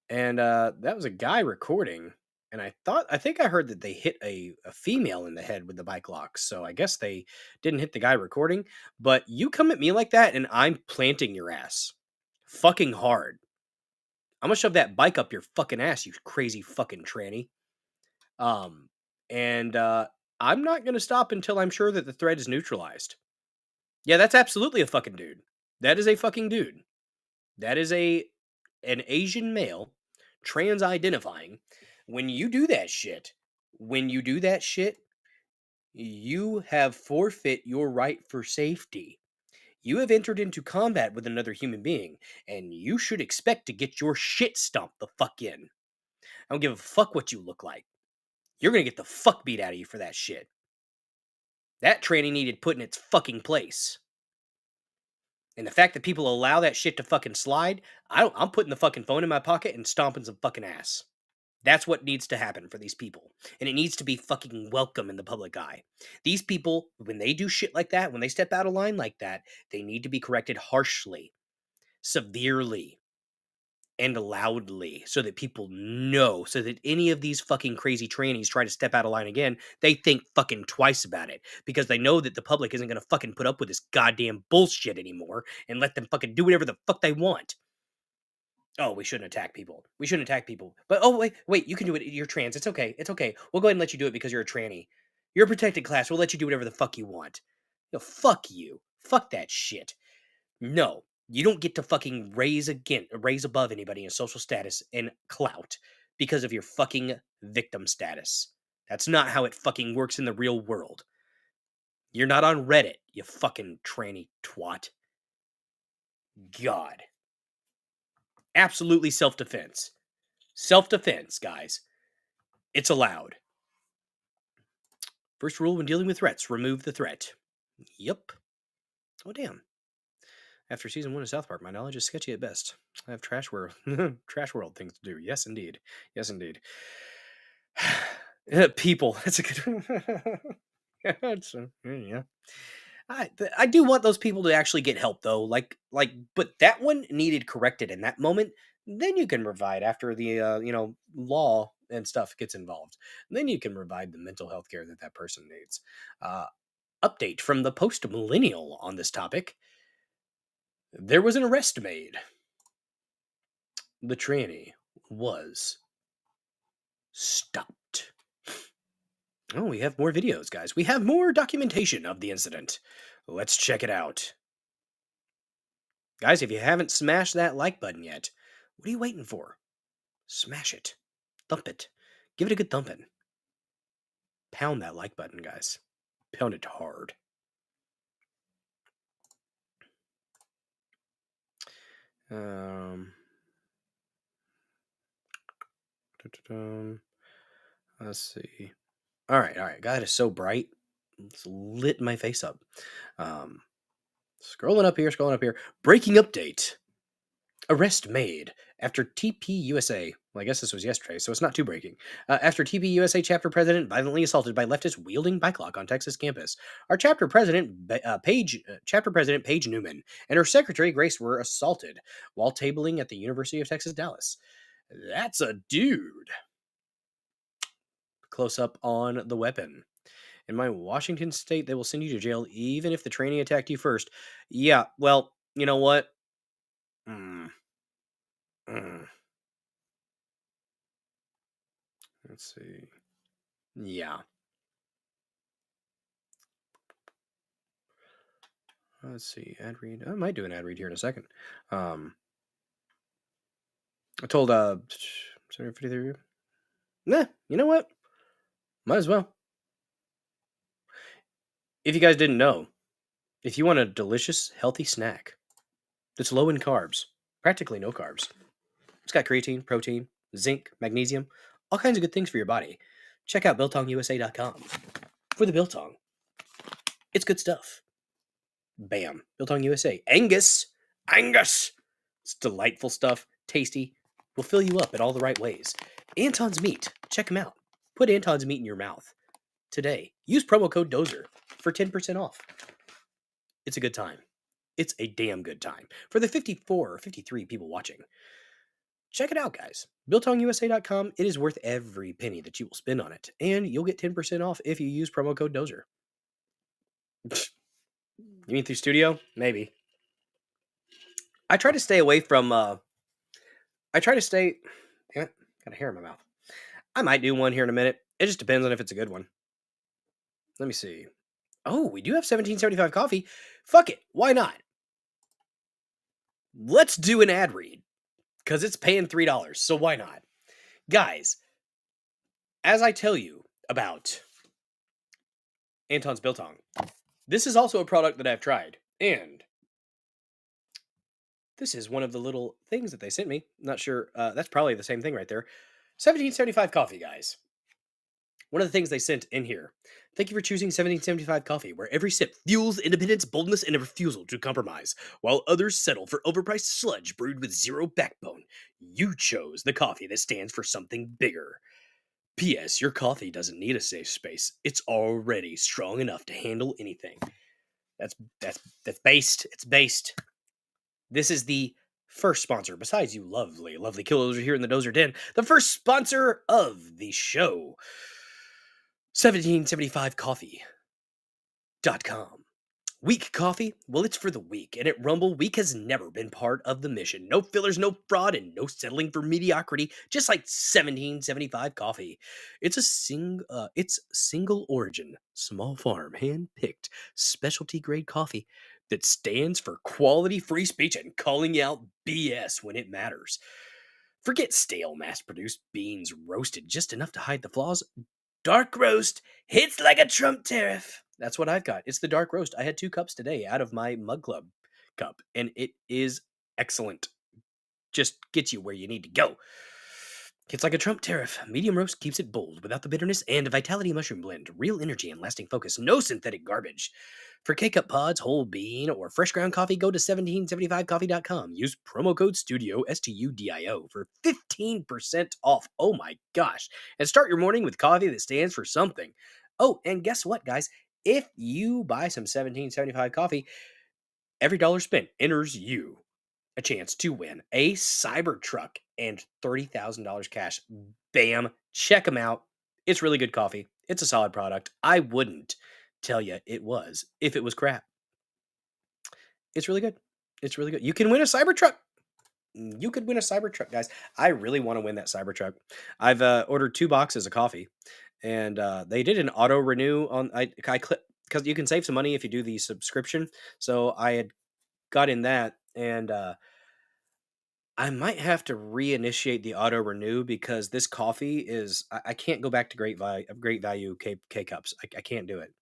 Speaker 2: And that was a guy recording. And I think I heard that they hit a female in the head with the bike locks. So I guess they didn't hit the guy recording. But you come at me like that and I'm planting your ass. Fucking hard. I'm gonna shove that bike up your fucking ass, you crazy fucking tranny. And I'm not gonna stop until I'm sure that the threat is neutralized. Yeah, that's absolutely a fucking dude. That is a fucking dude. That is an Asian male, trans identifying. When you do that shit, you have forfeit your right for safety. You have entered into combat with another human being, and you should expect to get your shit stomped the fuck in. I don't give a fuck what you look like. You're gonna get the fuck beat out of you for that shit. That training needed put in its fucking place. And the fact that people allow that shit to fucking slide, I'm putting the fucking phone in my pocket and stomping some fucking ass. That's what needs to happen for these people. And it needs to be fucking welcome in the public eye. These people, when they do shit like that, when they step out of line like that, they need to be corrected harshly, severely, and loudly so that people know, so that any of these fucking crazy trannies try to step out of line again, they think fucking twice about it because they know that the public isn't going to fucking put up with this goddamn bullshit anymore and let them fucking do whatever the fuck they want. Oh, we shouldn't attack people. We shouldn't attack people. But oh, wait, you can do it. You're trans. It's okay. It's okay. We'll go ahead and let you do it because you're a tranny. You're a protected class. We'll let you do whatever the fuck you want. No, fuck you. Fuck that shit. No, you don't get to fucking raise above anybody in social status and clout because of your fucking victim status. That's not how it fucking works in the real world. You're not on Reddit, you fucking tranny twat. God. Absolutely self-defense. Self-defense, guys. It's allowed. First rule when dealing with threats, remove the threat. Yep. Oh, damn. After season 1 of South Park, my knowledge is sketchy at best. I have trash world things to do. Yes, indeed. Yes, indeed. People. That's a good yeah. I do want those people to actually get help though. But that one needed corrected in that moment. Then you can provide after the law and stuff gets involved. Then you can provide the mental health care that person needs. Update from the post millennial on this topic. There was an arrest made. The tranny was stopped. Oh, we have more videos, guys. We have more documentation of the incident. Let's check it out. Guys, if you haven't smashed that like button yet, what are you waiting for? Smash it. Thump it. Give it a good thumping. Pound that like button, guys. Pound it hard. Let's see. All right. God, is so bright. It's lit my face up. Scrolling up here. Breaking update. Arrest made after TPUSA. Well, I guess this was yesterday, so it's not too breaking. After TPUSA chapter president violently assaulted by leftists wielding bike lock on Texas campus. Our chapter president, chapter president Paige Newman, and her secretary Grace were assaulted while tabling at the University of Texas, Dallas. That's a dude. Close up on the weapon. In my Washington state, they will send you to jail even if the tranny attacked you first. Yeah, well, you know what? Let's see. Yeah. Let's see. Ad read. I might do an ad read here in a second. I told 753. Nah, you know what? Might as well. If you guys didn't know, if you want a delicious, healthy snack that's low in carbs, practically no carbs, it's got creatine, protein, zinc, magnesium, all kinds of good things for your body. Check out BiltongUSA.com for the Biltong. It's good stuff. Bam. Biltong USA. Angus. It's delightful stuff. Tasty. Will fill you up in all the right ways. Anton's Meat. Check them out. Put Anton's Meat in your mouth today. Use promo code Dozer for 10% off. It's a good time. It's a damn good time. For the 54 or 53 people watching, check it out, guys. BiltongUSA.com. It is worth every penny that you will spend on it. And you'll get 10% off if you use promo code Dozer. You mean through studio? Maybe. I try to stay away from, Damn it, got a hair in my mouth. I might do one here in a minute. It just depends on if it's a good one. Let me see. Oh, we do have 1775 coffee. Fuck it. Why not? Let's do an ad read. Because it's paying $3. So why not? Guys, as I tell you about Anton's Biltong, this is also a product that I've tried. And this is one of the little things that they sent me. Not sure. That's probably the same thing right there. 1775 coffee, guys. One of the things they sent in here. Thank you for choosing 1775 coffee, where every sip fuels independence, boldness, and a refusal to compromise, while others settle for overpriced sludge brewed with zero backbone. You chose the coffee that stands for something bigger. P.S. Your coffee doesn't need a safe space. It's already strong enough to handle anything. That's based. It's based. This is the first sponsor, besides you lovely killers here in the Dozer Den, the first sponsor of the show. 1775coffee.com. Weak coffee? Well, it's for the weak, and at Rumble, weak has never been part of the mission. No fillers, no fraud, and no settling for mediocrity, just like 1775 coffee. It's single origin, small farm, hand-picked, specialty grade coffee that stands for quality free speech and calling out BS when it matters. Forget stale, mass-produced beans roasted just enough to hide the flaws. Dark roast hits like a Trump tariff. That's what I've got. It's the dark roast. I had 2 cups today out of my Mug Club cup, and it is excellent. Just gets you where you need to go. Hits like a Trump tariff. Medium roast keeps it bold without the bitterness, and a Vitality Mushroom Blend. Real energy and lasting focus. No synthetic garbage. For K-Cup pods, whole bean, or fresh ground coffee, go to 1775coffee.com. Use promo code STUDIO, STUDIO, for 15% off. Oh my gosh. And start your morning with coffee that stands for something. Oh, and guess what, guys? If you buy some 1775 coffee, every dollar spent enters you a chance to win a Cybertruck and $30,000 cash. Bam. Check them out. It's really good coffee. It's a solid product. I wouldn't tell you it was if it was crap. It's really good. It's really good. You can win a Cybertruck. You could win a Cybertruck, guys. I really want to win that Cybertruck. I've ordered 2 boxes of coffee, and they did an auto renew on. I click because you can save some money if you do the subscription. So I had got in that, and I might have to reinitiate the auto renew because this coffee is. I can't go back to great value K cups. I can't do it.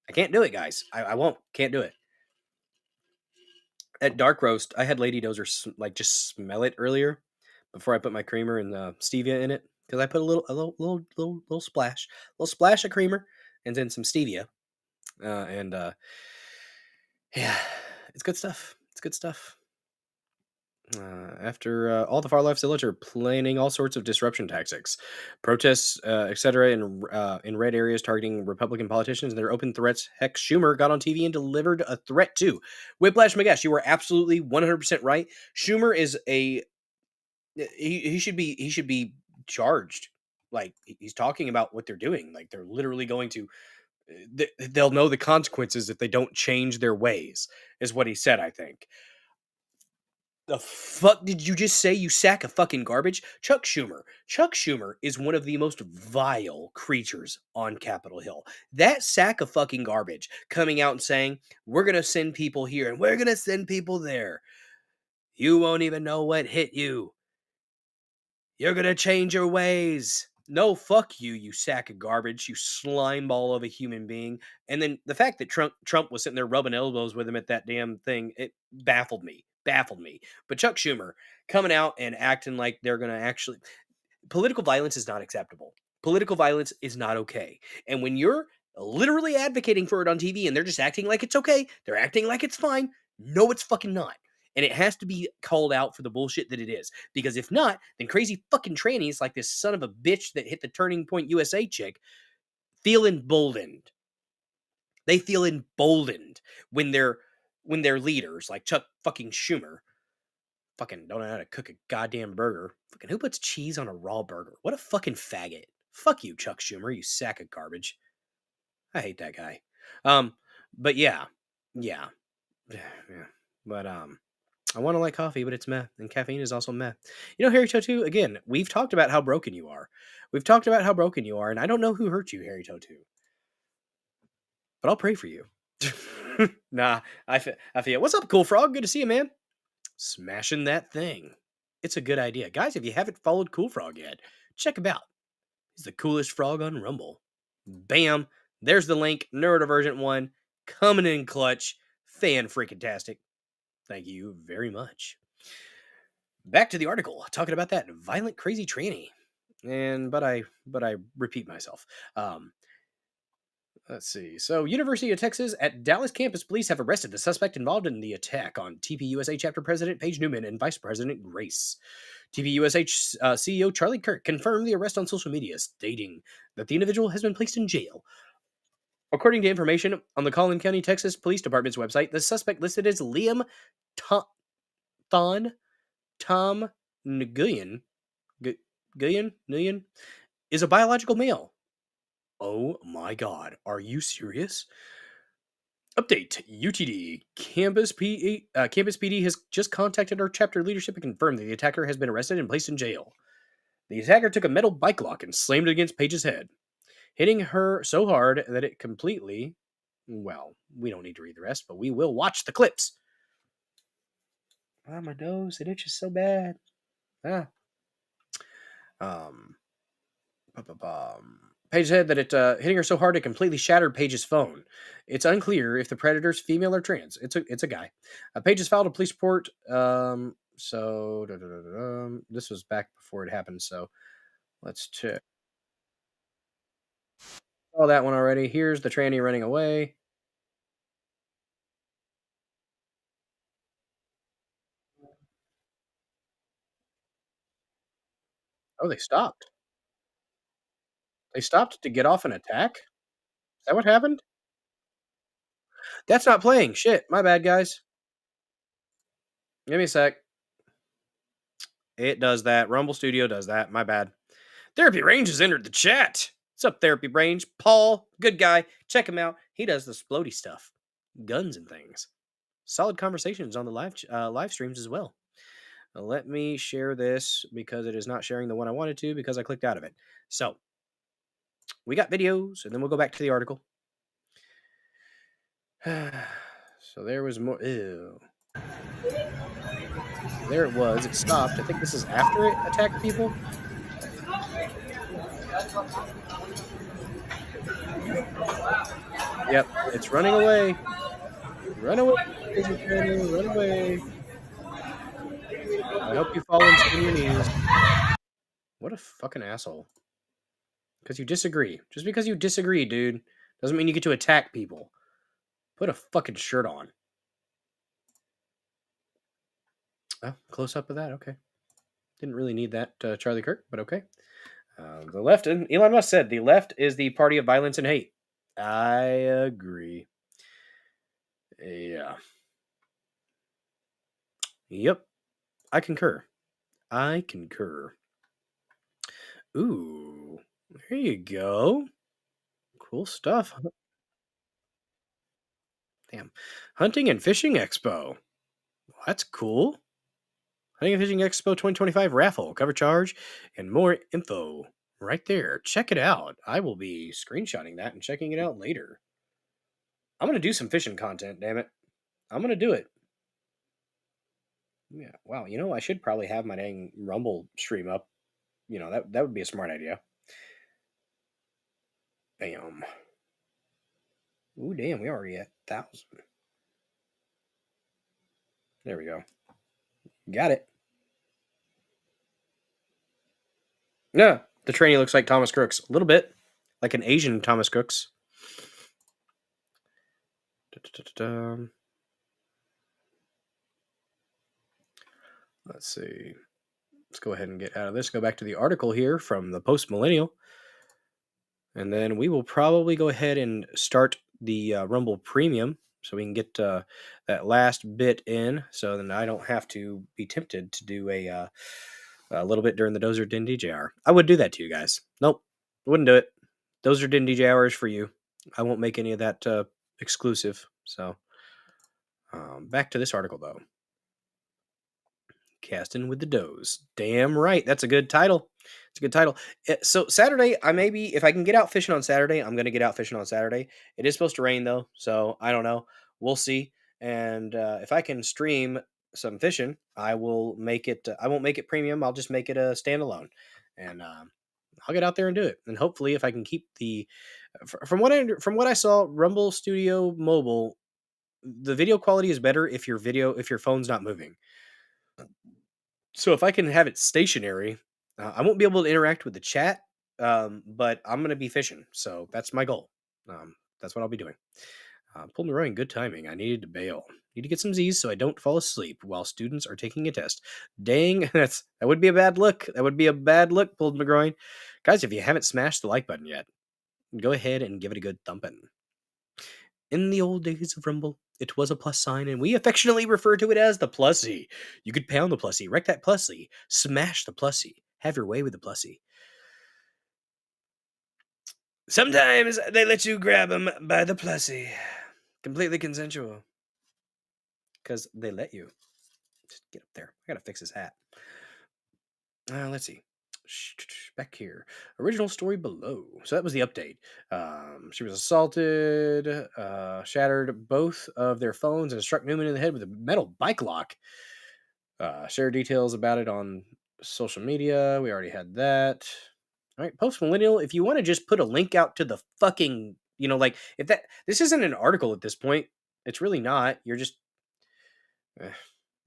Speaker 2: I can't do it, guys. I won't. Can't do it. At Dark Roast, I had Lady Dozer like just smell it earlier before I put my creamer and stevia in it, because I put a little splash of creamer and then some stevia, and yeah, it's good stuff. It's good stuff. After all the far left zealots are planning all sorts of disruption tactics, protests, etc., in red areas targeting Republican politicians and their open threats. Heck, Schumer got on TV and delivered a threat too. Whiplash McGash, you were absolutely 100% right. Schumer is he should be charged. Like, he's talking about what they're doing. Like, they're literally going to. They'll know the consequences if they don't change their ways, is what he said, I think. The fuck did you just say, you sack of fucking garbage? Chuck Schumer. Chuck Schumer is one of the most vile creatures on Capitol Hill. That sack of fucking garbage coming out and saying, we're going to send people here and we're going to send people there. You won't even know what hit you. You're going to change your ways. No, fuck you, you sack of garbage, you slime ball of a human being. And then the fact that Trump was sitting there rubbing elbows with him at that damn thing, it baffled me. But Chuck Schumer coming out and acting like they're going to actually... Political violence is not acceptable. Political violence is not okay. And when you're literally advocating for it on TV and they're just acting like it's okay, they're acting like it's fine, no, it's fucking not. And it has to be called out for the bullshit that it is. Because if not, then crazy fucking trannies like this son of a bitch that hit the Turning Point USA chick feel emboldened. They feel emboldened when their leaders, like Chuck fucking Schumer, fucking don't know how to cook a goddamn burger. Fucking who puts cheese on a raw burger? What a fucking faggot. Fuck you, Chuck Schumer, you sack of garbage. I hate that guy. But yeah. But I want to like coffee, but it's meh, and caffeine is also meh. You know, Harry Totu, again, we've talked about how broken you are. And I don't know who hurt you, Harry Totu. But I'll pray for you. Nah, I feel. What's up, Cool Frog? Good to see you, man. Smashing that thing. It's a good idea. Guys, if you haven't followed Cool Frog yet, check him out. He's the coolest frog on Rumble. Bam. There's the link. Neurodivergent 1. Coming in clutch. Fan-freaking-tastic. Thank you very much. Back to the article, talking about that violent, crazy tranny. But I repeat myself. Let's see. So, University of Texas at Dallas campus police have arrested the suspect involved in the attack on TPUSA chapter president Paige Newman and vice president Grace. TPUSA CEO Charlie Kirk confirmed the arrest on social media, stating that the individual has been placed in jail. According to information on the Collin County, Texas Police Department's website, the suspect listed as Liam Tom Nguyen is a biological male. Oh my God, are you serious? Update, UTD. Campus PD has just contacted our chapter leadership and confirmed that the attacker has been arrested and placed in jail. The attacker took a metal bike lock and slammed it against Paige's head, hitting her so hard that it completely... Well, we don't need to read the rest, but we will watch the clips. Ah, my nose, it itches so bad. Paige said that it hitting her so hard it completely shattered Paige's phone. It's unclear if the predator's female or trans. It's a guy. Paige has filed a police report. This was back before it happened, so let's check. Oh, that one already. Here's the tranny running away. Oh, they stopped. They stopped to get off an attack? Is that what happened? That's not playing. Shit. My bad, guys. Give me a sec. It does that. Rumble Studio does that. My bad. Therapy Range has entered the chat. What's up, Therapy Range? Paul, good guy. Check him out. He does the splody stuff. Guns and things. Solid conversations on the live streams as well. Let me share this because it is not sharing the one I wanted to because I clicked out of it. So, we got videos, and then we'll go back to the article. So there was more. Ew. There it was. It stopped. I think this is after it attacked people. Yep, it's running away. Run away, crazy Tranny. Run away. I hope you fall and skin your knees. What a fucking asshole. Because you disagree. Just because you disagree, dude, doesn't mean you get to attack people. Put a fucking shirt on. Oh, close up of that. Okay. Didn't really need that, Charlie Kirk, but okay. The left, and Elon Musk said, the left is the party of violence and hate. I agree. Yeah. Yep. I concur. Ooh. There you go. Cool stuff. Damn. Hunting and Fishing Expo. Well, that's cool. Hunting and Fishing Expo 2025 raffle, cover charge, and more info right there. Check it out. I will be screenshotting that and checking it out later. I'm going to do some fishing content, damn it. I'm going to do it. Yeah. Wow. You know, I should probably have my dang Rumble stream up. You know, that would be a smart idea. Bam. Ooh, damn. We already at 1,000. There we go. Got it. Yeah. The trainee looks like Thomas Crooks. A little bit. Like an Asian Thomas Crooks. Let's see. Let's go ahead and get out of this. Go back to the article here from the Post Millennial. And then we will probably go ahead and start the Rumble Premium so we can get that last bit in. So then I don't have to be tempted to do a little bit during the Dozer Den DJ hour. I would do that to you guys. Nope. Wouldn't do it. Dozer Den DJ hour is for you. I won't make any of that exclusive. So back to this article, though. Casting with the Doze. Damn right. That's a good title. It's a good title. So Saturday, if I can get out fishing on Saturday, I'm going to get out fishing on Saturday. It is supposed to rain, though. So I don't know. We'll see. And if I can stream some fishing, I will make it. I won't make it premium. I'll just make it a standalone. And I'll get out there and do it. And hopefully, if I can keep the... From what I saw, Rumble Studio Mobile, the video quality is better if your phone's not moving. So if I can have it stationary, I won't be able to interact with the chat, but I'm going to be fishing. So that's my goal. That's what I'll be doing. Pulled me rowing, good timing. I needed to bail. Need to get some Z's so I don't fall asleep while students are taking a test. Dang, that would be a bad look. That would be a bad look, pulled McGroin. Guys, if you haven't smashed the like button yet, go ahead and give it a good thumping. In the old days of Rumble, it was a plus sign, and we affectionately refer to it as the plussy. You could pound the plussy, wreck that plussy, smash the plussy, have your way with the plussy. Sometimes they let you grab them by the plussy. Completely consensual. Because they let you. Just get up there. I gotta fix his hat. Let's see. Back here. Original story below. So that was the update. She was assaulted, shattered both of their phones, and struck Newman in the head with a metal bike lock. Share details about it on social media. We already had that. All right, Post Millennial, if you want to just put a link out to the fucking, like, if this isn't an article at this point, it's really not. You're just,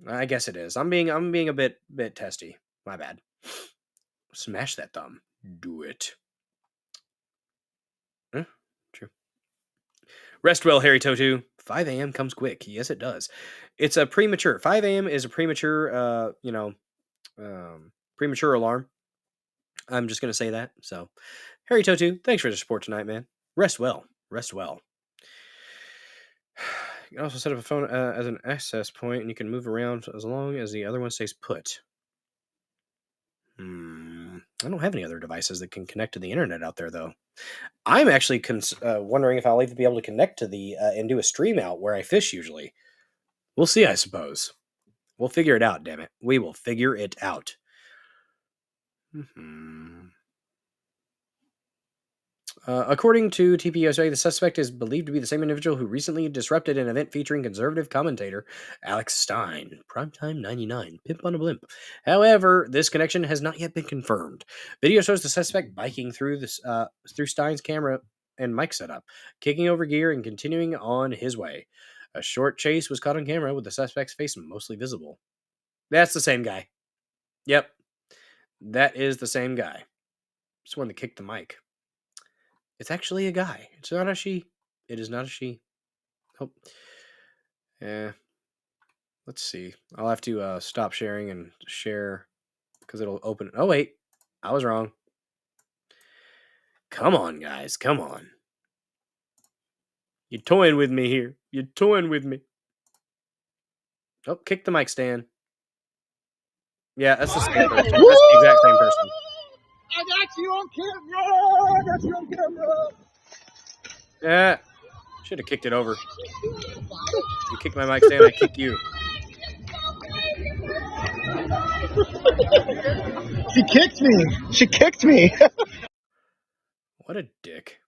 Speaker 2: I guess it is. I'm being a bit testy. My bad. Smash that thumb. Do it. True. Rest well, Harry Totu. 5 a.m. comes quick. Yes, it does. It's a premature. 5 a.m. is a premature, premature alarm. I'm just going to say that. So, Harry Totu, thanks for the support tonight, man. Rest well. Rest well. You can also set up a phone as an access point, and you can move around as long as the other one stays put. I don't have any other devices that can connect to the internet out there, though. I'm actually wondering if I'll even be able to connect to the and do a stream out where I fish usually. We'll see, I suppose. We'll figure it out, damn it. We will figure it out. According to TPUSA, the suspect is believed to be the same individual who recently disrupted an event featuring conservative commentator Alex Stein, Primetime 99, Pimp on a Blimp. However, this connection has not yet been confirmed. Video shows the suspect biking through Stein's camera and mic setup, kicking over gear and continuing on his way. A short chase was caught on camera with the suspect's face mostly visible. That's the same guy. Yep. That is the same guy. It's the one that kicked the mic. It's actually a guy. It's not a she. It is not a she. Oh. Yeah. Let's see. I'll have to stop sharing and share because it'll open. Oh, wait. I was wrong. Come on, guys. Come on. You're toying with me here. You're toying with me. Oh, kick the mic stand. Yeah, that's the same person. That's the exact same person.
Speaker 6: I got you on camera! I got you on camera!
Speaker 2: Yeah. Should have kicked it over. You kick my mic stand, I kick you.
Speaker 6: She kicked me! She kicked me!
Speaker 2: What a dick.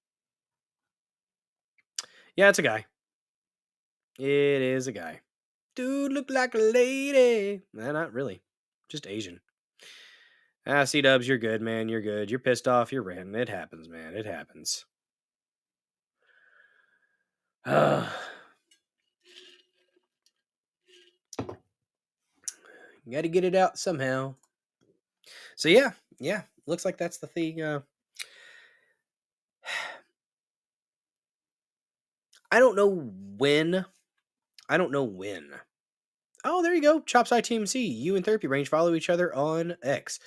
Speaker 2: Yeah, it's a guy. It is a guy. Dude look like a lady. Nah, not really. Just Asian. C-dubs, you're good, man. You're good. You're pissed off. You're ranting. It happens, man. It happens. You got to get it out somehow. So yeah. Looks like that's the thing. I don't know when. Oh, there you go. Chops ITMC. You and Therapy Range follow each other on X.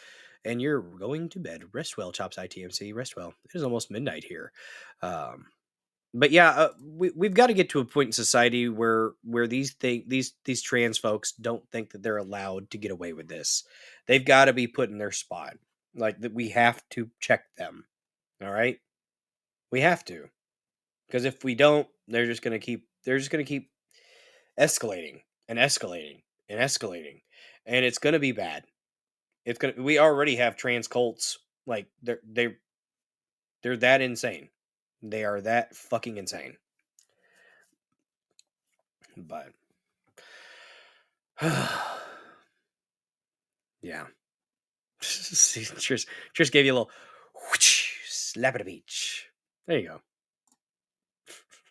Speaker 2: And you're going to bed. Rest well, Chops ITMC. Rest well. It is almost midnight here. But yeah, we've got to get to a point in society where these trans folks don't think that they're allowed to get away with this. They've got to be put in their spot. Like that, we have to check them. All right, we have to, because if we don't, they're just gonna keep escalating and escalating and escalating, and it's gonna be bad. We already have trans cults. Like they're that insane. They are that fucking insane. But yeah. Trish gave you a little whoosh, slap at the beach. There you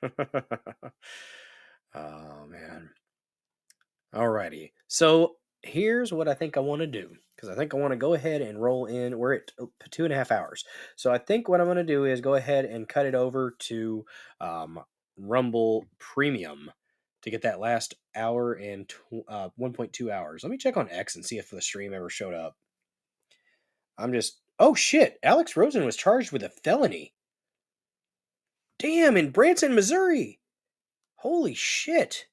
Speaker 2: go. Oh man. Alrighty. So here's what I think I want to do. Because I think I want to go ahead and roll in. We're at 2.5 hours. So I think what I'm going to do is go ahead and cut it over to Rumble Premium to get that last hour and 1.2 hours. Let me check on X and see if the stream ever showed up. Oh shit, Alex Rosen was charged with a felony. Damn, in Branson, Missouri. Holy shit.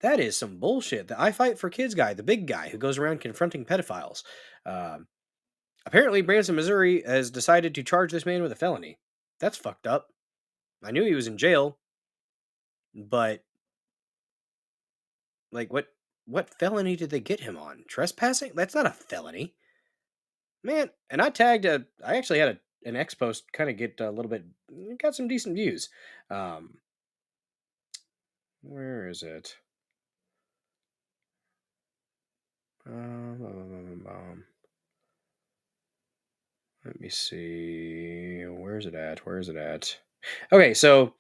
Speaker 2: That is some bullshit. The I Fight for Kids guy, the big guy who goes around confronting pedophiles. Apparently, Branson, Missouri has decided to charge this man with a felony. That's fucked up. I knew he was in jail, but like, what felony did they get him on? Trespassing? That's not a felony, man. And I actually had an X post kind of get a little bit, got some decent views. Where is it? Let me see. Where's it at? Okay, so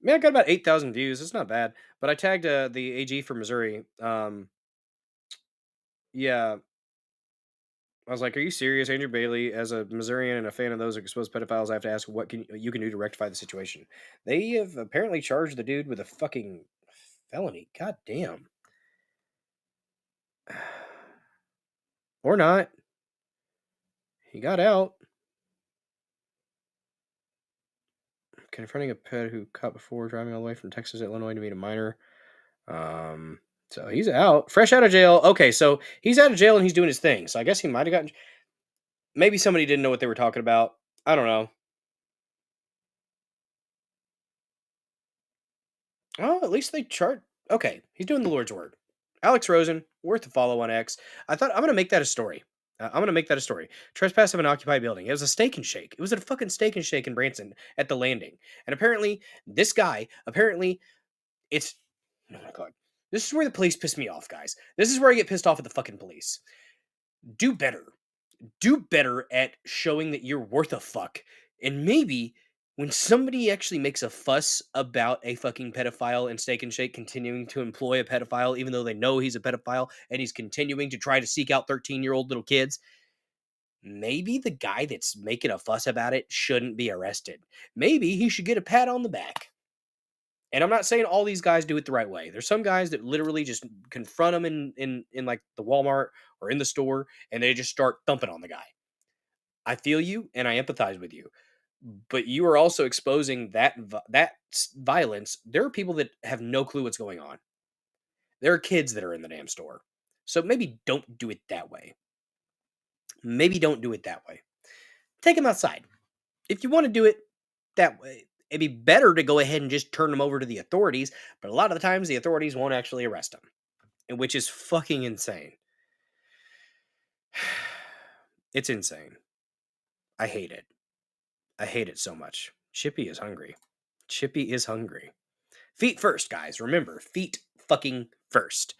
Speaker 2: I got about 8,000 views. It's not bad. But I tagged the AG for Missouri. Yeah. I was like, "Are you serious, Andrew Bailey? As a Missourian and a fan of those exposed pedophiles, I have to ask what you can do to rectify the situation." They have apparently charged the dude with a fucking felony. God damn. Or not. He got out. Confronting a pet who caught before driving all the way from Texas to Illinois to meet a minor. So he's out, fresh out of jail. Okay, so he's out of jail and he's doing his thing. So I guess he might have gotten. Maybe somebody didn't know what they were talking about. I don't know. Oh, at least they chart. Okay, he's doing the Lord's work. Alex Rosen, worth a follow on X. I'm going to make that a story. Trespass of an occupied building. It was a steak and shake. It was a fucking steak and shake in Branson at the Landing. And apparently, this guy, it's... Oh my God. This is where the police piss me off, guys. This is where I get pissed off at the fucking police. Do better. Do better at showing that you're worth a fuck. And maybe when somebody actually makes a fuss about a fucking pedophile in Steak and Shake continuing to employ a pedophile, even though they know he's a pedophile and he's continuing to try to seek out 13-year-old little kids, maybe the guy that's making a fuss about it shouldn't be arrested. Maybe he should get a pat on the back. And I'm not saying all these guys do it the right way. There's some guys that literally just confront them in like the Walmart or in the store, and they just start thumping on the guy. I feel you, and I empathize with you. But you are also exposing that violence. There are people that have no clue what's going on. There are kids that are in the damn store. So maybe don't do it that way. Maybe don't do it that way. Take them outside. If you want to do it that way, it'd be better to go ahead and just turn them over to the authorities. But a lot of the times, the authorities won't actually arrest them, which is fucking insane. It's insane. I hate it. I hate it so much. Chippy is hungry. Chippy is hungry. Feet first, guys. Remember, feet fucking first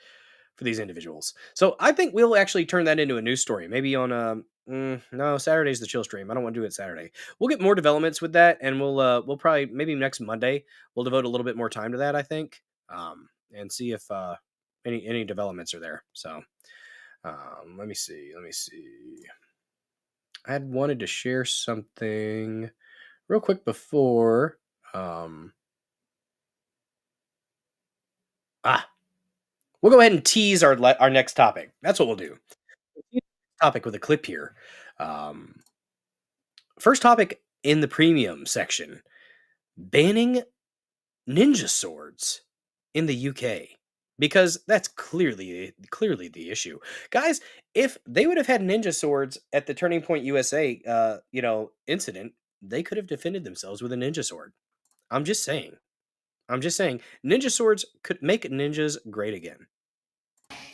Speaker 2: for these individuals. So I think we'll actually turn that into a news story. Maybe on no, Saturday's the chill stream. I don't want to do it Saturday. We'll get more developments with that, and we'll probably maybe next Monday we'll devote a little bit more time to that. I think, and see if any developments are there. So let me see. I had wanted to share something real quick before. We'll go ahead and tease our next topic. That's what we'll do. Topic with a clip here. First topic in the premium section: banning ninja swords in the UK. Because that's clearly the issue. Guys, if they would have had ninja swords at the Turning Point USA incident, they could have defended themselves with a ninja sword. I'm just saying. Ninja swords could make ninjas great again.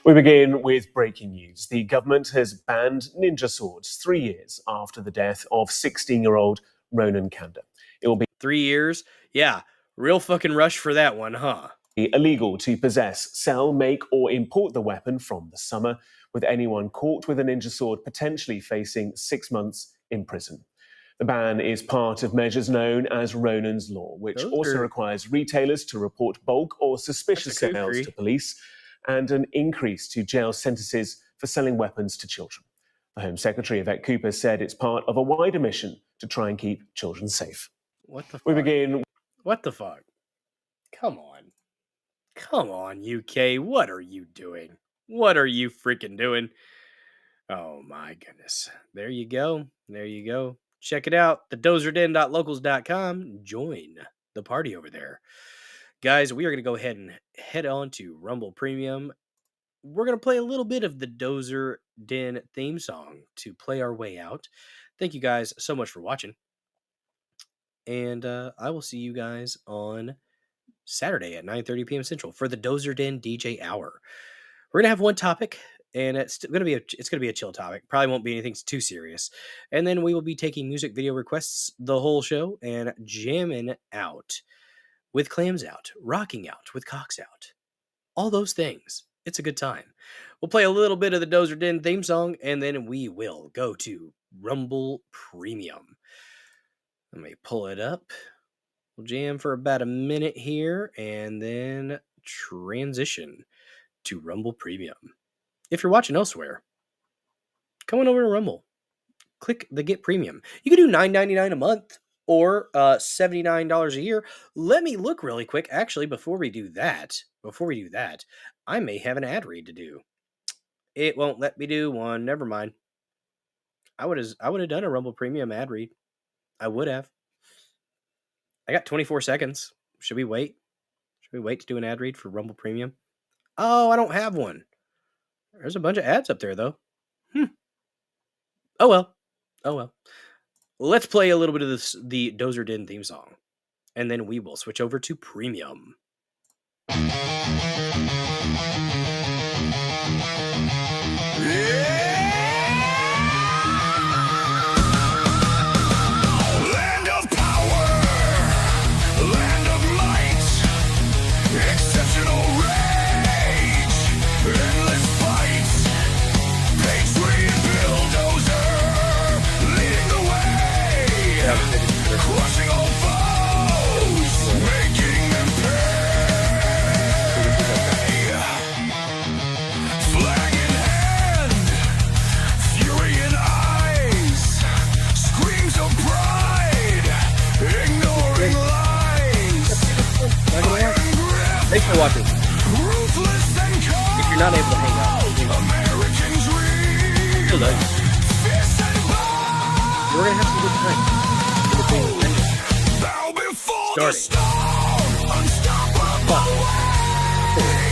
Speaker 7: We begin with breaking news. The government has banned ninja swords 3 years after the death of 16-year-old Ronan Kanda. It will be
Speaker 2: 3 years? Yeah, real fucking rush for that one, huh?
Speaker 7: Illegal to possess, sell, make, or import the weapon from the summer, with anyone caught with a ninja sword potentially facing 6 months in prison. The ban is part of measures known as Ronan's Law, which also requires retailers to report bulk or suspicious sales to police, and an increase to jail sentences for selling weapons to children. The Home Secretary, Yvette Cooper, said it's part of a wider mission to try and keep children safe.
Speaker 2: What the fuck?
Speaker 7: We begin...
Speaker 2: What the fuck? Come on, UK. What are you doing? What are you freaking doing? Oh my goodness. There you go. Check it out. The dozerden.locals.com. Join the party over there. Guys, we are going to go ahead and head on to Rumble Premium. We're going to play a little bit of the Dozer Den theme song to play our way out. Thank you guys so much for watching. And I will see you guys on Saturday at 9:30 p.m. Central for the Dozer Den DJ Hour. We're going to have one topic, and it's going to be a chill topic. Probably won't be anything too serious. And then we will be taking music video requests the whole show and jamming out with clams out, rocking out with cocks out. All those things. It's a good time. We'll play a little bit of the Dozer Den theme song, and then we will go to Rumble Premium. Let me pull it up. We'll jam for about a minute here, and then transition to Rumble Premium. If you're watching elsewhere, come on over to Rumble. Click the Get Premium. You can do $9.99 a month or $79 a year. Let me look really quick. Actually, before we do that, I may have an ad read to do. It won't let me do one. Never mind. I would have done a Rumble Premium ad read. I would have. I got 24 seconds. Should we wait? Should we wait to do an ad read for Rumble Premium? Oh, I don't have one. There's a bunch of ads up there, though. Oh, well. Let's play a little bit of the Dozer Den theme song, and then we will switch over to Premium.
Speaker 1: Land of power, land of might, exceptional rage, endless fight, patriot bulldozer, leading the way, crushing all fire.
Speaker 2: not able to hang out.
Speaker 1: American dream.
Speaker 2: Still nice. We're gonna have some good time.
Speaker 1: Bow before
Speaker 2: Starting.
Speaker 1: the storm. Unstoppable.
Speaker 2: Five, 4,